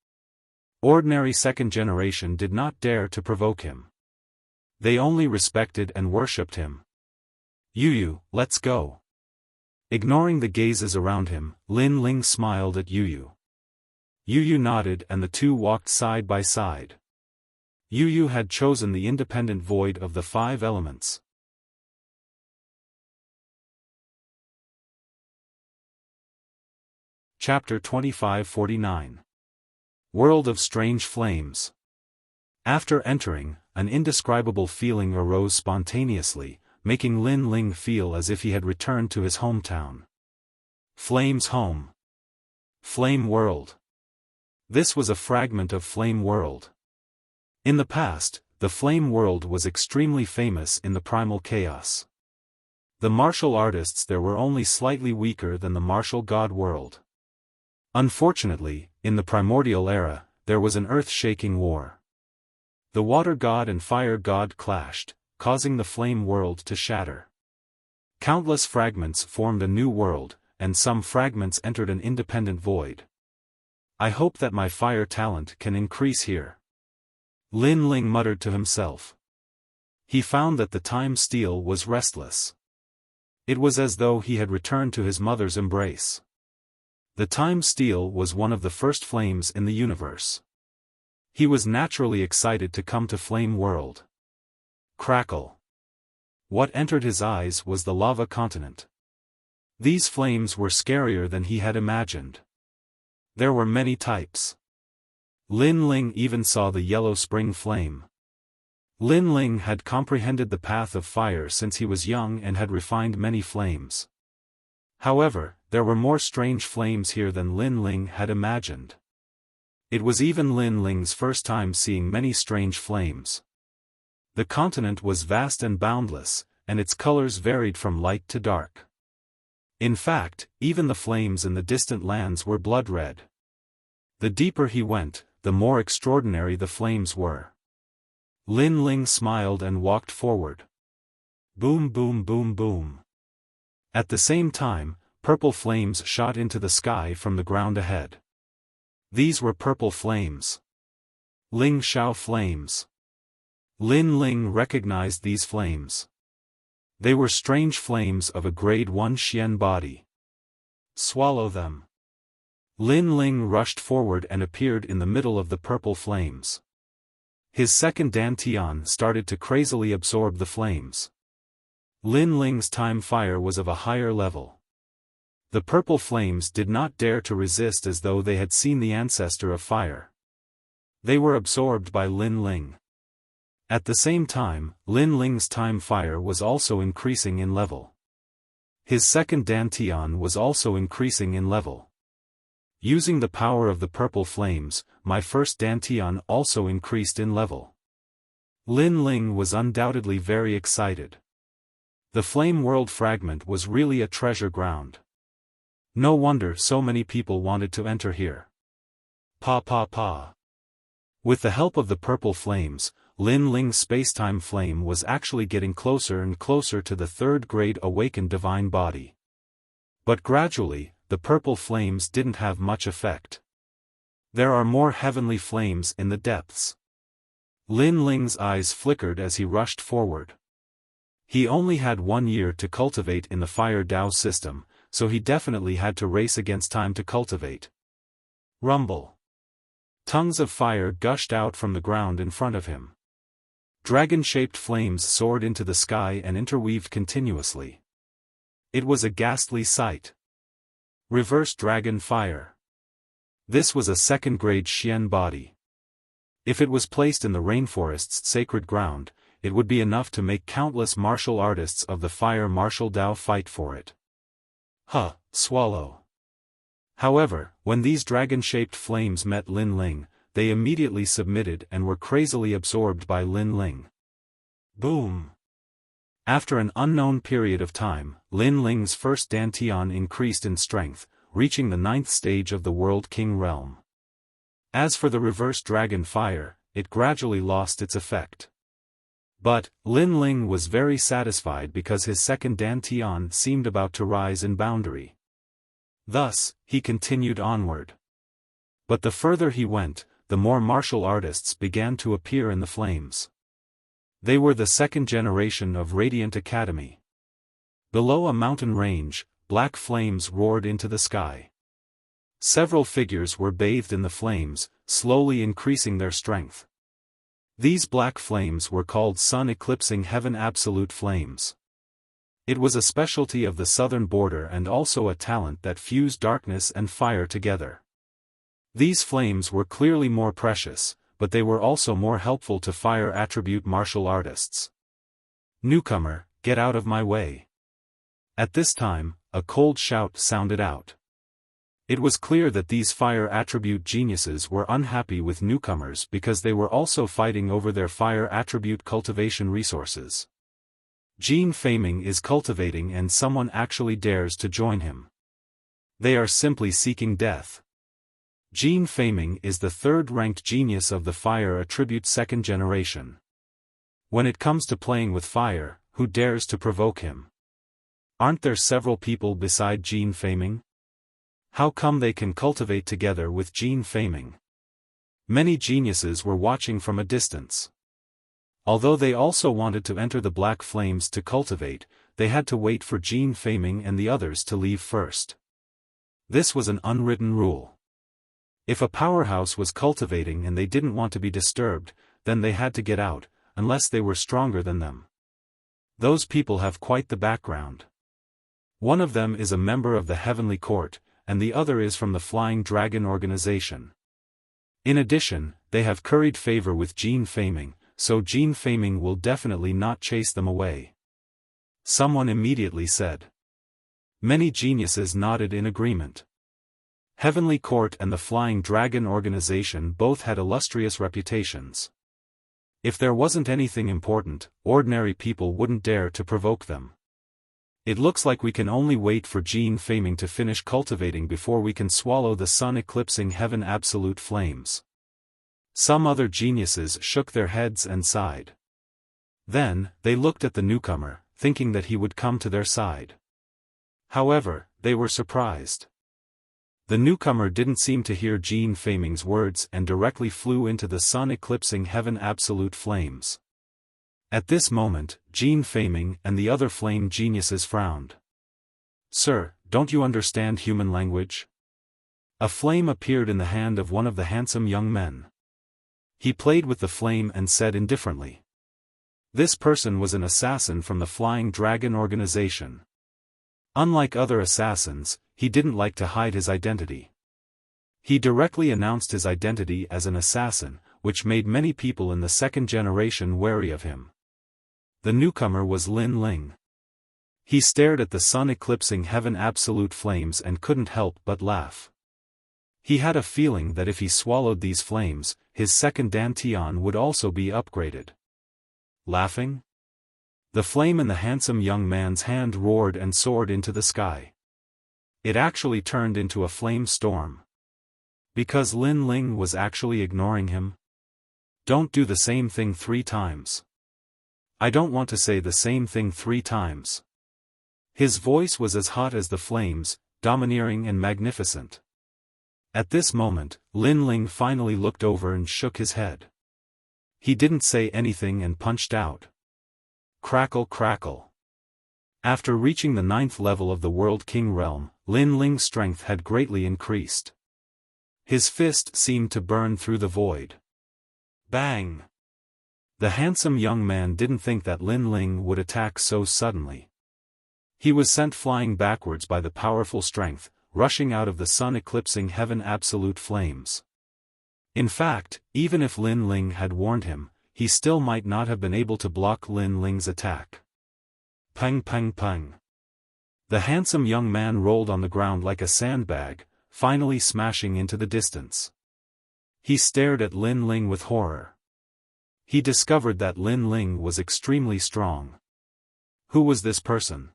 Ordinary second generation did not dare to provoke him. They only respected and worshipped him. Yu Yu, let's go. Ignoring the gazes around him, Lin Ling smiled at Yu Yu. Yu Yu nodded and the two walked side by side. Yu Yu had chosen the independent void of the 5 elements. Chapter 2549. World of Strange Flames. After entering, an indescribable feeling arose spontaneously, making Lin Ling feel as if he had returned to his hometown. Flame's home. Flame World. This was a fragment of Flame World. In the past, the Flame World was extremely famous in the primal chaos. The martial artists there were only slightly weaker than the martial god world. Unfortunately, in the primordial era, there was an earth-shaking war. The water god and fire god clashed, causing the Flame World to shatter. Countless fragments formed a new world, and some fragments entered an independent void. I hope that my fire talent can increase here. Lin Ling muttered to himself. He found that the time steel was restless. It was as though he had returned to his mother's embrace. The time steel was one of the first flames in the universe. He was naturally excited to come to Flame World. Crackle. What entered his eyes was the lava continent. These flames were scarier than he had imagined. There were many types. Lin Ling even saw the yellow spring flame. Lin Ling had comprehended the path of fire since he was young and had refined many flames. However, there were more strange flames here than Lin Ling had imagined. It was even Lin Ling's first time seeing many strange flames. The continent was vast and boundless, and its colors varied from light to dark. In fact, even the flames in the distant lands were blood red. The deeper he went, the more extraordinary the flames were. Lin Ling smiled and walked forward. Boom boom boom boom. At the same time, purple flames shot into the sky from the ground ahead. These were purple flames. Ling Xiao flames. Lin Ling recognized these flames. They were strange flames of a grade 1 Xian body. Swallow them. Lin Ling rushed forward and appeared in the middle of the purple flames. His second dantian started to crazily absorb the flames. Lin Ling's time fire was of a higher level. The purple flames did not dare to resist as though they had seen the ancestor of fire. They were absorbed by Lin Ling. At the same time, Lin Ling's time fire was also increasing in level. His second dantian was also increasing in level. Using the power of the purple flames, my first dantian also increased in level. Lin Ling was undoubtedly very excited. The Flame World fragment was really a treasure ground. No wonder so many people wanted to enter here. Pa pa pa. With the help of the purple flames, Lin Ling's spacetime flame was actually getting closer and closer to the third-grade awakened divine body. But gradually, the purple flames didn't have much effect. There are more heavenly flames in the depths. Lin Ling's eyes flickered as he rushed forward. He only had 1 year to cultivate in the Fire Dao system, so he definitely had to race against time to cultivate. Rumble. Tongues of fire gushed out from the ground in front of him. Dragon-shaped flames soared into the sky and interweaved continuously. It was a ghastly sight. Reverse dragon fire. This was a second-grade Xian body. If it was placed in the rainforest's sacred ground, it would be enough to make countless martial artists of the fire martial Dao fight for it. Swallow. However, when these dragon-shaped flames met Lin Ling, they immediately submitted and were crazily absorbed by Lin Ling. Boom! After an unknown period of time, Lin Ling's first dantian increased in strength, reaching the 9th stage of the World King realm. As for the reverse dragon fire, it gradually lost its effect. But, Lin Ling was very satisfied because his second dantian seemed about to rise in boundary. Thus, he continued onward. But the further he went, the more martial artists began to appear in the flames. They were the second generation of Radiant Academy. Below a mountain range, black flames roared into the sky. Several figures were bathed in the flames, slowly increasing their strength. These black flames were called sun-eclipsing heaven absolute flames. It was a specialty of the southern border and also a talent that fused darkness and fire together. These flames were clearly more precious, but they were also more helpful to fire attribute martial artists. Newcomer, get out of my way. At this time, a cold shout sounded out. It was clear that these fire attribute geniuses were unhappy with newcomers because they were also fighting over their fire attribute cultivation resources. Gene Faming is cultivating and someone actually dares to join him. They are simply seeking death. Gene Faming is the third-ranked genius of the fire attribute second generation. When it comes to playing with fire, who dares to provoke him? Aren't there several people beside Gene Faming? How come they can cultivate together with Gene Faming? Many geniuses were watching from a distance. Although they also wanted to enter the black flames to cultivate, they had to wait for Gene Faming and the others to leave first. This was an unwritten rule. If a powerhouse was cultivating and they didn't want to be disturbed, then they had to get out, unless they were stronger than them. Those people have quite the background. One of them is a member of the Heavenly Court, and the other is from the Flying Dragon organization. In addition, they have curried favor with Gene Faming, so Gene Faming will definitely not chase them away. Someone immediately said. Many geniuses nodded in agreement. Heavenly Court and the Flying Dragon organization both had illustrious reputations. If there wasn't anything important, ordinary people wouldn't dare to provoke them. It looks like we can only wait for Gene Faming to finish cultivating before we can swallow the sun-eclipsing heaven absolute flames. Some other geniuses shook their heads and sighed. Then, they looked at the newcomer, thinking that he would come to their side. However, they were surprised. The newcomer didn't seem to hear Gene Faming's words and directly flew into the sun-eclipsing heaven absolute flames. At this moment, Gene Faming and the other flame geniuses frowned. Sir, don't you understand human language? A flame appeared in the hand of one of the handsome young men. He played with the flame and said indifferently. This person was an assassin from the Flying Dragon organization. Unlike other assassins, he didn't like to hide his identity. He directly announced his identity as an assassin, which made many people in the second generation wary of him. The newcomer was Lin Ling. He stared at the sun-eclipsing heaven absolute flames and couldn't help but laugh. He had a feeling that if he swallowed these flames, his second dantian would also be upgraded. laughing? The flame in the handsome young man's hand roared and soared into the sky. It actually turned into a flame storm. Because Lin Ling was actually ignoring him? Don't do the same thing 3 times. I don't want to say the same thing 3 times. His voice was as hot as the flames, domineering and magnificent. At this moment, Lin Ling finally looked over and shook his head. He didn't say anything and punched out. Crackle crackle. After reaching the 9th level of the World King realm, Lin Ling's strength had greatly increased. His fist seemed to burn through the void. Bang! The handsome young man didn't think that Lin Ling would attack so suddenly. He was sent flying backwards by the powerful strength, rushing out of the sun-eclipsing heaven absolute flames. In fact, even if Lin Ling had warned him, he still might not have been able to block Lin Ling's attack. Pang pang pang. The handsome young man rolled on the ground like a sandbag, finally smashing into the distance. He stared at Lin Ling with horror. He discovered that Lin Ling was extremely strong. Who was this person?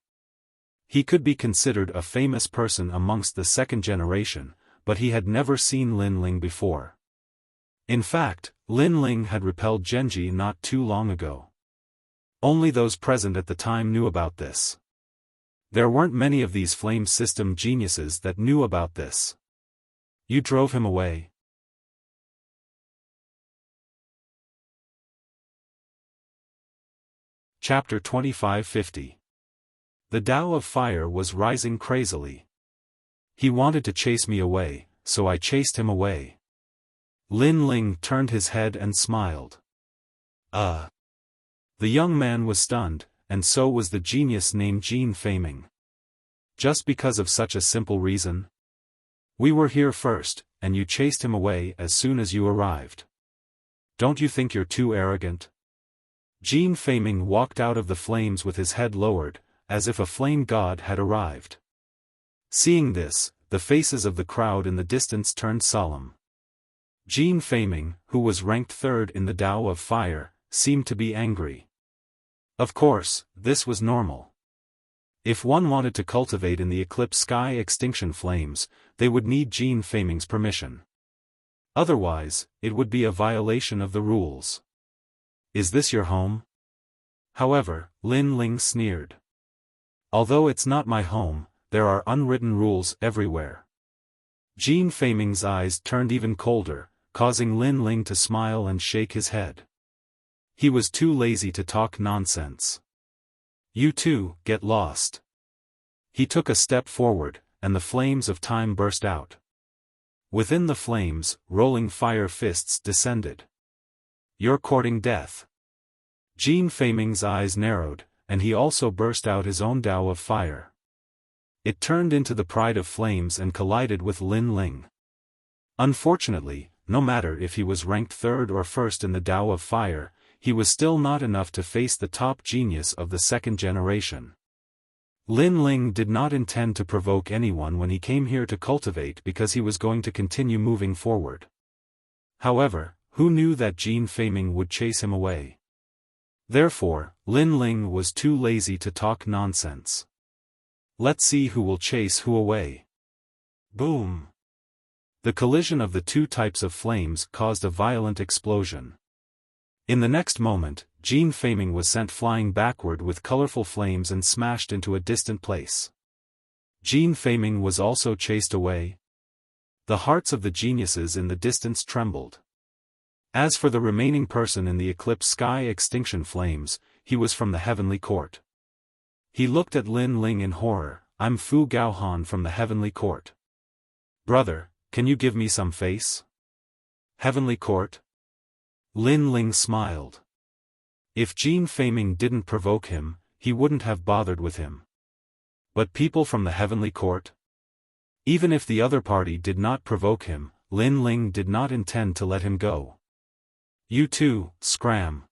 He could be considered a famous person amongst the 2nd generation, but he had never seen Lin Ling before. In fact, Lin Ling had repelled Genji not too long ago. Only those present at the time knew about this. There weren't many of these flame system geniuses that knew about this. You drove him away. Chapter 2550. The Tao of Fire was rising crazily. He wanted to chase me away, so I chased him away. Lin Ling turned his head and smiled. The young man was stunned, and so was the genius named Jin Feiming. Just because of such a simple reason? We were here first, and you chased him away as soon as you arrived. Don't you think you're too arrogant? Jin Feiming walked out of the flames with his head lowered, as if a flame god had arrived. Seeing this, the faces of the crowd in the distance turned solemn. Jin Feiming, who was ranked 3rd in the Tao of Fire, seemed to be angry. Of course, this was normal. If one wanted to cultivate in the eclipse sky extinction flames, they would need Jin Feiming's permission. Otherwise, it would be a violation of the rules. Is this your home? However, Lin Ling sneered. Although it's not my home, there are unwritten rules everywhere. Jin Feiming's eyes turned even colder, causing Lin Ling to smile and shake his head. He was too lazy to talk nonsense. You two, get lost. He took a step forward, and the flames of time burst out. Within the flames, rolling fire fists descended. You're courting death. Jin Feiming's eyes narrowed, and he also burst out his own Tao of Fire. It turned into the Pride of Flames and collided with Lin Ling. Unfortunately, no matter if he was ranked 3rd or 1st in the Tao of Fire, he was still not enough to face the top genius of the 2nd generation. Lin Ling did not intend to provoke anyone when he came here to cultivate because he was going to continue moving forward. However, who knew that Jin Feiming would chase him away? Therefore, Lin Ling was too lazy to talk nonsense. Let's see who will chase who away. Boom! The collision of the 2 types of flames caused a violent explosion. In the next moment, Jin Feiming was sent flying backward with colorful flames and smashed into a distant place. Jin Feiming was also chased away. The hearts of the geniuses in the distance trembled. As for the remaining person in the eclipse sky extinction flames, he was from the heavenly court. He looked at Lin Ling in horror. I'm Fu Gaohan from the heavenly court. Brother, can you give me some face? Heavenly court? Lin Ling smiled. If Jin Feiming didn't provoke him, he wouldn't have bothered with him. But people from the heavenly court? Even if the other party did not provoke him, Lin Ling did not intend to let him go. You two, scram.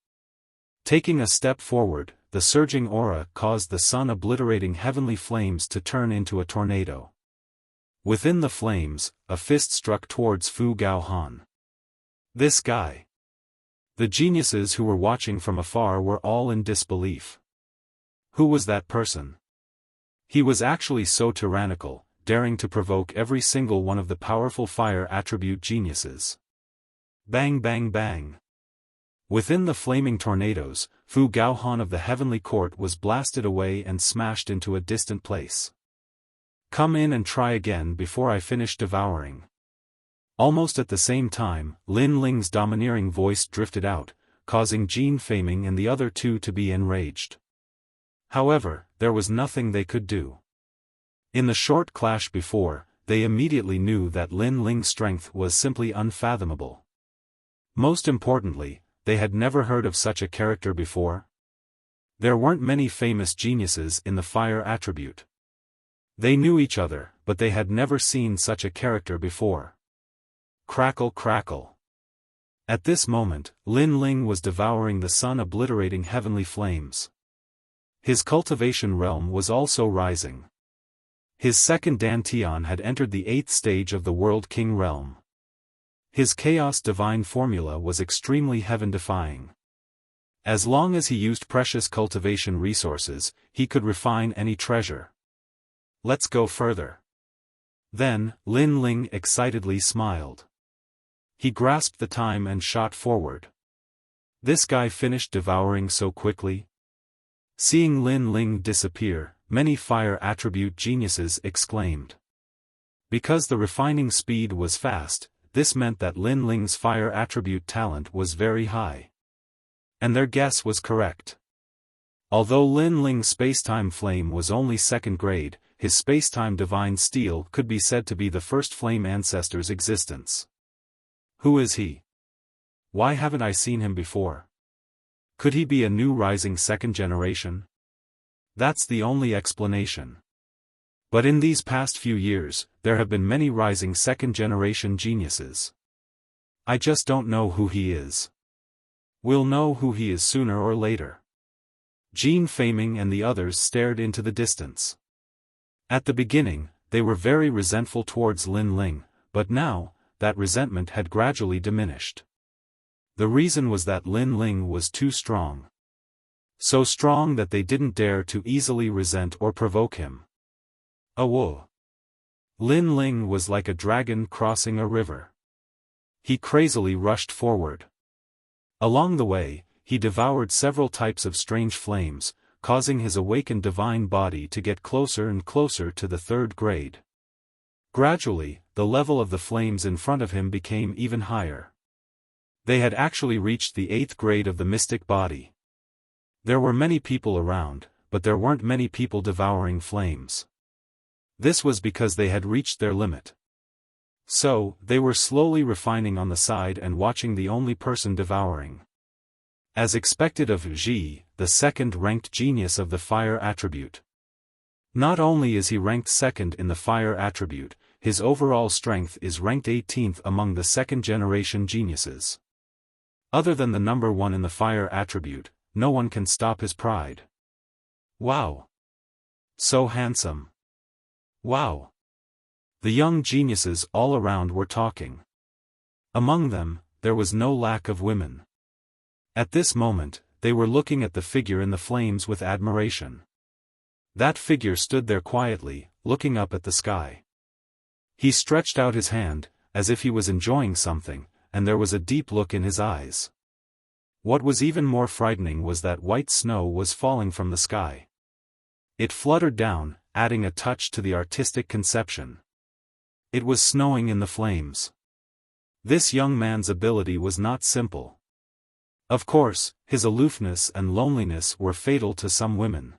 Taking a step forward, the surging aura caused the sun-obliterating heavenly flames to turn into a tornado. Within the flames, a fist struck towards Fu Gaohan. This guy. The geniuses who were watching from afar were all in disbelief. Who was that person? He was actually so tyrannical, daring to provoke every single one of the powerful fire attribute geniuses. Bang bang bang. Within the flaming tornadoes, Fu Gaohan of the Heavenly Court was blasted away and smashed into a distant place. Come in and try again before I finish devouring. Almost at the same time, Lin Ling's domineering voice drifted out, causing Jin Feiming and the other two to be enraged. However, there was nothing they could do. In the short clash before, they immediately knew that Lin Ling's strength was simply unfathomable. Most importantly, they had never heard of such a character before. There weren't many famous geniuses in the fire attribute. They knew each other, but they had never seen such a character before. Crackle crackle. At this moment, Lin Ling was devouring the sun-obliterating heavenly flames. His cultivation realm was also rising. His second dantian had entered the 8th stage of the World King realm. His chaos divine formula was extremely heaven-defying. As long as he used precious cultivation resources, he could refine any treasure. Let's go further. Then, Lin Ling excitedly smiled. He grasped the time and shot forward. This guy finished devouring so quickly. Seeing Lin Ling disappear, many fire attribute geniuses exclaimed. Because the refining speed was fast, this meant that Lin Ling's fire attribute talent was very high. And their guess was correct. Although Lin Ling's spacetime flame was only 2nd grade, his spacetime divine steel could be said to be the first flame ancestor's existence. Who is he? Why haven't I seen him before? Could he be a new rising 2nd generation? That's the only explanation. But in these past few years, there have been many rising 2nd generation geniuses. I just don't know who he is. We'll know who he is sooner or later. Jin Feiming and the others stared into the distance. At the beginning, they were very resentful towards Lin Ling, but now, that resentment had gradually diminished. The reason was that Lin Ling was too strong. So strong that they didn't dare to easily resent or provoke him. Whoa! Lin Ling was like a dragon crossing a river. He crazily rushed forward. Along the way, he devoured several types of strange flames, causing his awakened divine body to get closer and closer to the 3rd grade. Gradually, the level of the flames in front of him became even higher. They had actually reached the 8th grade of the mystic body. There were many people around, but there weren't many people devouring flames. This was because they had reached their limit. So, they were slowly refining on the side and watching the only person devouring. As expected of Ji, the 2nd-ranked genius of the fire attribute. Not only is he ranked 2nd in the fire attribute, his overall strength is ranked 18th among the 2nd-generation geniuses. Other than the number 1 in the fire attribute, no one can stop his pride. Wow! So handsome! Wow! The young geniuses all around were talking. Among them, there was no lack of women. At this moment, they were looking at the figure in the flames with admiration. That figure stood there quietly, looking up at the sky. He stretched out his hand, as if he was enjoying something, and there was a deep look in his eyes. What was even more frightening was that white snow was falling from the sky. It fluttered down, adding a touch to the artistic conception. It was snowing in the flames. This young man's ability was not simple. Of course, his aloofness and loneliness were fatal to some women.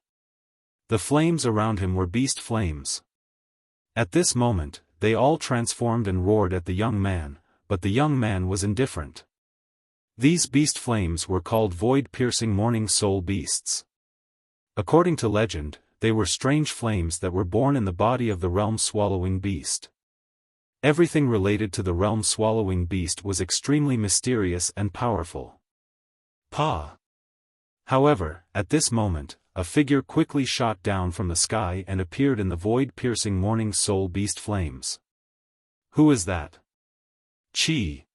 The flames around him were beast flames. At this moment, they all transformed and roared at the young man, but the young man was indifferent. These beast flames were called void-piercing morning soul beasts. According to legend, they were strange flames that were born in the body of the realm-swallowing beast. Everything related to the realm-swallowing beast was extremely mysterious and powerful. However, at this moment, a figure quickly shot down from the sky and appeared in the void-piercing morning soul beast flames. Who is that? Chi.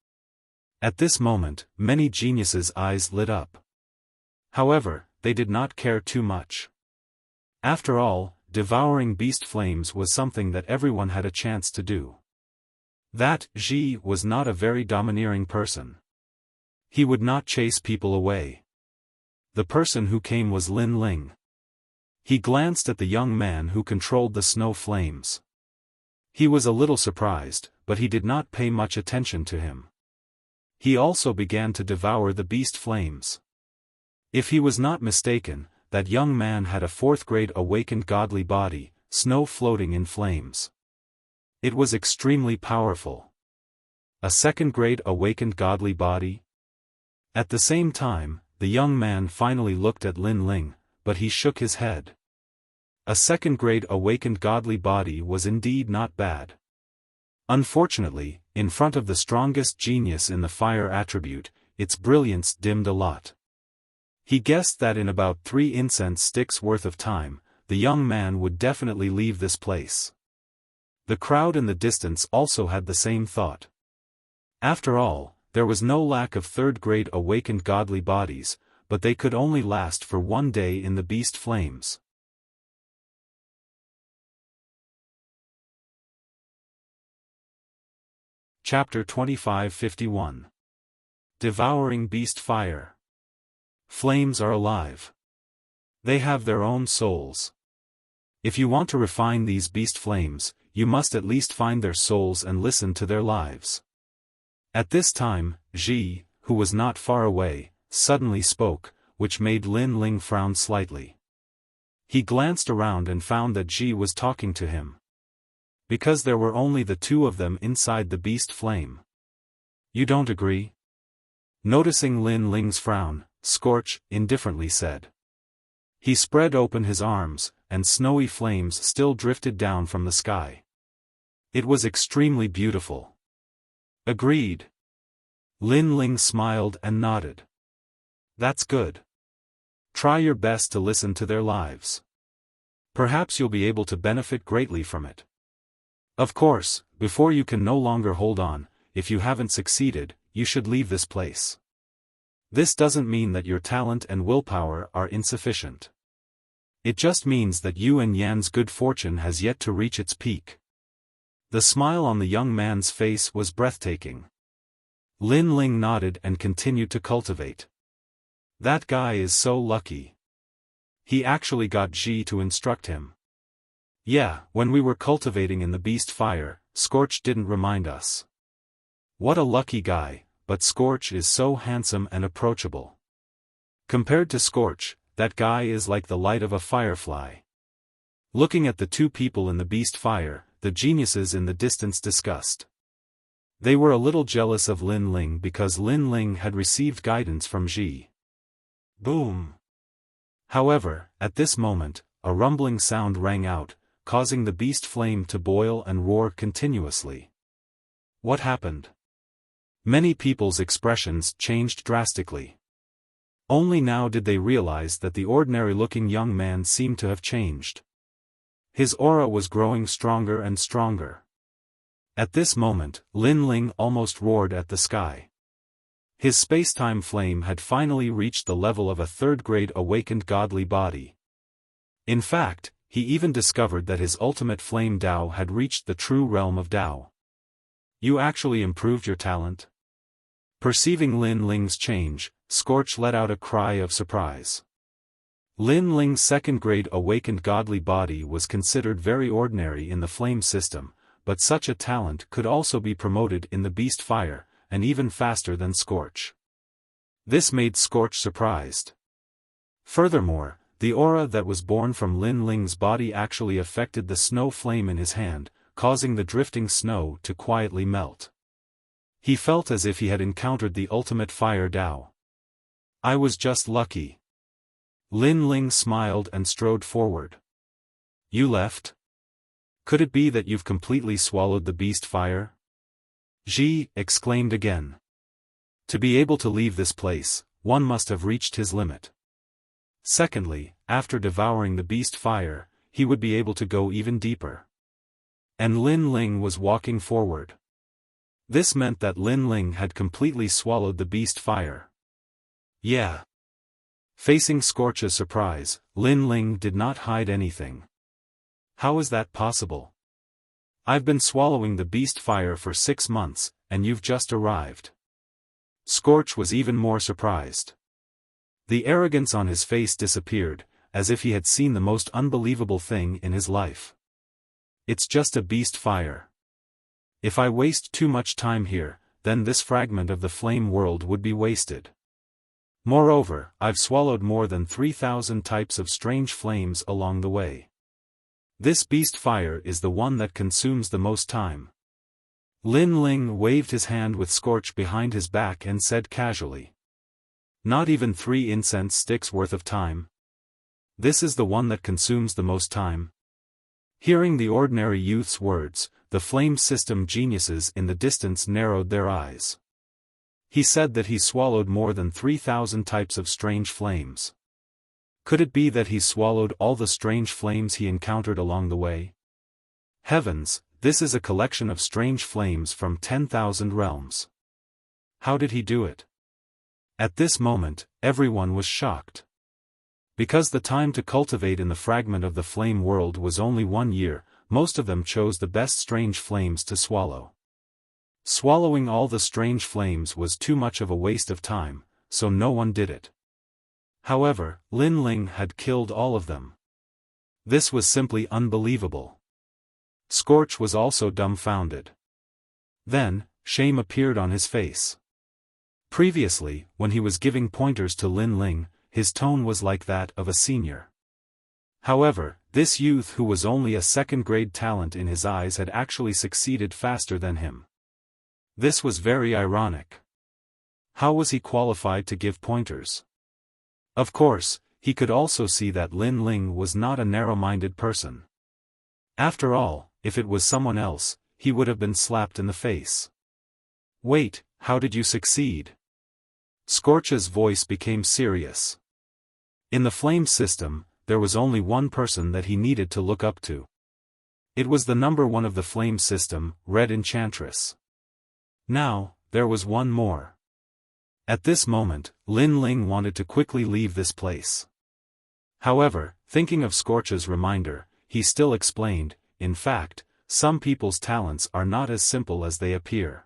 At this moment, many geniuses' eyes lit up. However, they did not care too much. After all, devouring beast flames was something that everyone had a chance to do. That Ji was not a very domineering person. He would not chase people away. The person who came was Lin Ling. He glanced at the young man who controlled the snow flames. He was a little surprised, but he did not pay much attention to him. He also began to devour the beast flames. If he was not mistaken, that young man had a fourth-grade awakened godly body, snow floating in flames. It was extremely powerful. A second-grade awakened godly body? At the same time, the young man finally looked at Lin Ling, but he shook his head. A second-grade awakened godly body was indeed not bad. Unfortunately, in front of the strongest genius in the fire attribute, its brilliance dimmed a lot. He guessed that in about 3 incense sticks worth of time, the young man would definitely leave this place. The crowd in the distance also had the same thought. After all, there was no lack of third-grade awakened godly bodies, but they could only last for 1 day in the beast flames. Chapter 2551. Devouring Beast Fire. Flames are alive. They have their own souls. If you want to refine these beast flames, you must at least find their souls and listen to their lives. At this time, Ji, who was not far away, suddenly spoke, which made Lin Ling frown slightly. He glanced around and found that Ji was talking to him. Because there were only the two of them inside the beast flame. You don't agree? Noticing Lin Ling's frown, Scorch indifferently said. He spread open his arms, and snowy flames still drifted down from the sky. It was extremely beautiful. Agreed. Lin Ling smiled and nodded. That's good. Try your best to listen to their lives. Perhaps you'll be able to benefit greatly from it. Of course, before you can no longer hold on, if you haven't succeeded, you should leave this place. This doesn't mean that your talent and willpower are insufficient. It just means that you and Yan's good fortune has yet to reach its peak. The smile on the young man's face was breathtaking. Lin Ling nodded and continued to cultivate. That guy is so lucky. He actually got Ji to instruct him. Yeah, when we were cultivating in the beast fire, Scorch didn't remind us. What a lucky guy, but Scorch is so handsome and approachable. Compared to Scorch, that guy is like the light of a firefly. Looking at the two people in the beast fire, the geniuses in the distance discussed. They were a little jealous of Lin Ling because Lin Ling had received guidance from Ji. Boom! However, at this moment, a rumbling sound rang out, causing the beast flame to boil and roar continuously. What happened? Many people's expressions changed drastically. Only now did they realize that the ordinary-looking young man seemed to have changed. His aura was growing stronger and stronger. At this moment, Lin Ling almost roared at the sky. His space-time flame had finally reached the level of a third-grade awakened godly body. In fact, he even discovered that his ultimate flame Dao had reached the true realm of Dao. You actually improved your talent? Perceiving Lin Ling's change, Scorch let out a cry of surprise. Lin Ling's second-grade awakened godly body was considered very ordinary in the flame system, but such a talent could also be promoted in the beast fire, and even faster than Scorch. This made Scorch surprised. Furthermore, the aura that was born from Lin Ling's body actually affected the snow flame in his hand, causing the drifting snow to quietly melt. He felt as if he had encountered the ultimate fire Dao. I was just lucky. Lin Ling smiled and strode forward. You left? Could it be that you've completely swallowed the beast fire? Ji exclaimed again. To be able to leave this place, one must have reached his limit. Secondly, after devouring the beast fire, he would be able to go even deeper. And Lin Ling was walking forward. This meant that Lin Ling had completely swallowed the beast fire. Yeah. Facing Scorch's surprise, Lin Ling did not hide anything. How is that possible? I've been swallowing the beast fire for 6 months, and you've just arrived. Scorch was even more surprised. The arrogance on his face disappeared, as if he had seen the most unbelievable thing in his life. It's just a beast fire. If I waste too much time here, then this fragment of the flame world would be wasted. Moreover, I've swallowed more than 3,000 types of strange flames along the way. This beast fire is the one that consumes the most time. Lin Ling waved his hand with Scorch behind his back and said casually. Not even 3 incense sticks worth of time. This is the one that consumes the most time. Hearing the ordinary youth's words, the flame system geniuses in the distance narrowed their eyes. He said that he swallowed more than 3,000 types of strange flames. Could it be that he swallowed all the strange flames he encountered along the way? Heavens, this is a collection of strange flames from 10,000 realms. How did he do it? At this moment, everyone was shocked. Because the time to cultivate in the fragment of the flame world was only 1 year, most of them chose the best strange flames to swallow. Swallowing all the strange flames was too much of a waste of time, so no one did it. However, Lin Ling had killed all of them. This was simply unbelievable. Scorch was also dumbfounded. Then, shame appeared on his face. Previously, when he was giving pointers to Lin Ling, his tone was like that of a senior. However, this youth who was only a second-grade talent in his eyes had actually succeeded faster than him. This was very ironic. How was he qualified to give pointers? Of course, he could also see that Lin Ling was not a narrow-minded person. After all, if it was someone else, he would have been slapped in the face. Wait, how did you succeed? Scorch's voice became serious. In the flame system, there was only one person that he needed to look up to. It was the number 1 of the flame system, Red Enchantress. Now, there was one more. At this moment, Lin Ling wanted to quickly leave this place. However, thinking of Scorch's reminder, he still explained, in fact, some people's talents are not as simple as they appear.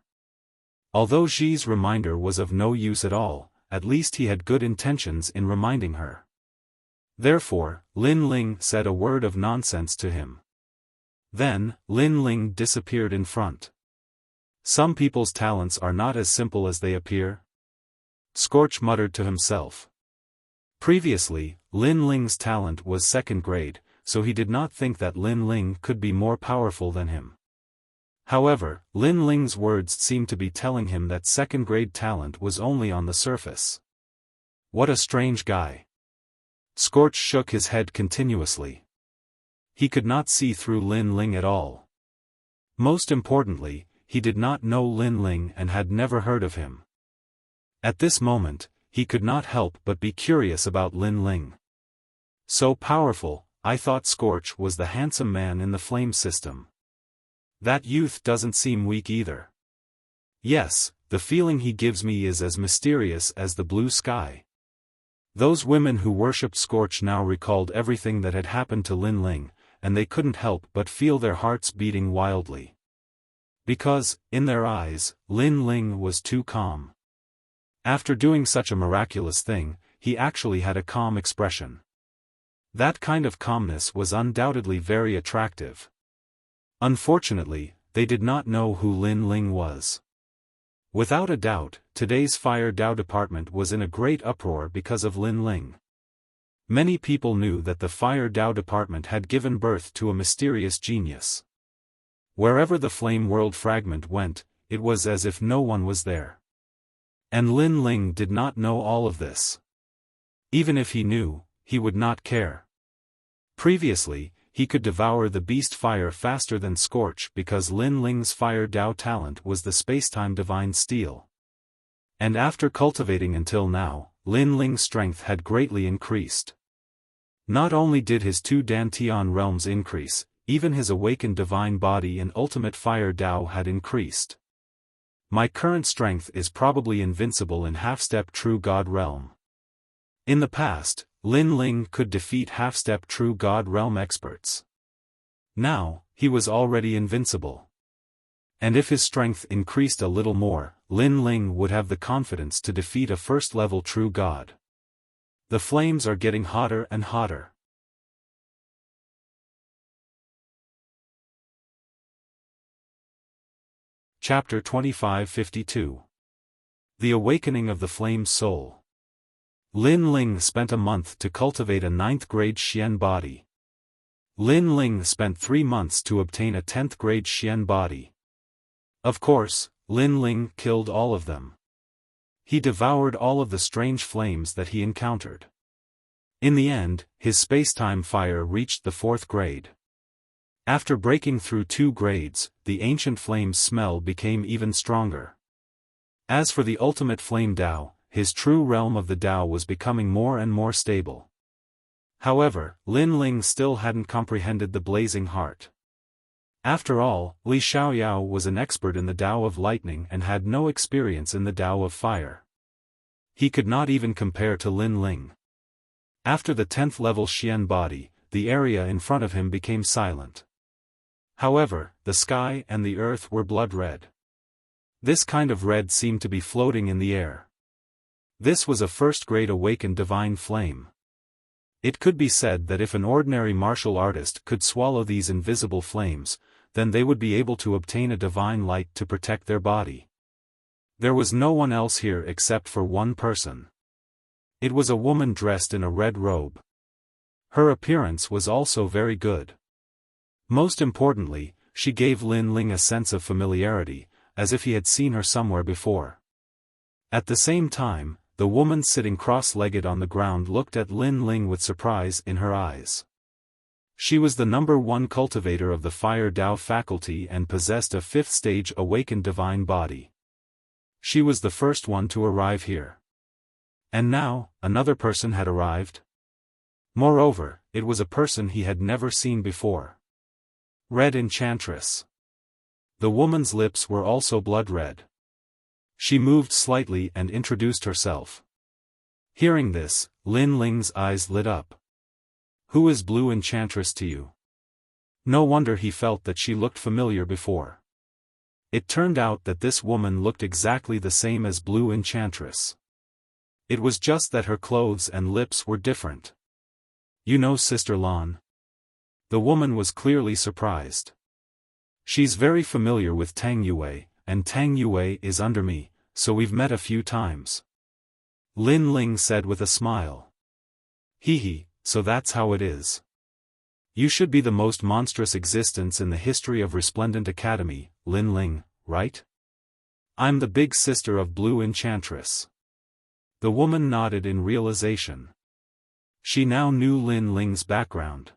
Although Xi's reminder was of no use at all, at least he had good intentions in reminding her. Therefore, Lin Ling said a word of nonsense to him. Then, Lin Ling disappeared in front. Some people's talents are not as simple as they appear. Scorch muttered to himself. Previously, Lin Ling's talent was 2nd grade, so he did not think that Lin Ling could be more powerful than him. However, Lin Ling's words seemed to be telling him that 2nd grade talent was only on the surface. What a strange guy. Scorch shook his head continuously. He could not see through Lin Ling at all. Most importantly, he did not know Lin Ling and had never heard of him. At this moment, he could not help but be curious about Lin Ling. So powerful, I thought Scorch was the handsome man in the flame system. That youth doesn't seem weak either. Yes, the feeling he gives me is as mysterious as the blue sky. Those women who worshipped Scorch now recalled everything that had happened to Lin Ling, and they couldn't help but feel their hearts beating wildly. Because, in their eyes, Lin Ling was too calm. After doing such a miraculous thing, he actually had a calm expression. That kind of calmness was undoubtedly very attractive. Unfortunately, they did not know who Lin Ling was. Without a doubt, today's Fire Dao department was in a great uproar because of Lin Ling. Many people knew that the Fire Dao department had given birth to a mysterious genius. Wherever the Flame World fragment went, it was as if no one was there. And Lin Ling did not know all of this. Even if he knew, he would not care. Previously, he could devour the beast fire faster than Scorch because Lin Ling's Fire Dao talent was the spacetime divine steel. And after cultivating until now, Lin Ling's strength had greatly increased. Not only did his 2 Dantian realms increase, even his awakened divine body and ultimate Fire Dao had increased. My current strength is probably invincible in half-step true God realm. In the past, Lin Ling could defeat half-step true God realm experts. Now, he was already invincible. And if his strength increased a little more, Lin Ling would have the confidence to defeat a first-level true God. The flames are getting hotter and hotter. Chapter 2552. The Awakening of the Flame's Soul. Lin Ling spent a month to cultivate a 9th-grade Xian body. Lin Ling spent 3 months to obtain a 10th-grade Xian body. Of course, Lin Ling killed all of them. He devoured all of the strange flames that he encountered. In the end, his space-time fire reached the 4th grade. After breaking through 2 grades, the ancient flame's smell became even stronger. As for the ultimate flame Tao, his true realm of the Tao was becoming more and more stable. However, Lin Ling still hadn't comprehended the blazing heart. After all, Li Xiaoyao was an expert in the Tao of lightning and had no experience in the Tao of fire. He could not even compare to Lin Ling. After the 10th level Xian body, the area in front of him became silent. However, the sky and the earth were blood red. This kind of red seemed to be floating in the air. This was a first-grade awakened divine flame. It could be said that if an ordinary martial artist could swallow these invisible flames, then they would be able to obtain a divine light to protect their body. There was no one else here except for one person. It was a woman dressed in a red robe. Her appearance was also very good. Most importantly, she gave Lin Ling a sense of familiarity, as if he had seen her somewhere before. At the same time, the woman sitting cross-legged on the ground looked at Lin Ling with surprise in her eyes. She was the #1 cultivator of the Fire Tao faculty and possessed a 5th-stage awakened divine body. She was the first one to arrive here. And now, another person had arrived. Moreover, it was a person he had never seen before. Red Enchantress. The woman's lips were also blood red. She moved slightly and introduced herself. Hearing this, Lin Ling's eyes lit up. Who is Blue Enchantress to you? No wonder he felt that she looked familiar before. It turned out that this woman looked exactly the same as Blue Enchantress. It was just that her clothes and lips were different. You know Sister Lan? The woman was clearly surprised. She's very familiar with Tang Yue, and Tang Yue is under me, so we've met a few times. Lin Ling said with a smile. Hee, so that's how it is. You should be the most monstrous existence in the history of Resplendent Academy, Lin Ling, right? I'm the big sister of Blue Enchantress. The woman nodded in realization. She now knew Lin Ling's background.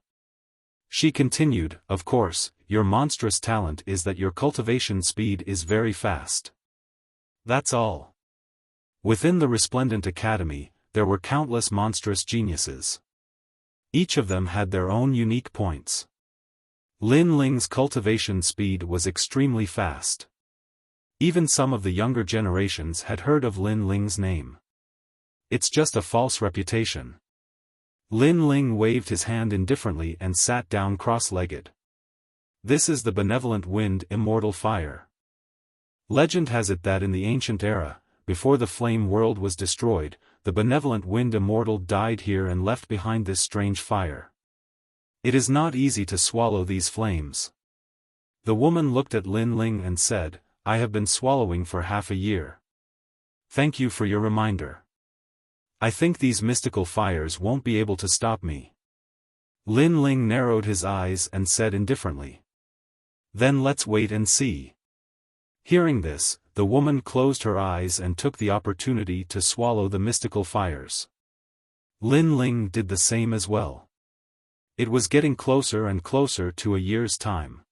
She continued, of course, your monstrous talent is that your cultivation speed is very fast. That's all. Within the Resplendent Academy, there were countless monstrous geniuses. Each of them had their own unique points. Lin Ling's cultivation speed was extremely fast. Even some of the younger generations had heard of Lin Ling's name. It's just a false reputation. Lin Ling waved his hand indifferently and sat down cross-legged. This is the benevolent wind immortal fire. Legend has it that in the ancient era, before the flame world was destroyed, the benevolent wind immortal died here and left behind this strange fire. It is not easy to swallow these flames. The woman looked at Lin Ling and said, I have been swallowing for half a year. Thank you for your reminder. I think these mystical fires won't be able to stop me. Lin Ling narrowed his eyes and said indifferently. Then let's wait and see. Hearing this, the woman closed her eyes and took the opportunity to swallow the mystical fires. Lin Ling did the same as well. It was getting closer and closer to a year's time.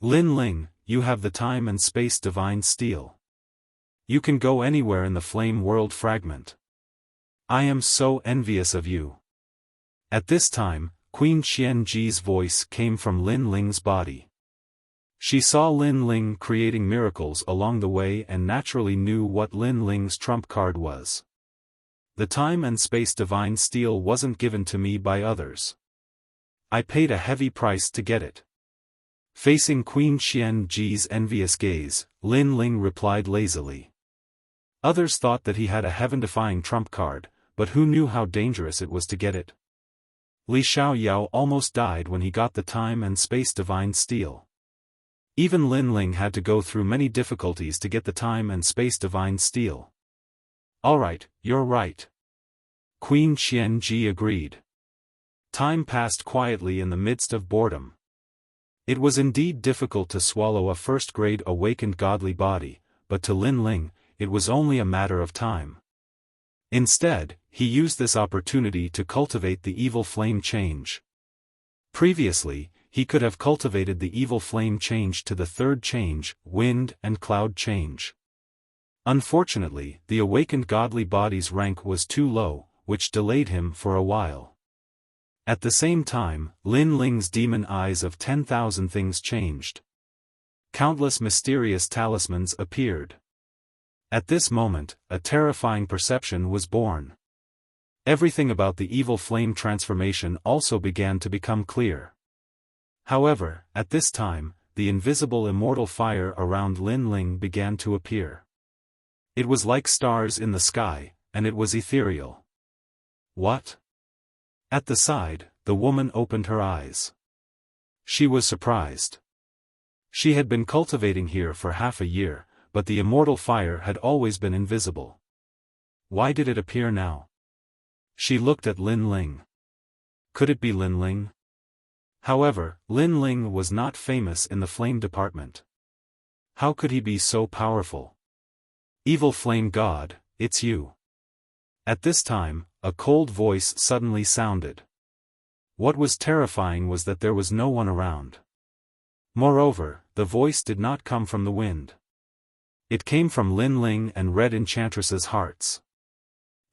Lin Ling, you have the time and space divine steel. You can go anywhere in the flame world fragment. I am so envious of you. At this time, Queen Qian Ji's voice came from Lin Ling's body. She saw Lin Ling creating miracles along the way and naturally knew what Lin Ling's trump card was. The time and space divine steel wasn't given to me by others. I paid a heavy price to get it. Facing Queen Xianji's envious gaze, Lin Ling replied lazily. Others thought that he had a heaven-defying trump card, but who knew how dangerous it was to get it? Li Xiaoyao almost died when he got the time and space divine steel. Even Lin Ling had to go through many difficulties to get the time and space divine steel. Alright, you're right. Queen Xianji agreed. Time passed quietly in the midst of boredom. It was indeed difficult to swallow a first-grade awakened godly body, but to Lin Ling, it was only a matter of time. Instead, he used this opportunity to cultivate the evil flame change. Previously, he could have cultivated the evil flame change to the third change, wind and cloud change. Unfortunately, the awakened godly body's rank was too low, which delayed him for a while. At the same time, Lin Ling's demon eyes of 10,000 things changed. Countless mysterious talismans appeared. At this moment, a terrifying perception was born. Everything about the evil flame transformation also began to become clear. However, at this time, the invisible immortal fire around Lin Ling began to appear. It was like stars in the sky, and it was ethereal. What? At the side, the woman opened her eyes. She was surprised. She had been cultivating here for half a year, but the immortal fire had always been invisible. Why did it appear now? She looked at Lin Ling. Could it be Lin Ling? However, Lin Ling was not famous in the flame department. How could he be so powerful? Evil flame god, it's you. At this time, a cold voice suddenly sounded. What was terrifying was that there was no one around. Moreover, the voice did not come from the wind. It came from Lin Ling and Red Enchantress's hearts.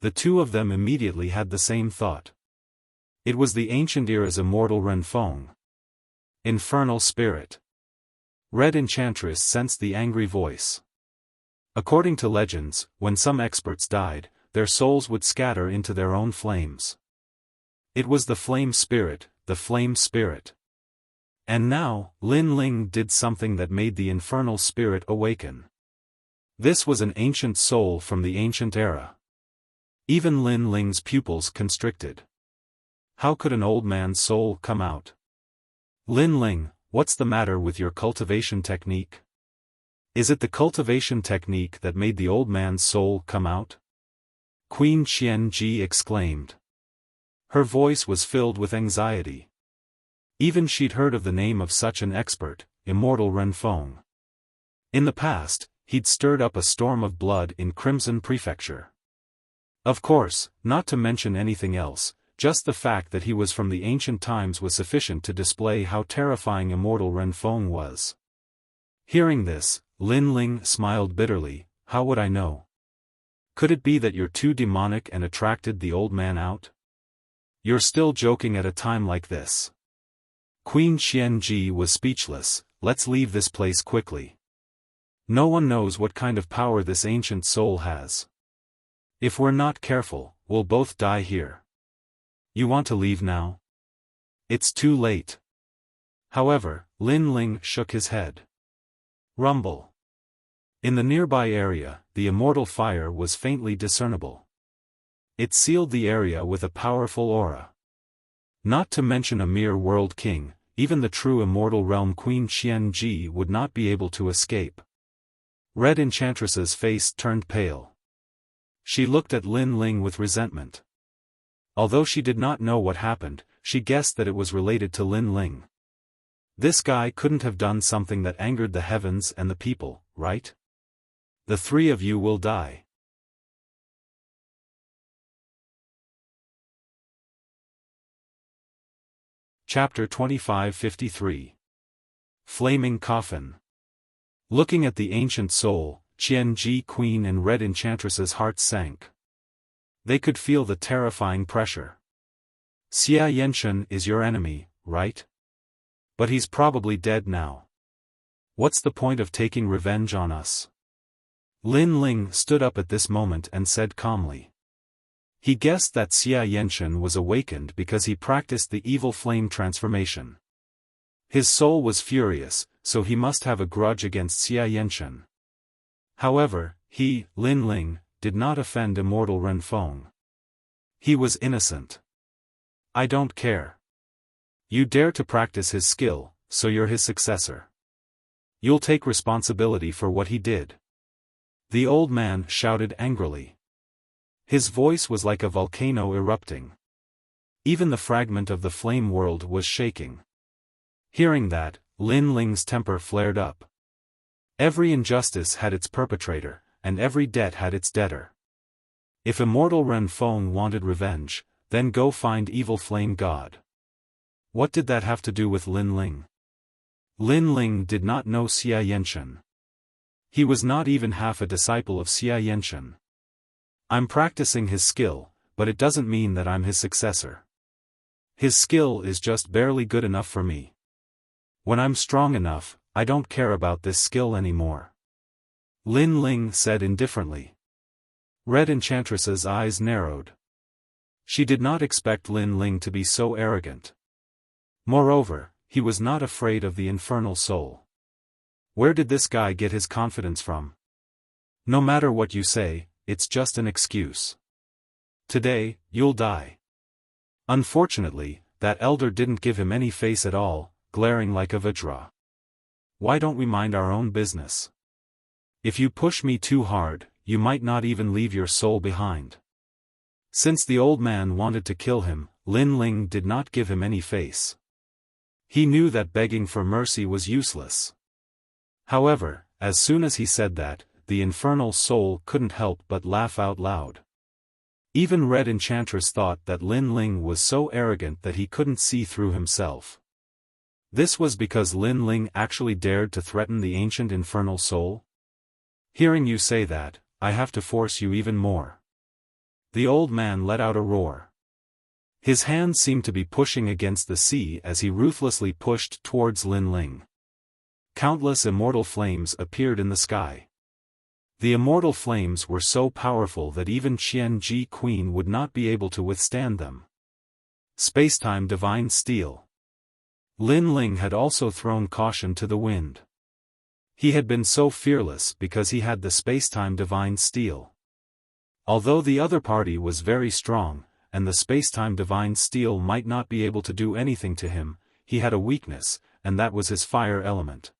The two of them immediately had the same thought. It was the ancient era's immortal Renfeng. Infernal spirit. Red Enchantress sensed the angry voice. According to legends, when some experts died, their souls would scatter into their own flames. It was the flame spirit, the flame spirit. And now, Lin Ling did something that made the infernal spirit awaken. This was an ancient soul from the ancient era. Even Lin Ling's pupils constricted. How could an old man's soul come out? Lin Ling, what's the matter with your cultivation technique? Is it the cultivation technique that made the old man's soul come out? Queen Xianji exclaimed. Her voice was filled with anxiety. Even she'd heard of the name of such an expert, Immortal Renfeng. In the past, he'd stirred up a storm of blood in Crimson Prefecture. Of course, not to mention anything else, just the fact that he was from the ancient times was sufficient to display how terrifying Immortal Renfeng was. Hearing this, Lin Ling smiled bitterly. How would I know? Could it be that you're too demonic and attracted the old man out? You're still joking at a time like this. Queen Xianji was speechless. Let's leave this place quickly. No one knows what kind of power this ancient soul has. If we're not careful, we'll both die here. You want to leave now? It's too late. However, Lin Ling shook his head. Rumble. In the nearby area, the immortal fire was faintly discernible. It sealed the area with a powerful aura. Not to mention a mere world king, even the true immortal realm Queen Xianji would not be able to escape. Red Enchantress's face turned pale. She looked at Lin Ling with resentment. Although she did not know what happened, she guessed that it was related to Lin Ling. This guy couldn't have done something that angered the heavens and the people, right? The three of you will die. Chapter 2553. Flaming Coffin. Looking at the ancient soul, Qianji Queen and Red Enchantress's hearts sank. They could feel the terrifying pressure. Xia Yenshen is your enemy, right? But he's probably dead now. What's the point of taking revenge on us? Lin Ling stood up at this moment and said calmly. He guessed that Xia Yenshen was awakened because he practiced the evil flame transformation. His soul was furious, so he must have a grudge against Xia Yenshen. However, he, Lin Ling, did not offend immortal Ren Feng. He was innocent. I don't care. You dare to practice his skill, so you're his successor. You'll take responsibility for what he did. The old man shouted angrily. His voice was like a volcano erupting. Even the fragment of the flame world was shaking. Hearing that, Lin Ling's temper flared up. Every injustice had its perpetrator, and every debt had its debtor. If immortal Ren Feng wanted revenge, then go find evil flame god. What did that have to do with Lin Ling? Lin Ling did not know Xia Yenshen. He was not even half a disciple of Xia Yenshen. I'm practicing his skill, but it doesn't mean that I'm his successor. His skill is just barely good enough for me. When I'm strong enough, I don't care about this skill anymore. Lin Ling said indifferently. Red Enchantress's eyes narrowed. She did not expect Lin Ling to be so arrogant. Moreover, he was not afraid of the infernal soul. Where did this guy get his confidence from? No matter what you say, it's just an excuse. Today, you'll die. Unfortunately, that elder didn't give him any face at all, glaring like a Vajra. Why don't we mind our own business? If you push me too hard, you might not even leave your soul behind. Since the old man wanted to kill him, Lin Ling did not give him any face. He knew that begging for mercy was useless. However, as soon as he said that, the infernal soul couldn't help but laugh out loud. Even Red Enchantress thought that Lin Ling was so arrogant that he couldn't see through himself. This was because Lin Ling actually dared to threaten the ancient infernal soul? Hearing you say that, I have to force you even more. The old man let out a roar. His hands seemed to be pushing against the sea as he ruthlessly pushed towards Lin Ling. Countless immortal flames appeared in the sky. The immortal flames were so powerful that even Qian Ji Queen would not be able to withstand them. Spacetime Divine Steel. Lin Ling had also thrown caution to the wind. He had been so fearless because he had the Spacetime Divine Steel. Although the other party was very strong, and the Spacetime Divine Steel might not be able to do anything to him, he had a weakness, and that was his fire element.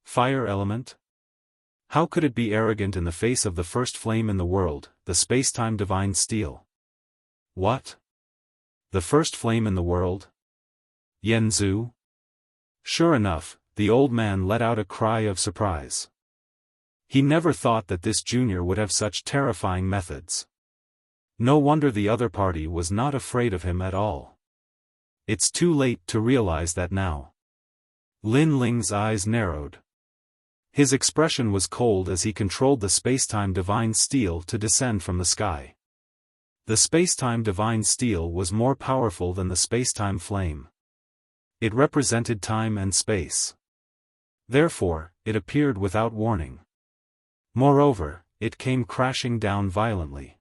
Fire element? How could it be arrogant in the face of the first flame in the world, the Spacetime Divine Steel? What? The first flame in the world? Yanzu? Sure enough, the old man let out a cry of surprise. He never thought that this junior would have such terrifying methods. No wonder the other party was not afraid of him at all. It's too late to realize that now. Lin Ling's eyes narrowed. His expression was cold as he controlled the Spacetime Divine Steel to descend from the sky. The Spacetime Divine Steel was more powerful than the Spacetime Flame. It represented time and space. Therefore, it appeared without warning. Moreover, it came crashing down violently.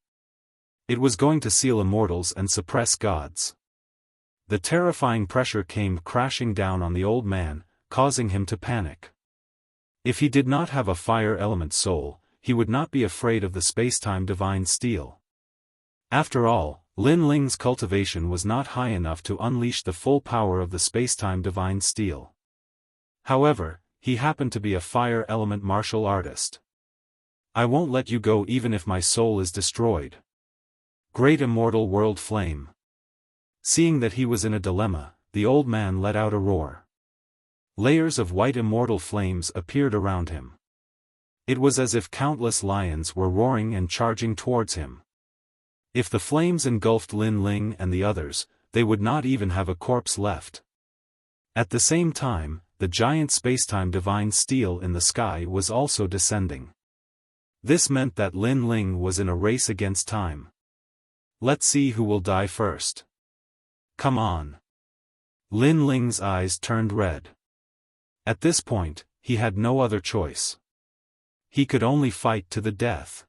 It was going to seal immortals and suppress gods. The terrifying pressure came crashing down on the old man, causing him to panic. If he did not have a fire element soul, he would not be afraid of the Spacetime Divine Steel. After all, Lin Ling's cultivation was not high enough to unleash the full power of the Spacetime Divine Steel. However, he happened to be a fire element martial artist. I won't let you go even if my soul is destroyed. Great Immortal World Flame. Seeing that he was in a dilemma, the old man let out a roar. Layers of white immortal flames appeared around him. It was as if countless lions were roaring and charging towards him. If the flames engulfed Lin Ling and the others, they would not even have a corpse left. At the same time, the giant Spacetime Divine Steel in the sky was also descending. This meant that Lin Ling was in a race against time. Let's see who will die first. Come on. Lin Ling's eyes turned red. At this point, he had no other choice. He could only fight to the death.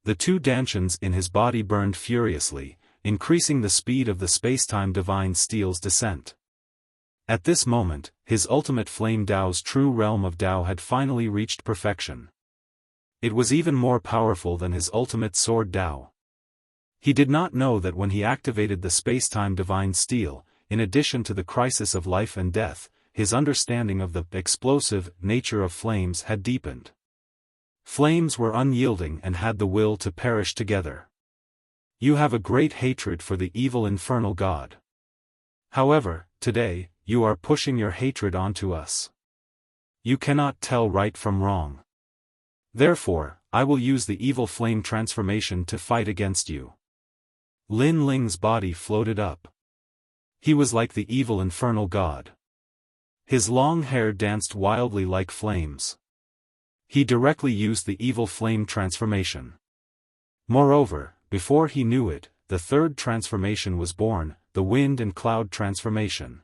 The two dantians in his body burned furiously, increasing the speed of the spacetime divine steel's descent. At this moment, his ultimate flame Dao's true realm of Dao had finally reached perfection. It was even more powerful than his ultimate sword Dao. He did not know that when he activated the spacetime divine steel, in addition to the crisis of life and death, his understanding of the explosive nature of flames had deepened. Flames were unyielding and had the will to perish together. You have a great hatred for the evil infernal god. However, today, you are pushing your hatred onto us. You cannot tell right from wrong. Therefore, I will use the evil flame transformation to fight against you. Lin Ling's body floated up. He was like the evil infernal god. His long hair danced wildly like flames. He directly used the evil flame transformation. Moreover, before he knew it, the third transformation was born, the wind and cloud transformation.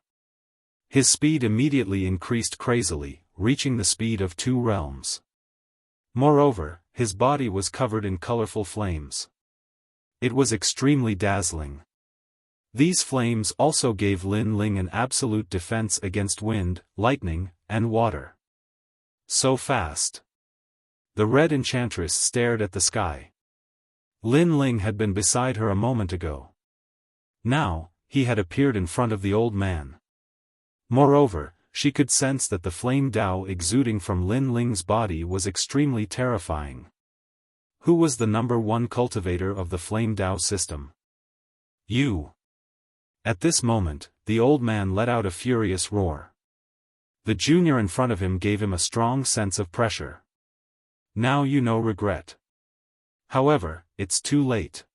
His speed immediately increased crazily, reaching the speed of 2 realms. Moreover, his body was covered in colorful flames. It was extremely dazzling. These flames also gave Lin Ling an absolute defense against wind, lightning, and water. So fast. The red enchantress stared at the sky. Lin Ling had been beside her a moment ago. Now, he had appeared in front of the old man. Moreover, she could sense that the flame Dao exuding from Lin Ling's body was extremely terrifying. Who was the #1 cultivator of the flame Dao system? You. At this moment, the old man let out a furious roar. The junior in front of him gave him a strong sense of pressure. Now you know regret. However, it's too late.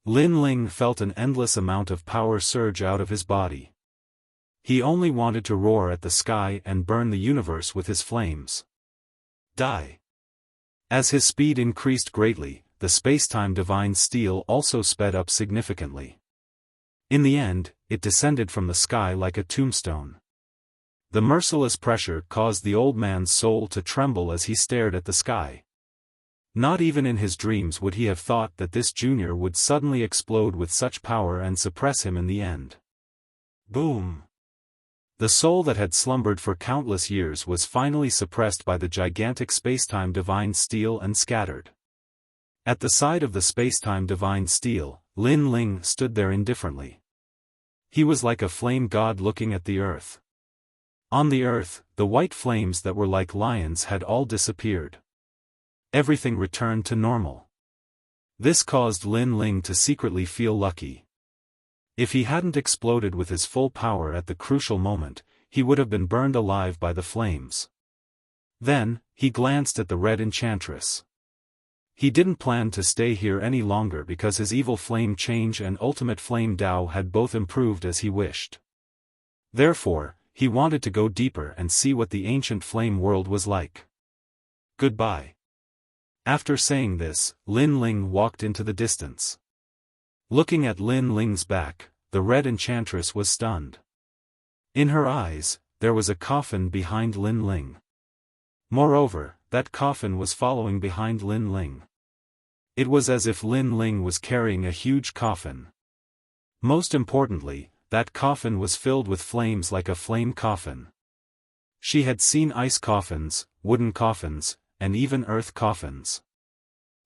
Lin Ling felt an endless amount of power surge out of his body. He only wanted to roar at the sky and burn the universe with his flames. Die. As his speed increased greatly, the spacetime divine steel also sped up significantly. In the end, it descended from the sky like a tombstone. The merciless pressure caused the old man's soul to tremble as he stared at the sky. Not even in his dreams would he have thought that this junior would suddenly explode with such power and suppress him in the end. Boom! The soul that had slumbered for countless years was finally suppressed by the gigantic spacetime divine steel and scattered. At the side of the spacetime divine steel, Lin Ling stood there indifferently. He was like a flame god looking at the earth. On the earth, the white flames that were like lions had all disappeared. Everything returned to normal. This caused Lin Ling to secretly feel lucky. If he hadn't exploded with his full power at the crucial moment, he would have been burned alive by the flames. Then, he glanced at the red enchantress. He didn't plan to stay here any longer because his evil flame change and ultimate flame Dao had both improved as he wished. Therefore, he wanted to go deeper and see what the ancient flame world was like. Goodbye. After saying this, Lin Ling walked into the distance. Looking at Lin Ling's back, the red enchantress was stunned. In her eyes, there was a coffin behind Lin Ling. Moreover, that coffin was following behind Lin Ling. It was as if Lin Ling was carrying a huge coffin. Most importantly, that coffin was filled with flames like a flame coffin. She had seen ice coffins, wooden coffins, and even earth coffins.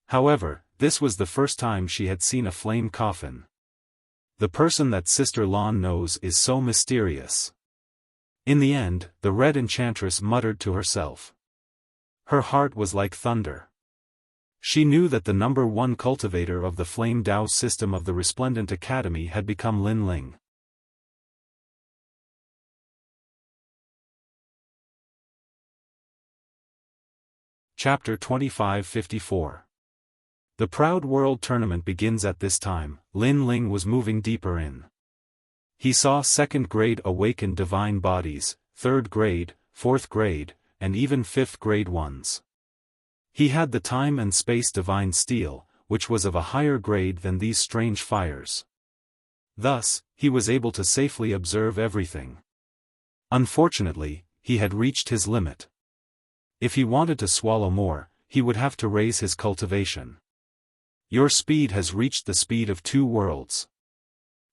However, this was the first time she had seen a flame coffin. The person that Sister Lan knows is so mysterious. In the end, the red enchantress muttered to herself. Her heart was like thunder. She knew that the #1 cultivator of the Flame Dao system of the Resplendent Academy had become Lin Ling. Chapter 2554. The Proud World Tournament begins at this time. Lin Ling was moving deeper in. He saw 2nd grade awakened divine bodies, 3rd grade, 4th grade, and even 5th grade ones. He had the time and space divine steel, which was of a higher grade than these strange fires. Thus, he was able to safely observe everything. Unfortunately, he had reached his limit. If he wanted to swallow more, he would have to raise his cultivation. Your speed has reached the speed of 2 worlds.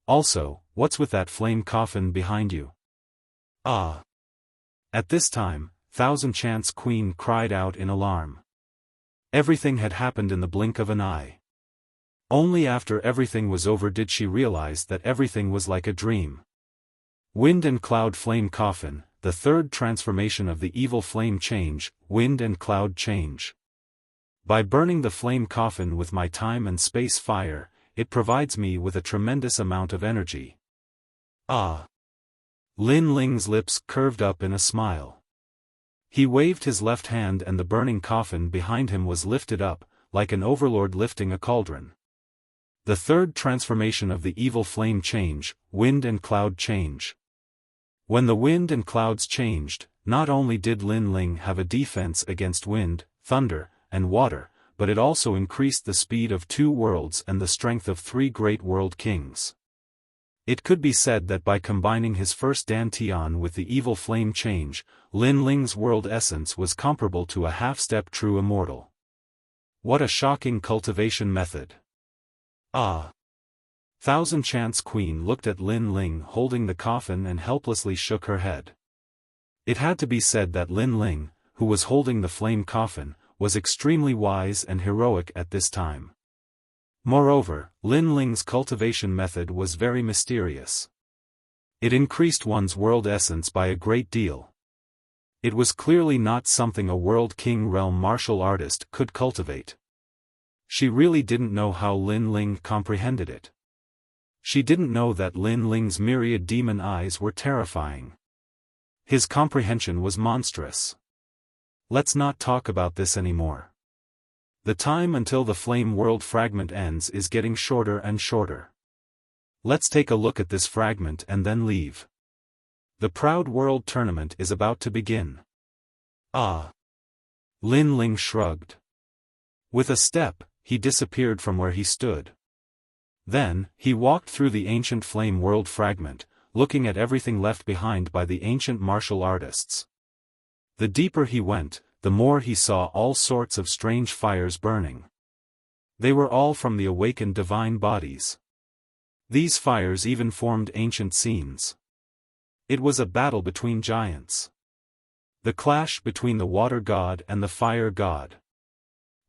Also, what's with that flame coffin behind you? Ah! At this time, Thousand Chants Queen cried out in alarm. Everything had happened in the blink of an eye. Only after everything was over did she realize that everything was like a dream. Wind and Cloud Flame Coffin, the third transformation of the evil flame change, Wind and Cloud Change. By burning the flame coffin with my time and space fire, it provides me with a tremendous amount of energy. Ah! Lin Ling's lips curved up in a smile. He waved his left hand and the burning coffin behind him was lifted up, like an overlord lifting a cauldron. The third transformation of the evil flame change, Wind and Cloud Change. When the wind and clouds changed, not only did Lin Ling have a defense against wind, thunder, and water, but it also increased the speed of 2 worlds and the strength of 3 great world kings. It could be said that by combining his first Dantian with the evil flame change, Lin Ling's world essence was comparable to a half-step true immortal. What a shocking cultivation method! Ah! Thousand Chants Queen looked at Lin Ling holding the coffin and helplessly shook her head. It had to be said that Lin Ling, who was holding the flame coffin, was extremely wise and heroic at this time. Moreover, Lin Ling's cultivation method was very mysterious. It increased one's world essence by a great deal. It was clearly not something a World King realm martial artist could cultivate. She really didn't know how Lin Ling comprehended it. She didn't know that Lin Ling's myriad demon eyes were terrifying. His comprehension was monstrous. Let's not talk about this anymore. The time until the flame world fragment ends is getting shorter and shorter. Let's take a look at this fragment and then leave. The Proud World Tournament is about to begin. Ah! Lin Ling shrugged. With a step, he disappeared from where he stood. Then, he walked through the ancient flame world fragment, looking at everything left behind by the ancient martial artists. The deeper he went, the more he saw all sorts of strange fires burning. They were all from the awakened divine bodies. These fires even formed ancient scenes. It was a battle between giants. The clash between the water god and the fire god.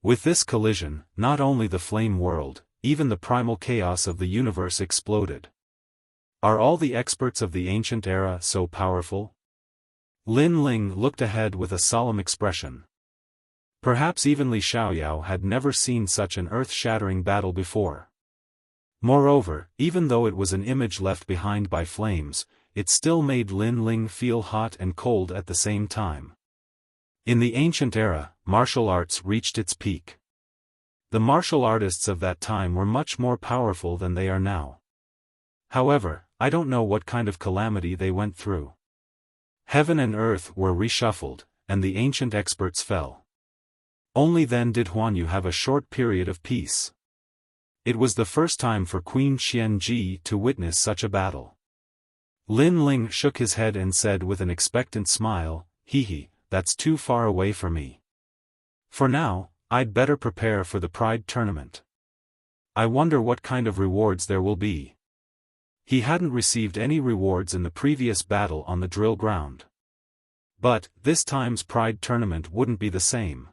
With this collision, not only the flame world, even the primal chaos of the universe exploded. Are all the experts of the ancient era so powerful? Lin Ling looked ahead with a solemn expression. Perhaps even Li Xiaoyao had never seen such an earth-shattering battle before. Moreover, even though it was an image left behind by flames, it still made Lin Ling feel hot and cold at the same time. In the ancient era, martial arts reached its peak. The martial artists of that time were much more powerful than they are now. However, I don't know what kind of calamity they went through. Heaven and earth were reshuffled, and the ancient experts fell. Only then did Huanyu have a short period of peace. It was the first time for Queen Xianji to witness such a battle. Lin Ling shook his head and said with an expectant smile, "Hee, that's too far away for me. For now, I'd better prepare for the Pride Tournament. I wonder what kind of rewards there will be." He hadn't received any rewards in the previous battle on the drill ground. But, this time's Pride Tournament wouldn't be the same.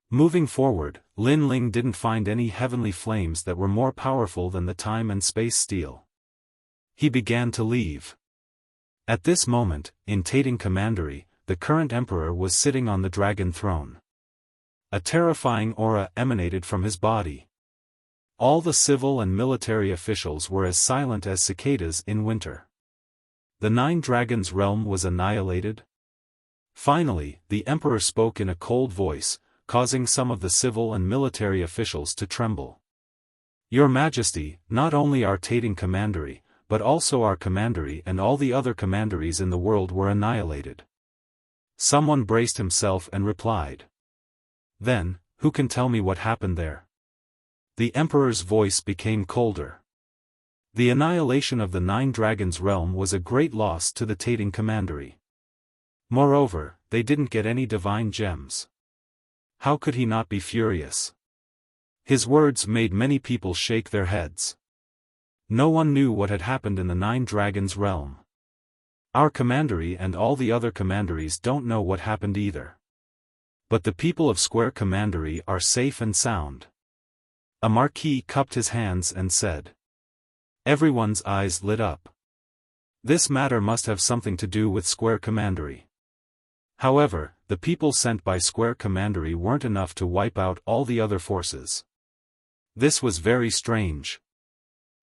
Moving forward, Lin Ling didn't find any heavenly flames that were more powerful than the time and space steel. He began to leave. At this moment, in Tating Commandery, the current emperor was sitting on the dragon throne. A terrifying aura emanated from his body. All the civil and military officials were as silent as cicadas in winter. The 9 Dragons realm was annihilated. Finally, the emperor spoke in a cold voice, causing some of the civil and military officials to tremble. "Your Majesty, not only our Tating Commandery, but also our commandery and all the other commanderies in the world were annihilated." Someone braced himself and replied. "Then, who can tell me what happened there?" The emperor's voice became colder. The annihilation of the 9 Dragons realm was a great loss to the Tating Commandery. Moreover, they didn't get any divine gems. How could he not be furious? His words made many people shake their heads. No one knew what had happened in the Nine Dragons realm. Our commandery and all the other commanderies don't know what happened either. But the people of Square Commandery are safe and sound. A marquis cupped his hands and said. Everyone's eyes lit up. This matter must have something to do with Square Commandery. However, the people sent by Square Commandery weren't enough to wipe out all the other forces. This was very strange.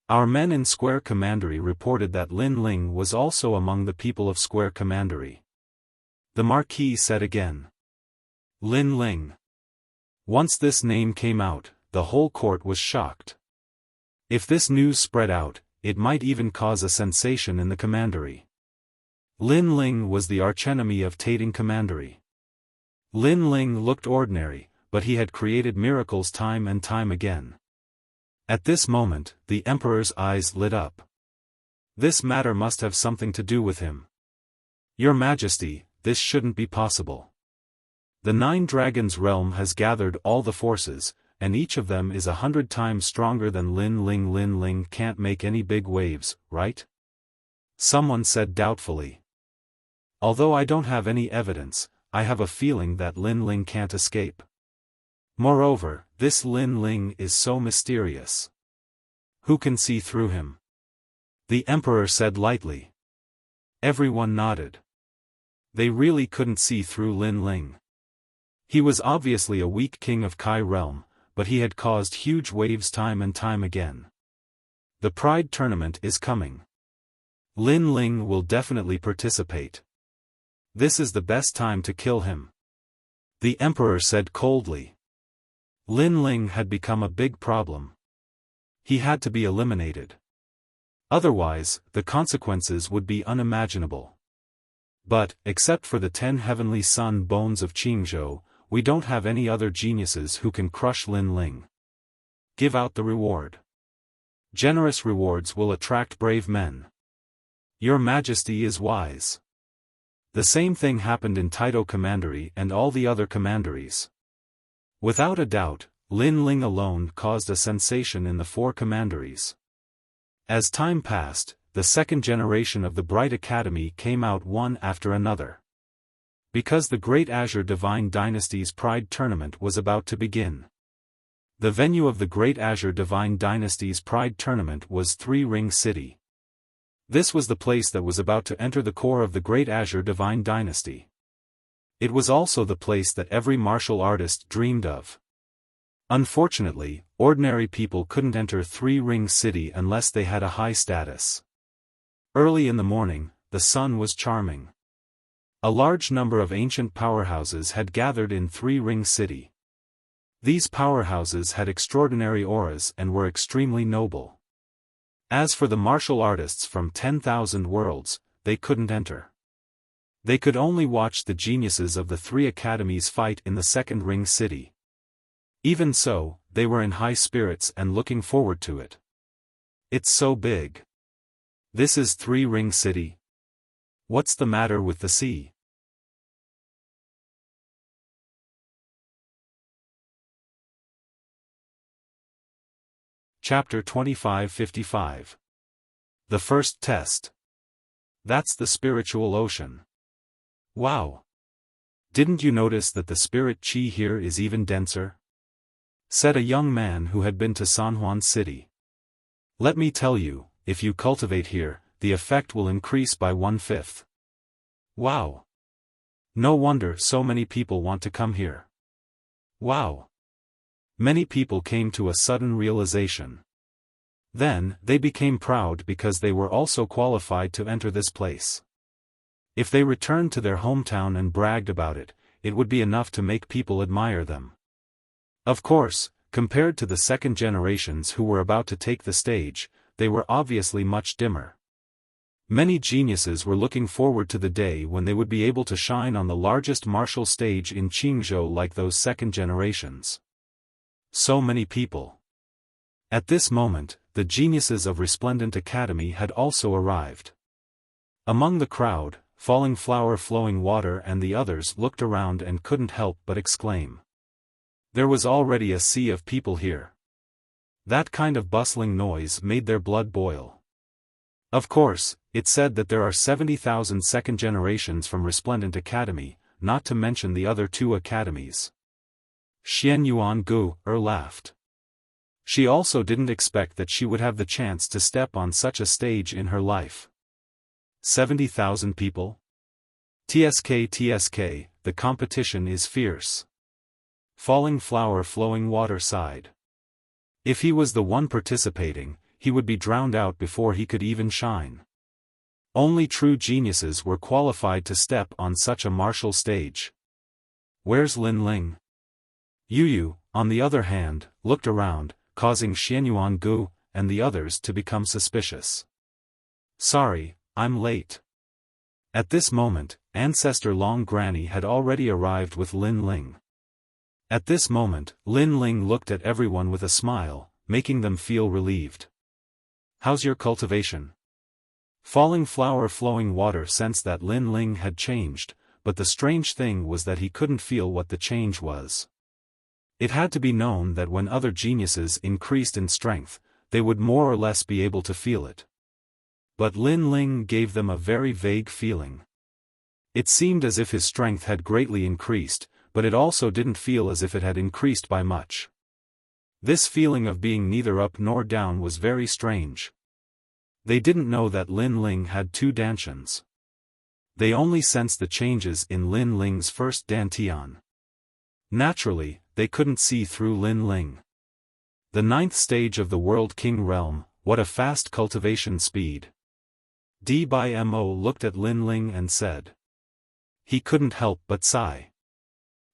Our men in Square Commandery reported that Lin Ling was also among the people of Square Commandery. The Marquis said again. Lin Ling. Once this name came out, the whole court was shocked. If this news spread out, it might even cause a sensation in the commandery. Lin Ling was the archenemy of Tating Commandery. Lin Ling looked ordinary, but he had created miracles time and time again. At this moment, the Emperor's eyes lit up. This matter must have something to do with him. Your Majesty, this shouldn't be possible. The Nine Dragons realm has gathered all the forces, and each of them is 100 times stronger than Lin Ling. Lin Ling can't make any big waves, right? Someone said doubtfully. Although I don't have any evidence, I have a feeling that Lin Ling can't escape. Moreover, this Lin Ling is so mysterious. Who can see through him? The Emperor said lightly. Everyone nodded. They really couldn't see through Lin Ling. He was obviously a weak king of Kai realm, but he had caused huge waves time and time again. The Pride Tournament is coming. Lin Ling will definitely participate. This is the best time to kill him. The Emperor said coldly. Lin Ling had become a big problem. He had to be eliminated. Otherwise, the consequences would be unimaginable. But, except for the 10 heavenly sun bones of Qingzhou, we don't have any other geniuses who can crush Lin Ling. Give out the reward. Generous rewards will attract brave men. Your Majesty is wise. The same thing happened in Taito Commandery and all the other commanderies. Without a doubt, Lin Ling alone caused a sensation in the 4 commanderies. As time passed, the second generation of the Bright Academy came out one after another. Because the Great Azure Divine Dynasty's Pride Tournament was about to begin. The venue of the Great Azure Divine Dynasty's Pride Tournament was Three Ring City. This was the place that was about to enter the core of the Great Azure Divine Dynasty. It was also the place that every martial artist dreamed of. Unfortunately, ordinary people couldn't enter Three Ring City unless they had a high status. Early in the morning, the sun was charming. A large number of ancient powerhouses had gathered in Three Ring City. These powerhouses had extraordinary auras and were extremely noble. As for the martial artists from 10,000 worlds, they couldn't enter. They could only watch the geniuses of the 3 academies fight in the Second Ring City. Even so, they were in high spirits and looking forward to it. It's so big. This is Three Ring City. What's the matter with the sea? Chapter 2555. The First Test. That's the spiritual ocean. Wow! Didn't you notice that the spirit chi here is even denser? Said a young man who had been to San Juan City. Let me tell you, if you cultivate here, the effect will increase by 1/5. Wow! No wonder so many people want to come here. Wow! Many people came to a sudden realization. Then, they became proud because they were also qualified to enter this place. If they returned to their hometown and bragged about it, it would be enough to make people admire them. Of course, compared to the second generations who were about to take the stage, they were obviously much dimmer. Many geniuses were looking forward to the day when they would be able to shine on the largest martial stage in Qingzhou like those second generations. So many people. At this moment, the geniuses of Resplendent Academy had also arrived. Among the crowd, falling flower, flowing water, and the others looked around and couldn't help but exclaim. There was already a sea of people here. That kind of bustling noise made their blood boil. Of course, it said that there are 70,000 second generations from Resplendent Academy, not to mention the other 2 academies. Xian Yuan Gu laughed. She also didn't expect that she would have the chance to step on such a stage in her life. 70,000 people? TSK, the competition is fierce. Falling flower, flowing water sighed. If he was the one participating, he would be drowned out before he could even shine. Only true geniuses were qualified to step on such a martial stage. Where's Lin Ling? Yu, on the other hand, looked around, causing Xianyuan Gu and the others to become suspicious. Sorry, I'm late. At this moment, Ancestor Long Granny had already arrived with Lin Ling. At this moment, Lin Ling looked at everyone with a smile, making them feel relieved. How's your cultivation? Falling flower, flowing water sensed that Lin Ling had changed, but the strange thing was that he couldn't feel what the change was. It had to be known that when other geniuses increased in strength, they would more or less be able to feel it. But Lin Ling gave them a very vague feeling. It seemed as if his strength had greatly increased, but it also didn't feel as if it had increased by much. This feeling of being neither up nor down was very strange. They didn't know that Lin Ling had 2 dantians. They only sensed the changes in Lin Ling's first dantian. Naturally, they couldn't see through Lin Ling. The 9th stage of the World King realm, what a fast cultivation speed. Mo looked at Lin Ling and said. He couldn't help but sigh.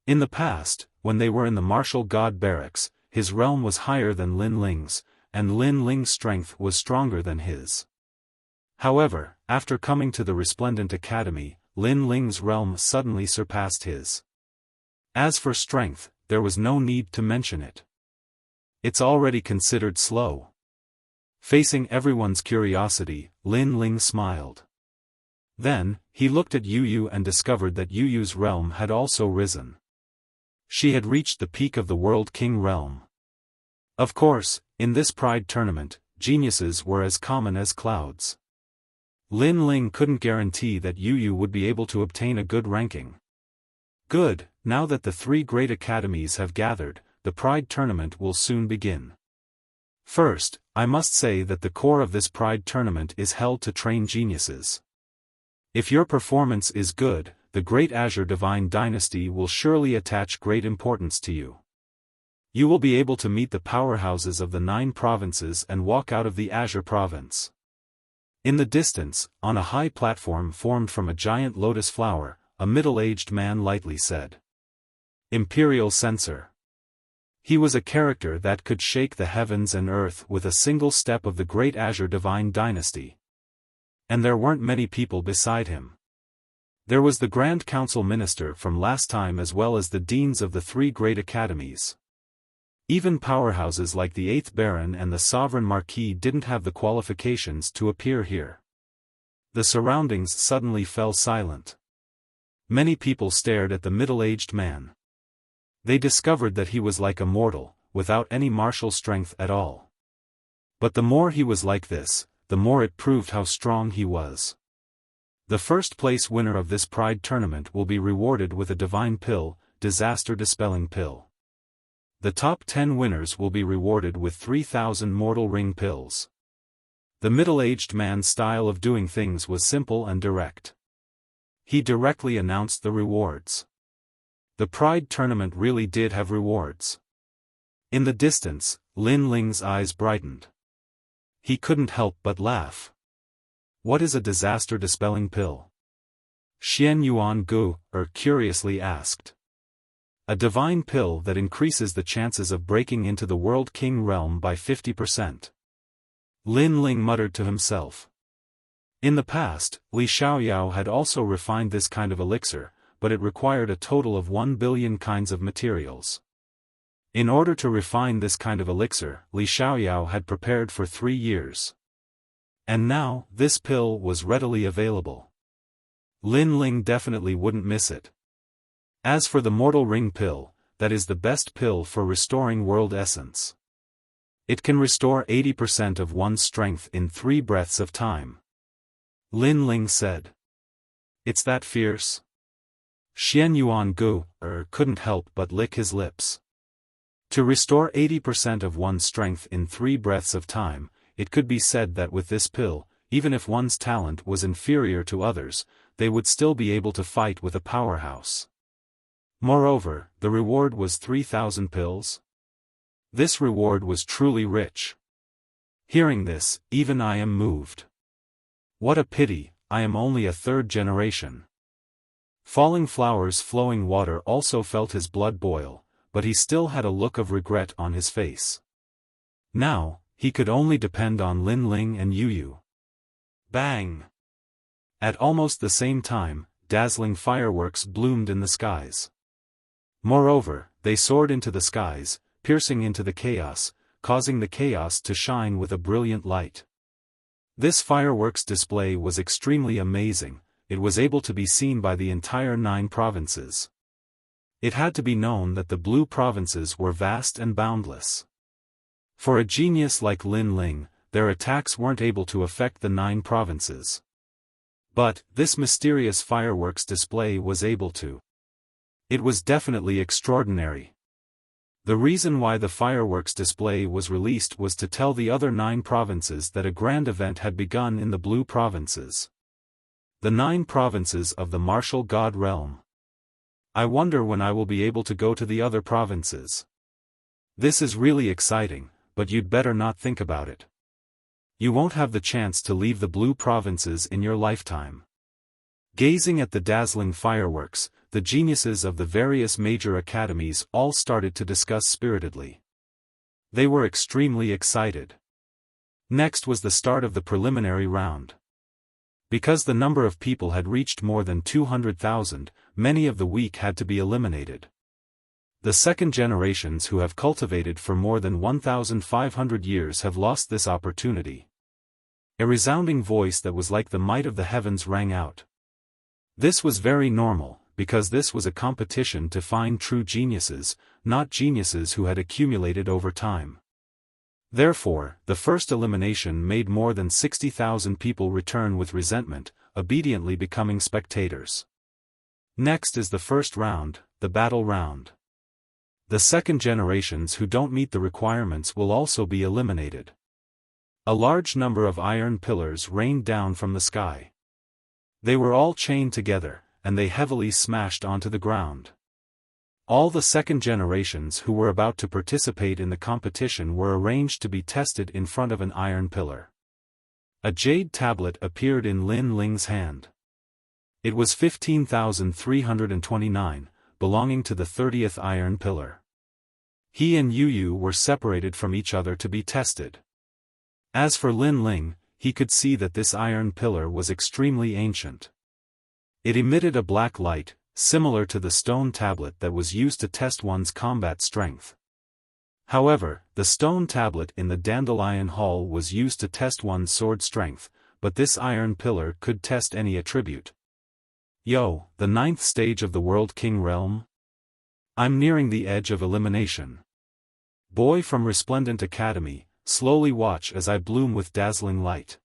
In the past, when they were in the martial god barracks, his realm was higher than Lin Ling's, and Lin Ling's strength was stronger than his. However, after coming to the Resplendent Academy, Lin Ling's realm suddenly surpassed his. As for strength, there was no need to mention it. It's already considered slow. Facing everyone's curiosity, Lin Ling smiled. Then, he looked at Yu and discovered that Yu's realm had also risen. She had reached the peak of the World King realm. Of course, in this pride tournament, geniuses were as common as clouds. Lin Ling couldn't guarantee that Yu would be able to obtain a good ranking. Good, now that the 3 great academies have gathered, the pride tournament will soon begin. First, I must say that the core of this pride tournament is held to train geniuses. If your performance is good, the Great Azure Divine Dynasty will surely attach great importance to you. You will be able to meet the powerhouses of the 9 provinces and walk out of the Azure province. In the distance, on a high platform formed from a giant lotus flower, a middle-aged man lightly said. Imperial Censor. He was a character that could shake the heavens and earth with a single step of the Great Azure Divine Dynasty. And there weren't many people beside him. There was the Grand Council Minister from last time as well as the deans of the 3 great academies. Even powerhouses like the 8th Baron and the Sovereign Marquis didn't have the qualifications to appear here. The surroundings suddenly fell silent. Many people stared at the middle-aged man. They discovered that he was like a mortal, without any martial strength at all. But the more he was like this, the more it proved how strong he was. The first place winner of this pride tournament will be rewarded with a divine pill, disaster dispelling pill. The top 10 winners will be rewarded with 3,000 mortal ring pills. The middle-aged man's style of doing things was simple and direct. He directly announced the rewards. The pride tournament really did have rewards. In the distance, Lin Ling's eyes brightened. He couldn't help but laugh. What is a disaster dispelling pill? Xian Yuan Gu curiously asked. A divine pill that increases the chances of breaking into the World King realm by 50%. Lin Ling muttered to himself. In the past, Li Xiaoyao had also refined this kind of elixir, but it required a total of 1 billion kinds of materials. In order to refine this kind of elixir, Li Xiaoyao had prepared for 3 years. And now, this pill was readily available. Lin Ling definitely wouldn't miss it. As for the Mortal Ring pill, that is the best pill for restoring world essence. It can restore 80% of one's strength in 3 breaths of time. Lin Ling said. It's that fierce? Xian Yuan Gu couldn't help but lick his lips. To restore 80% of one's strength in 3 breaths of time, it could be said that with this pill, even if one's talent was inferior to others, they would still be able to fight with a powerhouse. Moreover, the reward was 3,000 pills. This reward was truly rich. Hearing this, even I am moved. What a pity, I am only a 3rd generation. Falling Flowers Flowing Water also felt his blood boil, but he still had a look of regret on his face. Now, he could only depend on Lin Ling and Yu Yu. Bang! At almost the same time, dazzling fireworks bloomed in the skies. Moreover, they soared into the skies, piercing into the chaos, causing the chaos to shine with a brilliant light. This fireworks display was extremely amazing. It was able to be seen by the entire 9 provinces. It had to be known that the blue provinces were vast and boundless. For a genius like Lin Ling, their attacks weren't able to affect the 9 provinces. But, this mysterious fireworks display was able to. It was definitely extraordinary. The reason why the fireworks display was released was to tell the other 9 provinces that a grand event had begun in the blue provinces. The 9 provinces of the martial god realm. I wonder when I will be able to go to the other provinces. This is really exciting, but you'd better not think about it. You won't have the chance to leave the blue provinces in your lifetime. Gazing at the dazzling fireworks, the geniuses of the various major academies all started to discuss spiritedly. They were extremely excited. Next was the start of the preliminary round. Because the number of people had reached more than 200,000, many of the weak had to be eliminated. The 2nd generations who have cultivated for more than 1,500 years have lost this opportunity. A resounding voice that was like the might of the heavens rang out. This was very normal, because this was a competition to find true geniuses, not geniuses who had accumulated over time. Therefore, the first elimination made more than 60,000 people return with resentment, obediently becoming spectators. Next is the first round, the battle round. The 2nd generations who don't meet the requirements will also be eliminated. A large number of iron pillars rained down from the sky. They were all chained together, and they heavily smashed onto the ground. All the 2nd generations who were about to participate in the competition were arranged to be tested in front of an iron pillar. A jade tablet appeared in Lin Ling's hand. It was 15,329, belonging to the 30th iron pillar. He and Yu Yu were separated from each other to be tested. As for Lin Ling, he could see that this iron pillar was extremely ancient. It emitted a black light, similar to the stone tablet that was used to test one's combat strength. However, the stone tablet in the Dandelion Hall was used to test one's sword strength, but this iron pillar could test any attribute. Yo, the 9th stage of the World King realm? I'm nearing the edge of elimination. Boy from Resplendent Academy, slowly watch as I bloom with dazzling light.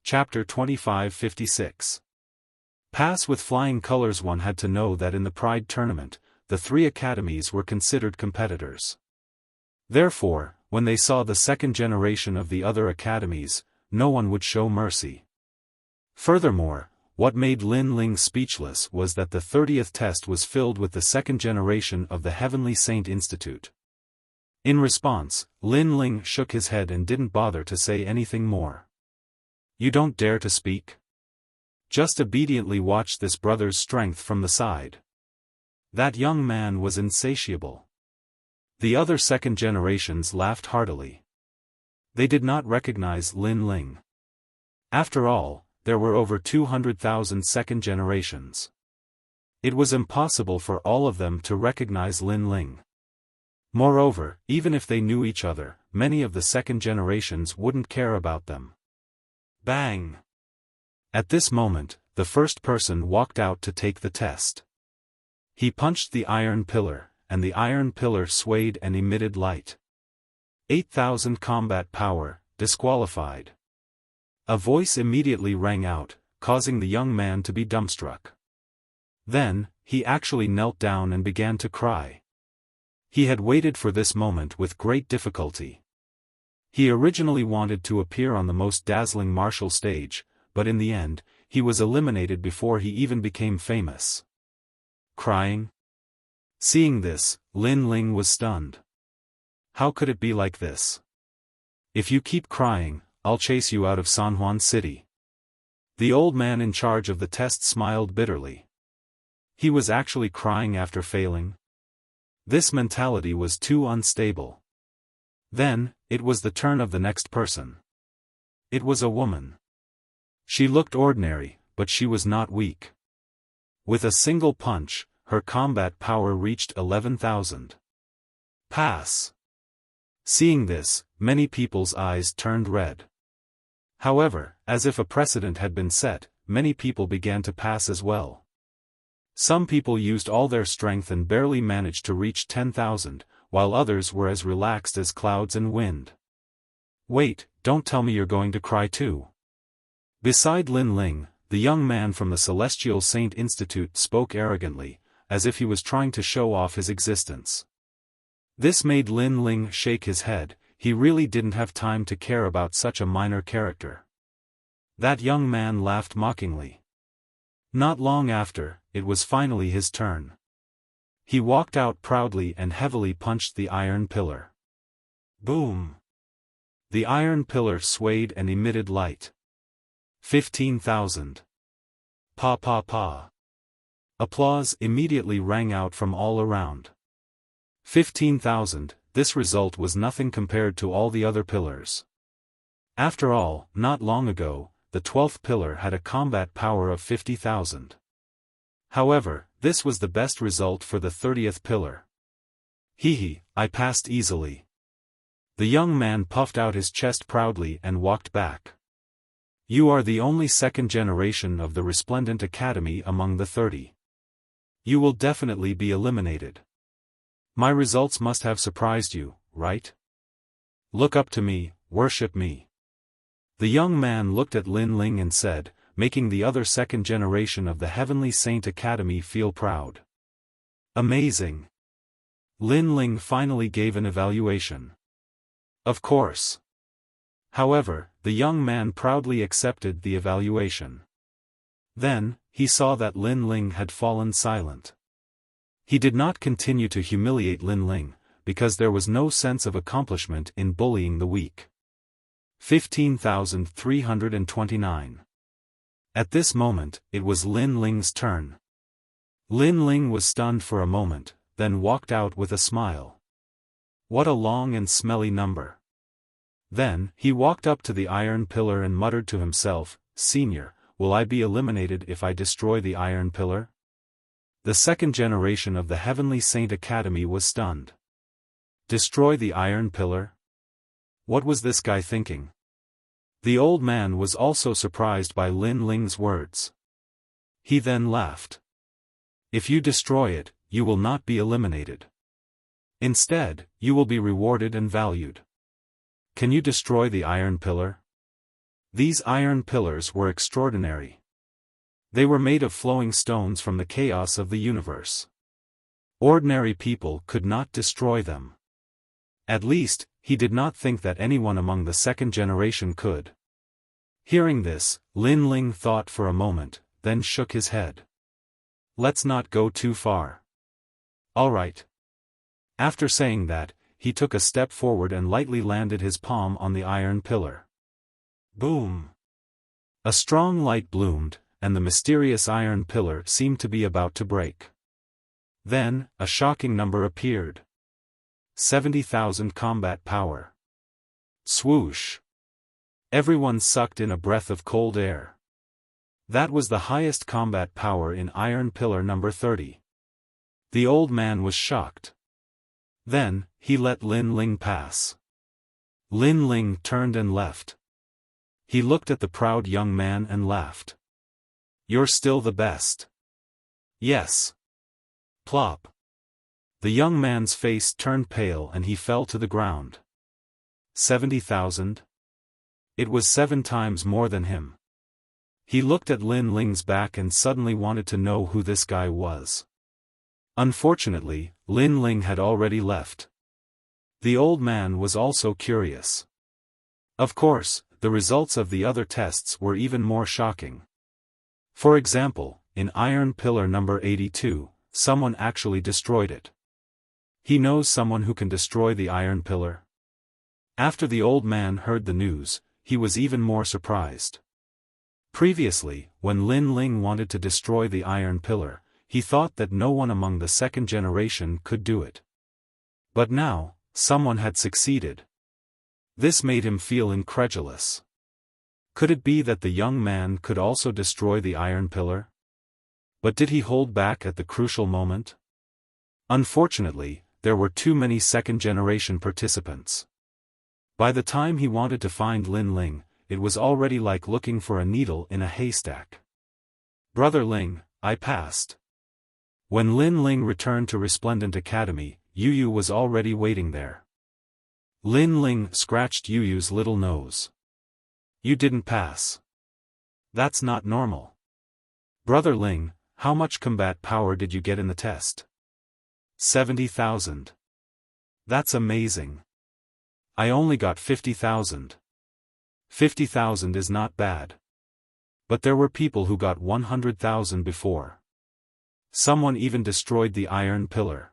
Chapter 2556. Pass with flying colors. One had to know that in the Pride Tournament, the 3 academies were considered competitors. Therefore, when they saw the 2nd generation of the other academies, no one would show mercy. Furthermore, what made Lin Ling speechless was that the 30th test was filled with the 2nd generation of the Heavenly Saint Institute. In response, Lin Ling shook his head and didn't bother to say anything more. You don't dare to speak? Just obediently watch this brother's strength from the side. That young man was insatiable. The other 2nd generations laughed heartily. They did not recognize Lin Ling. After all, there were over 200,000 2nd generations. It was impossible for all of them to recognize Lin Ling. Moreover, even if they knew each other, many of the second generations wouldn't care about them. Bang! At this moment, the first person walked out to take the test. He punched the iron pillar, and the iron pillar swayed and emitted light. 8,000 combat power, disqualified. A voice immediately rang out, causing the young man to be dumbstruck. Then, he actually knelt down and began to cry. He had waited for this moment with great difficulty. He originally wanted to appear on the most dazzling martial stage, but in the end, he was eliminated before he even became famous. Crying? Seeing this, Lin Ling was stunned. How could it be like this? If you keep crying, I'll chase you out of San Juan City. The old man in charge of the test smiled bitterly. He was actually crying after failing. This mentality was too unstable. Then, it was the turn of the next person. It was a woman. She looked ordinary, but she was not weak. With a single punch, her combat power reached 11,000. Pass. Seeing this, many people's eyes turned red. However, as if a precedent had been set, many people began to pass as well. Some people used all their strength and barely managed to reach 10,000, while others were as relaxed as clouds and wind. Wait, don't tell me you're going to cry too. Beside Lin Ling, the young man from the Celestial Saint Institute spoke arrogantly, as if he was trying to show off his existence. This made Lin Ling shake his head. He really didn't have time to care about such a minor character. That young man laughed mockingly. Not long after, it was finally his turn. He walked out proudly and heavily punched the iron pillar. Boom! The iron pillar swayed and emitted light. 15,000. Pa pa pa. Applause immediately rang out from all around. 15,000, this result was nothing compared to all the other pillars. After all, not long ago, the 12th pillar had a combat power of 50,000. However, this was the best result for the 30th pillar. Hee, I passed easily. The young man puffed out his chest proudly and walked back. You are the only second generation of the Resplendent Academy among the 30. You will definitely be eliminated. My results must have surprised you, right? Look up to me, worship me. The young man looked at Lin Ling and said, making the other second generation of the Heavenly Saint Academy feel proud. Amazing. Lin Ling finally gave an evaluation. Of course. However, the young man proudly accepted the evaluation. Then, he saw that Lin Ling had fallen silent. He did not continue to humiliate Lin Ling, because there was no sense of accomplishment in bullying the weak. 15,329. At this moment, it was Lin Ling's turn. Lin Ling was stunned for a moment, then walked out with a smile. What a long and smelly number. Then, he walked up to the iron pillar and muttered to himself, Senior, will I be eliminated if I destroy the iron pillar? The second generation of the Heavenly Saint Academy was stunned. Destroy the iron pillar? What was this guy thinking? The old man was also surprised by Lin Ling's words. He then laughed. If you destroy it, you will not be eliminated. Instead, you will be rewarded and valued. Can you destroy the iron pillar? These iron pillars were extraordinary. They were made of flowing stones from the chaos of the universe. Ordinary people could not destroy them. At least, he did not think that anyone among the second generation could. Hearing this, Lin Ling thought for a moment, then shook his head. Let's not go too far. All right. After saying that, he took a step forward and lightly landed his palm on the iron pillar. Boom! A strong light bloomed, and the mysterious iron pillar seemed to be about to break. Then, a shocking number appeared. 70,000 combat power. Swoosh! Everyone sucked in a breath of cold air. That was the highest combat power in Iron Pillar number 30. The old man was shocked. Then, he let Lin Ling pass. Lin Ling turned and left. He looked at the proud young man and laughed. "You're still the best." "Yes." Plop. The young man's face turned pale and he fell to the ground. 70,000? It was 7 times more than him. He looked at Lin Ling's back and suddenly wanted to know who this guy was. Unfortunately, Lin Ling had already left. The old man was also curious. Of course, the results of the other tests were even more shocking. For example, in iron pillar number 82, someone actually destroyed it. He knows someone who can destroy the iron pillar. After the old man heard the news, he was even more surprised. Previously, when Lin Ling wanted to destroy the iron pillar, he thought that no one among the second generation could do it. But now, someone had succeeded. This made him feel incredulous. Could it be that the young man could also destroy the iron pillar? But did he hold back at the crucial moment? Unfortunately, there were too many second-generation participants. By the time he wanted to find Lin Ling, it was already like looking for a needle in a haystack. "Brother Ling, I passed." When Lin Ling returned to Resplendent Academy, Yu Yu was already waiting there. Lin Ling scratched Yu Yu's little nose. "You didn't pass. That's not normal." "Brother Ling, how much combat power did you get in the test?" 70,000. "That's amazing. I only got 50,000. 50,000 is not bad. But there were people who got 100,000 before. Someone even destroyed the iron pillar."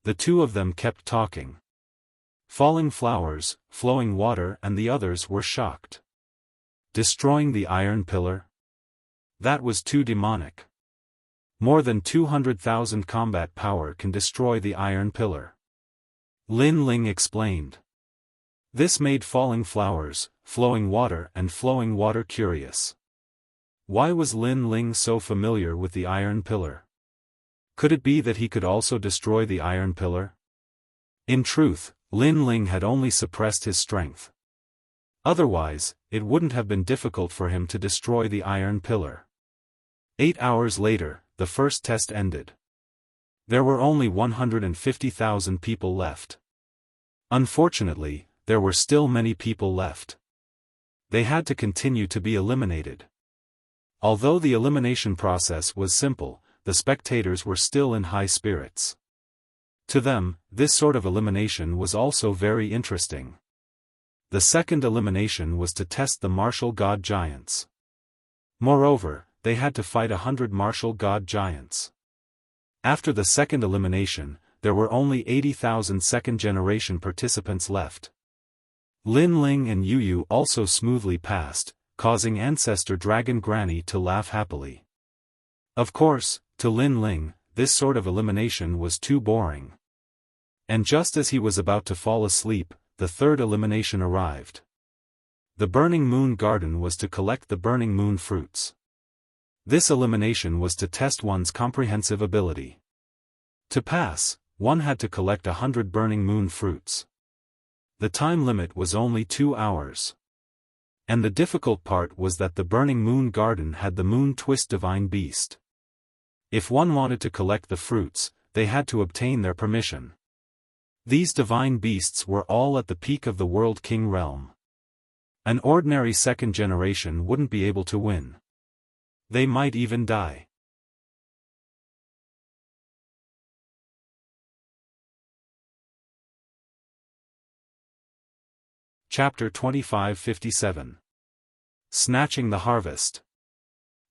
The two of them kept talking. Falling flowers, flowing water and the others were shocked. Destroying the iron pillar? That was too demonic. More than 200,000 combat power can destroy the iron pillar. Lin Ling explained. This made falling flowers, flowing water and flowing water curious. Why was Lin Ling so familiar with the iron pillar? Could it be that he could also destroy the iron pillar? In truth, Lin Ling had only suppressed his strength. Otherwise, it wouldn't have been difficult for him to destroy the iron pillar. 8 hours later, the first test ended. There were only 150,000 people left. Unfortunately, there were still many people left. They had to continue to be eliminated. Although the elimination process was simple, the spectators were still in high spirits. To them, this sort of elimination was also very interesting. The second elimination was to test the martial god giants. Moreover, they had to fight 100 martial god giants. After the second elimination, there were only 80,000 second-generation participants left. Lin Ling and Yu Yu also smoothly passed, causing Ancestor Dragon Granny to laugh happily. Of course, to Lin Ling, this sort of elimination was too boring. And just as he was about to fall asleep, the third elimination arrived. The Burning Moon Garden was to collect the Burning Moon fruits. This elimination was to test one's comprehensive ability. To pass, one had to collect 100 Burning Moon fruits. The time limit was only 2 hours. And the difficult part was that the Burning Moon Garden had the Moon Twist Divine Beast. If one wanted to collect the fruits, they had to obtain their permission. These divine beasts were all at the peak of the World King realm. An ordinary second generation wouldn't be able to win. They might even die. Chapter 2557. Snatching the Harvest.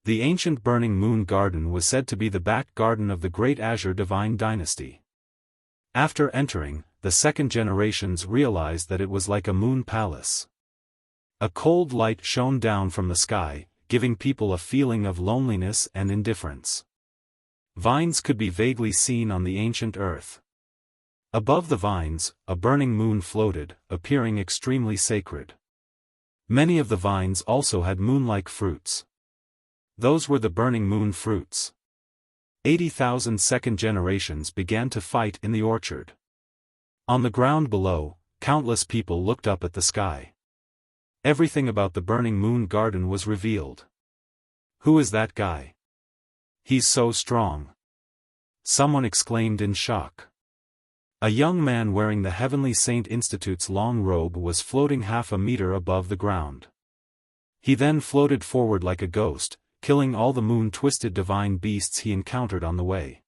The ancient Burning Moon Garden was said to be the back garden of the Great Azure Divine Dynasty. After entering, the second generations realized that it was like a moon palace. A cold light shone down from the sky, giving people a feeling of loneliness and indifference. Vines could be vaguely seen on the ancient earth. Above the vines, a burning moon floated, appearing extremely sacred. Many of the vines also had moon-like fruits. Those were the burning moon fruits. 80,000 second generations began to fight in the orchard. On the ground below, countless people looked up at the sky. Everything about the burning moon garden was revealed. Who is that guy? He's so strong. Someone exclaimed in shock. A young man wearing the Heavenly Saint Institute's long robe was floating half a meter above the ground. He then floated forward like a ghost, killing all the moon-twisted divine beasts he encountered on the way.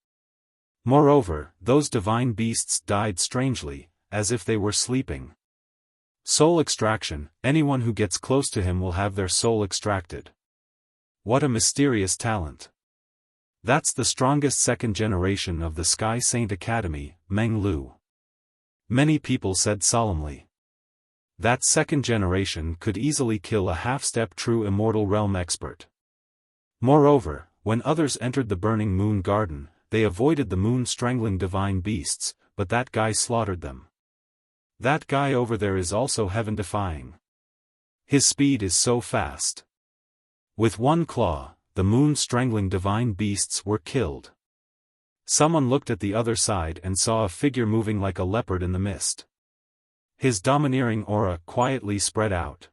Moreover, those divine beasts died strangely, as if they were sleeping. Soul extraction: anyone who gets close to him will have their soul extracted. What a mysterious talent. That's the strongest second generation of the Sky Saint Academy, Meng Lu. Many people said solemnly. That second generation could easily kill a half-step true immortal realm expert. Moreover, when others entered the burning moon garden, they avoided the moon-strangling divine beasts, but that guy slaughtered them. That guy over there is also heaven-defying. His speed is so fast. With one claw, the moon-strangling divine beasts were killed. Someone looked at the other side and saw a figure moving like a leopard in the mist. His domineering aura quietly spread out.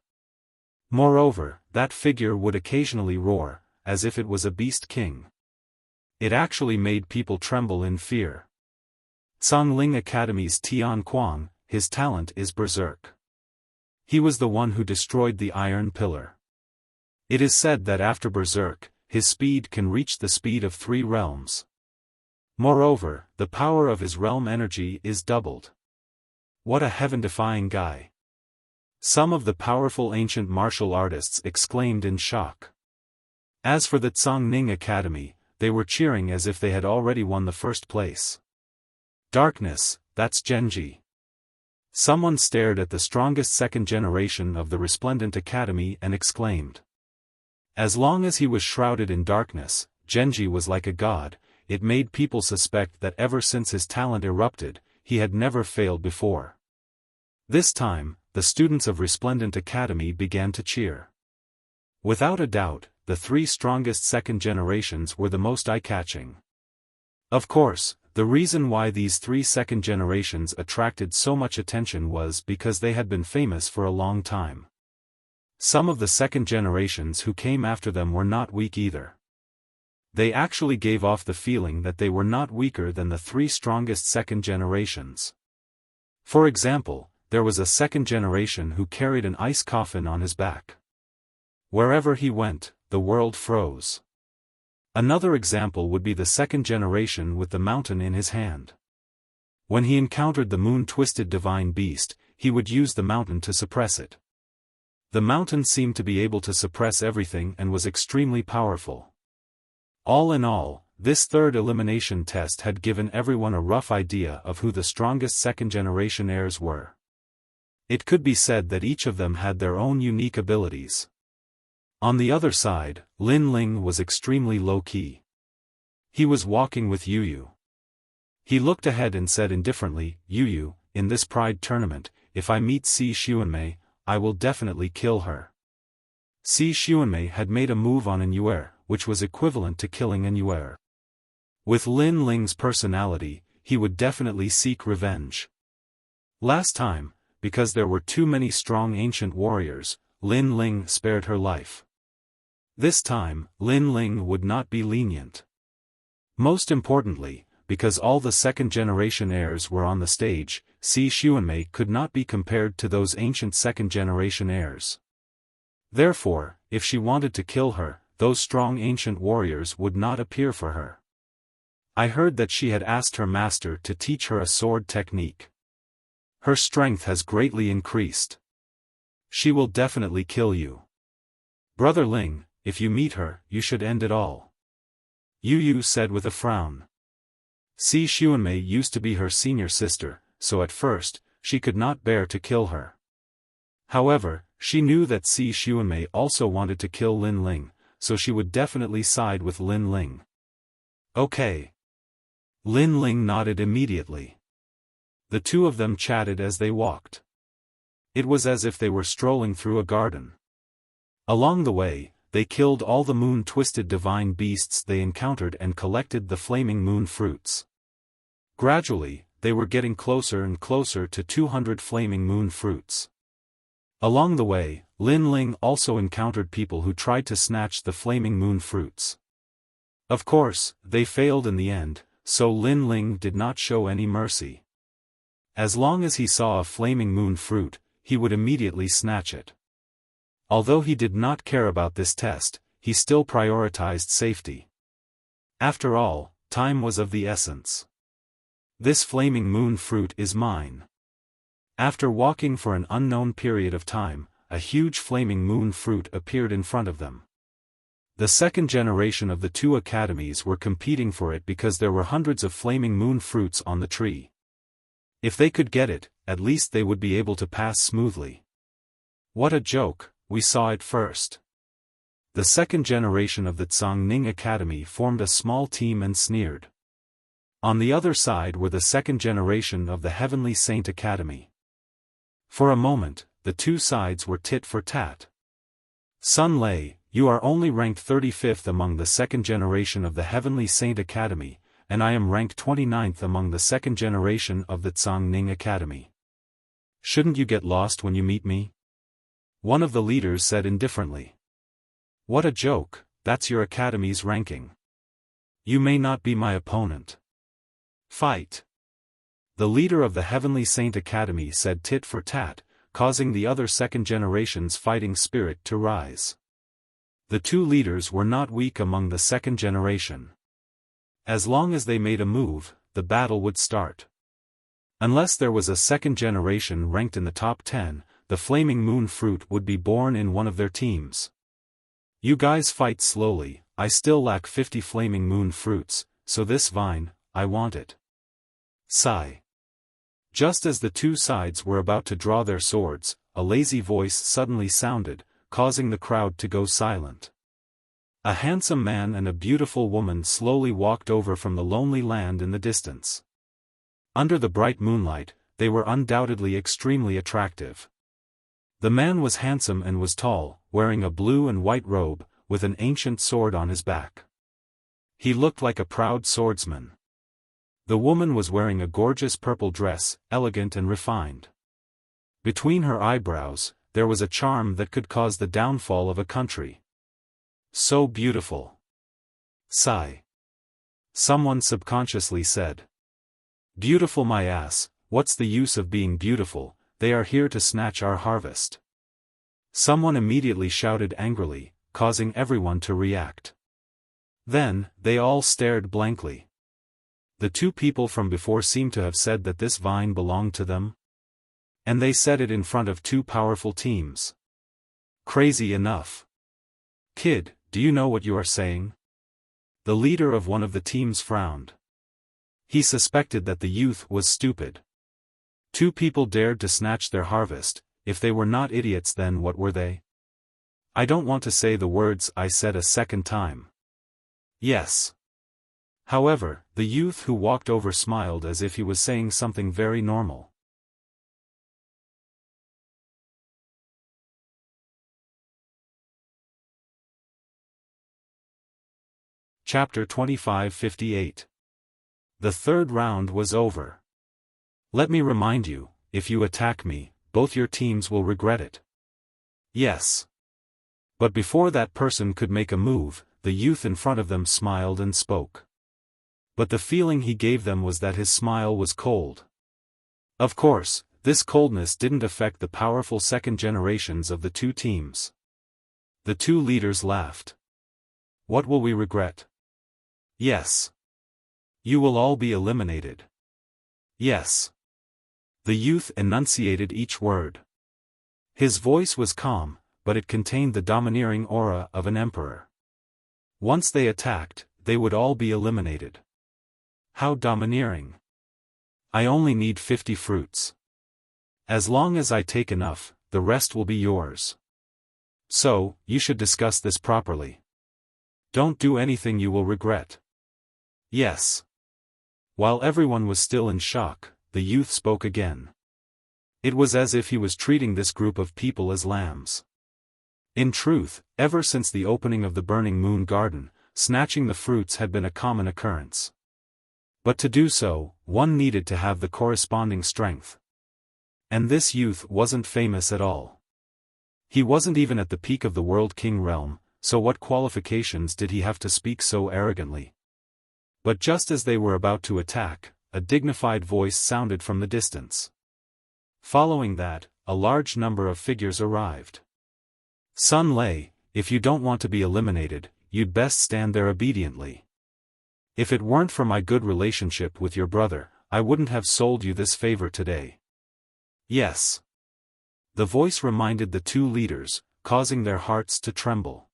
Moreover, that figure would occasionally roar, as if it was a beast king. It actually made people tremble in fear. Zhongling Academy's Tian Kuang, his talent is berserk. He was the one who destroyed the Iron Pillar. It is said that after berserk, his speed can reach the speed of 3 realms. Moreover, the power of his realm energy is doubled. What a heaven-defying guy. Some of the powerful ancient martial artists exclaimed in shock. As for the Zhongning Academy, they were cheering as if they had already won the first place. Darkness, that's Genji. Someone stared at the strongest second generation of the Resplendent Academy and exclaimed. As long as he was shrouded in darkness, Genji was like a god. It made people suspect that ever since his talent erupted, he had never failed before. This time, the students of Resplendent Academy began to cheer. Without a doubt, the 3 strongest second generations were the most eye-catching. Of course, the reason why these 3 second generations attracted so much attention was because they had been famous for a long time. Some of the second generations who came after them were not weak either. They actually gave off the feeling that they were not weaker than the 3 strongest second generations. For example, there was a second generation who carried an ice coffin on his back. Wherever he went, the world froze. Another example would be the second generation with the mountain in his hand. When he encountered the moon-twisted divine beast, he would use the mountain to suppress it. The mountain seemed to be able to suppress everything and was extremely powerful. All in all, this third elimination test had given everyone a rough idea of who the strongest second-generation heirs were. It could be said that each of them had their own unique abilities. On the other side, Lin Ling was extremely low-key. He was walking with Yu Yu. He looked ahead and said indifferently, "Yu Yu, in this Pride tournament, if I meet Si Xuanmei, I will definitely kill her." Si Xuanmei had made a move on an Yuer, which was equivalent to killing an Yuer. With Lin Ling's personality, he would definitely seek revenge. Last time, because there were too many strong ancient warriors, Lin Ling spared her life. This time, Lin Ling would not be lenient. Most importantly, because all the second-generation heirs were on the stage, Si Xuanmei could not be compared to those ancient second-generation heirs. Therefore, if she wanted to kill her, those strong ancient warriors would not appear for her. I heard that she had asked her master to teach her a sword technique. Her strength has greatly increased. She will definitely kill you. Brother Ling, if you meet her, you should end it all. Yu Yu said with a frown. Si Xuanmei used to be her senior sister, so at first, she could not bear to kill her. However, she knew that Si Xuanmei also wanted to kill Lin Ling, so she would definitely side with Lin Ling. Okay. Lin Ling nodded immediately. The two of them chatted as they walked. It was as if they were strolling through a garden. Along the way, they killed all the moon-twisted divine beasts they encountered and collected the flaming moon fruits. Gradually, they were getting closer and closer to 200 flaming moon fruits. Along the way, Lin Ling also encountered people who tried to snatch the flaming moon fruits. Of course, they failed in the end, so Lin Ling did not show any mercy. As long as he saw a flaming moon fruit, he would immediately snatch it. Although he did not care about this test, he still prioritized safety. After all, time was of the essence. This flaming moon fruit is mine. After walking for an unknown period of time, a huge flaming moon fruit appeared in front of them. The second generation of the two academies were competing for it because there were hundreds of flaming moon fruits on the tree. If they could get it, at least they would be able to pass smoothly. What a joke, we saw it first. The second generation of the Tsangning Academy formed a small team and sneered. On the other side were the second generation of the Heavenly Saint Academy. For a moment, the two sides were tit for tat. Sun Lei, you are only ranked 35th among the second generation of the Heavenly Saint Academy, and I am ranked 29th among the second generation of the Tsangning Academy. Shouldn't you get lost when you meet me? One of the leaders said indifferently. What a joke, that's your academy's ranking. You may not be my opponent. Fight. The leader of the Heavenly Saint Academy said tit for tat, causing the other second generation's fighting spirit to rise. The two leaders were not weak among the second generation. As long as they made a move, the battle would start. Unless there was a second generation ranked in the top 10, the flaming moon fruit would be born in one of their teams. You guys fight slowly, I still lack 50 flaming moon fruits, so this vine, I want it. Sigh. Just as the two sides were about to draw their swords, a lazy voice suddenly sounded, causing the crowd to go silent. A handsome man and a beautiful woman slowly walked over from the lonely land in the distance. Under the bright moonlight, they were undoubtedly extremely attractive. The man was handsome and was tall, wearing a blue and white robe, with an ancient sword on his back. He looked like a proud swordsman. The woman was wearing a gorgeous purple dress, elegant and refined. Between her eyebrows, there was a charm that could cause the downfall of a country. So beautiful. Sigh. Someone subconsciously said. Beautiful my ass, what's the use of being beautiful, they are here to snatch our harvest. Someone immediately shouted angrily, causing everyone to react. Then, they all stared blankly. The two people from before seemed to have said that this vine belonged to them. And they said it in front of two powerful teams. Crazy enough. Kid, do you know what you are saying? The leader of one of the teams frowned. He suspected that the youth was stupid. Two people dared to snatch their harvest, if they were not idiots then what were they? I don't want to say the words I said a second time. Yes. However, the youth who walked over smiled as if he was saying something very normal. Chapter 2558. The third round was over. Let me remind you, if you attack me, both your teams will regret it. Yes. But before that person could make a move, the youth in front of them smiled and spoke. But the feeling he gave them was that his smile was cold. Of course, this coldness didn't affect the powerful second generations of the two teams. The two leaders laughed. What will we regret? Yes. You will all be eliminated. Yes. The youth enunciated each word. His voice was calm, but it contained the domineering aura of an emperor. Once they attacked, they would all be eliminated. How domineering. I only need 50 fruits. As long as I take enough, the rest will be yours. So, you should discuss this properly. Don't do anything you will regret. Yes. While everyone was still in shock, the youth spoke again. It was as if he was treating this group of people as lambs. In truth, ever since the opening of the Burning Moon Garden, snatching the fruits had been a common occurrence. But to do so, one needed to have the corresponding strength. And this youth wasn't famous at all. He wasn't even at the peak of the World King realm, so what qualifications did he have to speak so arrogantly? But just as they were about to attack, a dignified voice sounded from the distance. Following that, a large number of figures arrived. Sun Lei, if you don't want to be eliminated, you'd best stand there obediently. If it weren't for my good relationship with your brother, I wouldn't have sold you this favor today. Yes. The voice reminded the two leaders, causing their hearts to tremble.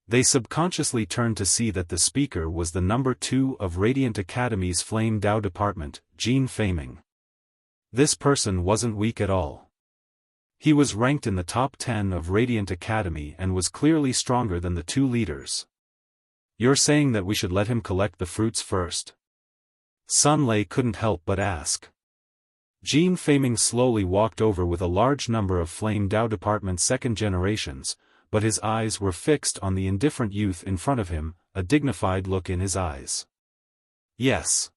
They subconsciously turned to see that the speaker was the number 2 of Radiant Academy's Flame Dao department, Jin Feiming. This person wasn't weak at all. He was ranked in the top 10 of Radiant Academy and was clearly stronger than the two leaders. You're saying that we should let him collect the fruits first? Sun Lei couldn't help but ask. Jin Feiming slowly walked over with a large number of Flame Dao department second generations, but his eyes were fixed on the indifferent youth in front of him, a dignified look in his eyes. Yes.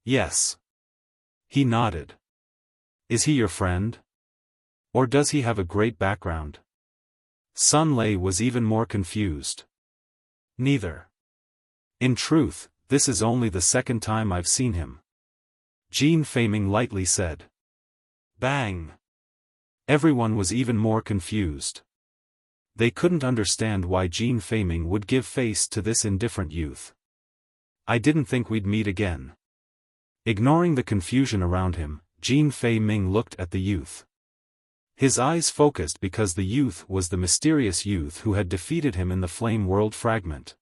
Yes. He nodded. Is he your friend? Or does he have a great background? Sun Lei was even more confused. Neither. In truth, this is only the second time I've seen him. Jin Feiming lightly said. Bang! Everyone was even more confused. They couldn't understand why Jin Feiming would give face to this indifferent youth. I didn't think we'd meet again. Ignoring the confusion around him, Jin Feiming looked at the youth. His eyes focused because the youth was the mysterious youth who had defeated him in the Flame World fragment.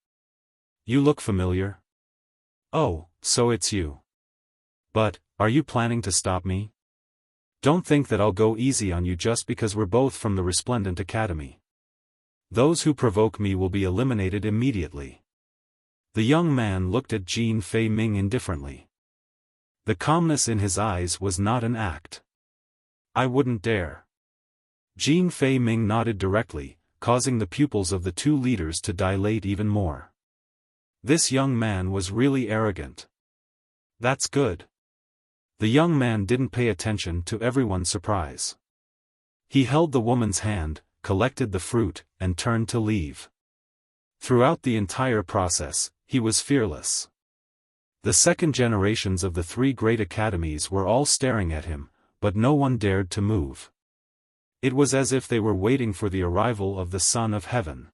You look familiar. Oh, so it's you. But, are you planning to stop me? Don't think that I'll go easy on you just because we're both from the Resplendent Academy. Those who provoke me will be eliminated immediately. The young man looked at Jin Feiming indifferently. The calmness in his eyes was not an act. I wouldn't dare. Jin Feiming nodded directly, causing the pupils of the two leaders to dilate even more. This young man was really arrogant. That's good. The young man didn't pay attention to everyone's surprise. He held the woman's hand, collected the fruit, and turned to leave. Throughout the entire process, he was fearless. The second generations of the 3 great academies were all staring at him, but no one dared to move. It was as if they were waiting for the arrival of the Son of Heaven.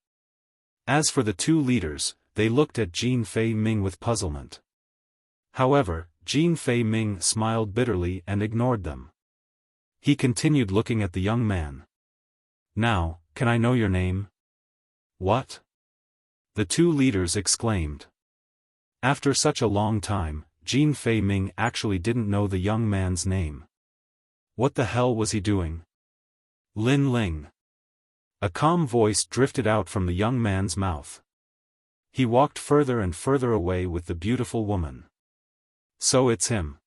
As for the two leaders, they looked at Jin Feiming with puzzlement. However, Jin Feiming smiled bitterly and ignored them. He continued looking at the young man. Now, can I know your name? What? The two leaders exclaimed. After such a long time, Jin Feiming actually didn't know the young man's name. What the hell was he doing? Lin Ling. A calm voice drifted out from the young man's mouth. He walked further and further away with the beautiful woman. So it's him.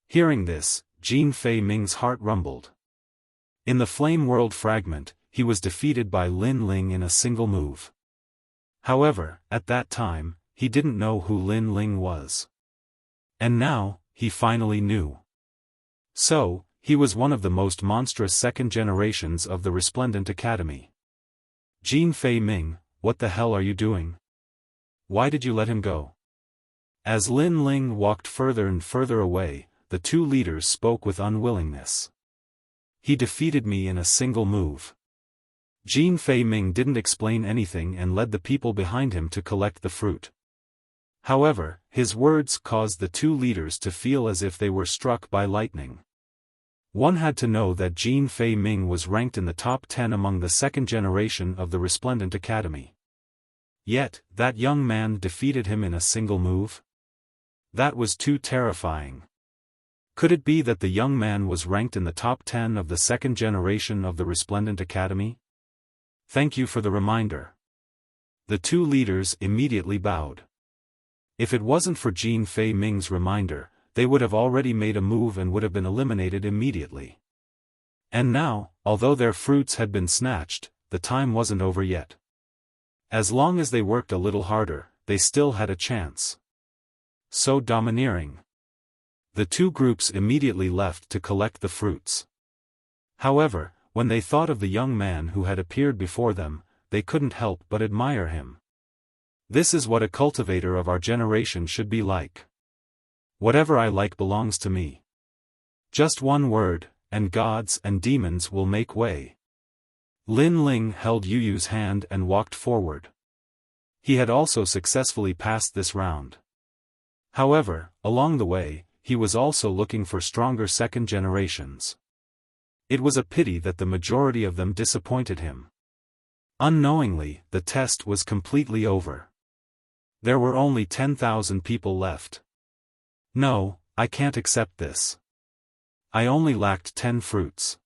Hearing this, Jin Feiming's heart rumbled. In the Flame World fragment, he was defeated by Lin Ling in a single move. However, at that time, he didn't know who Lin Ling was. And now, he finally knew. So, he was one of the most monstrous second generations of the Resplendent Academy. Jin Feiming, what the hell are you doing? Why did you let him go? As Lin Ling walked further and further away, the two leaders spoke with unwillingness. He defeated me in a single move. Jin Feiming didn't explain anything and led the people behind him to collect the fruit. However, his words caused the two leaders to feel as if they were struck by lightning. One had to know that Jin Feiming was ranked in the top 10 among the second generation of the Resplendent Academy. Yet, that young man defeated him in a single move? That was too terrifying. Could it be that the young man was ranked in the top 10 of the second generation of the Resplendent Academy? Thank you for the reminder. The two leaders immediately bowed. If it wasn't for Jin Feiming's reminder, they would have already made a move and would have been eliminated immediately. And now, although their fruits had been snatched, the time wasn't over yet. As long as they worked a little harder, they still had a chance. so domineering. The two groups immediately left to collect the fruits. However, when they thought of the young man who had appeared before them, they couldn't help but admire him. This is what a cultivator of our generation should be like. Whatever I like belongs to me. Just one word, and gods and demons will make way. Lin Ling held Yu Yu's hand and walked forward. He had also successfully passed this round. However, along the way, he was also looking for stronger second generations. It was a pity that the majority of them disappointed him. Unknowingly, the test was completely over. There were only 10,000 people left. No, I can't accept this. I only lacked 10 fruits.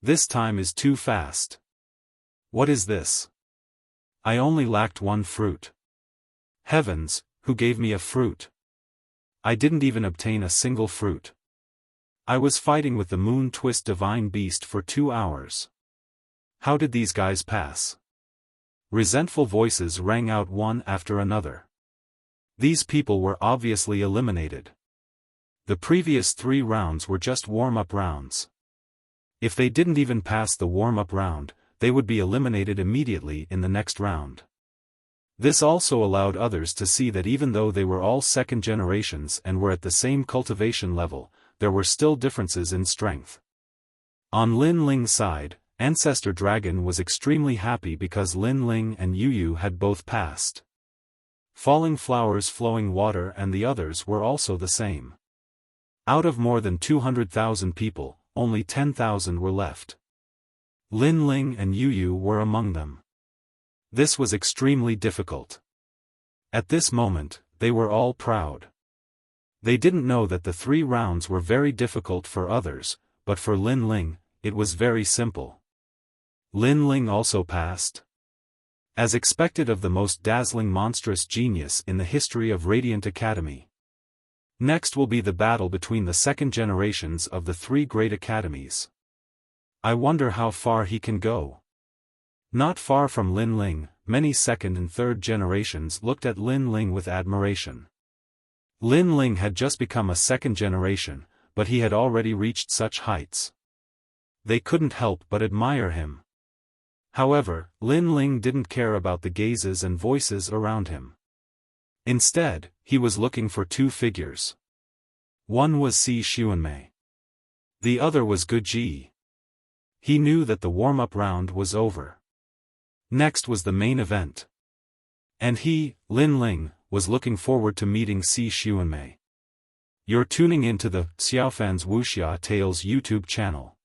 This time is too fast. What is this? I only lacked 1 fruit. Heavens, who gave me a fruit? I didn't even obtain a single fruit. I was fighting with the Moon Twist Divine Beast for 2 hours. How did these guys pass? Resentful voices rang out one after another. These people were obviously eliminated. The previous 3 rounds were just warm-up rounds. If they didn't even pass the warm-up round, they would be eliminated immediately in the next round. This also allowed others to see that even though they were all second generations and were at the same cultivation level, there were still differences in strength. On Lin Ling's side, Ancestor Dragon was extremely happy because Lin Ling and Yu Yu had both passed. Falling Flowers, Flowing Water and the others were also the same. Out of more than 200,000 people, only 10,000 were left. Lin Ling and Yu Yu were among them. This was extremely difficult. At this moment, they were all proud. They didn't know that the 3 rounds were very difficult for others, but for Lin Ling, it was very simple. Lin Ling also passed. As expected of the most dazzling monstrous genius in the history of Radiant Academy. Next will be the battle between the second generations of the 3 great academies. I wonder how far he can go. Not far from Lin Ling, many second and third generations looked at Lin Ling with admiration. Lin Ling had just become a second generation, but he had already reached such heights. They couldn't help but admire him. However, Lin Ling didn't care about the gazes and voices around him. Instead, he was looking for 2 figures. One was Xiaofan. The other was Gu Ji. He knew that the warm-up round was over. Next was the main event. And he, Lin Ling, was looking forward to meeting Xiaofan. You're tuning into the Xiaofan's Wuxia Tales YouTube channel.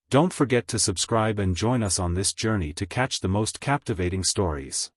Don't forget to subscribe and join us on this journey to catch the most captivating stories.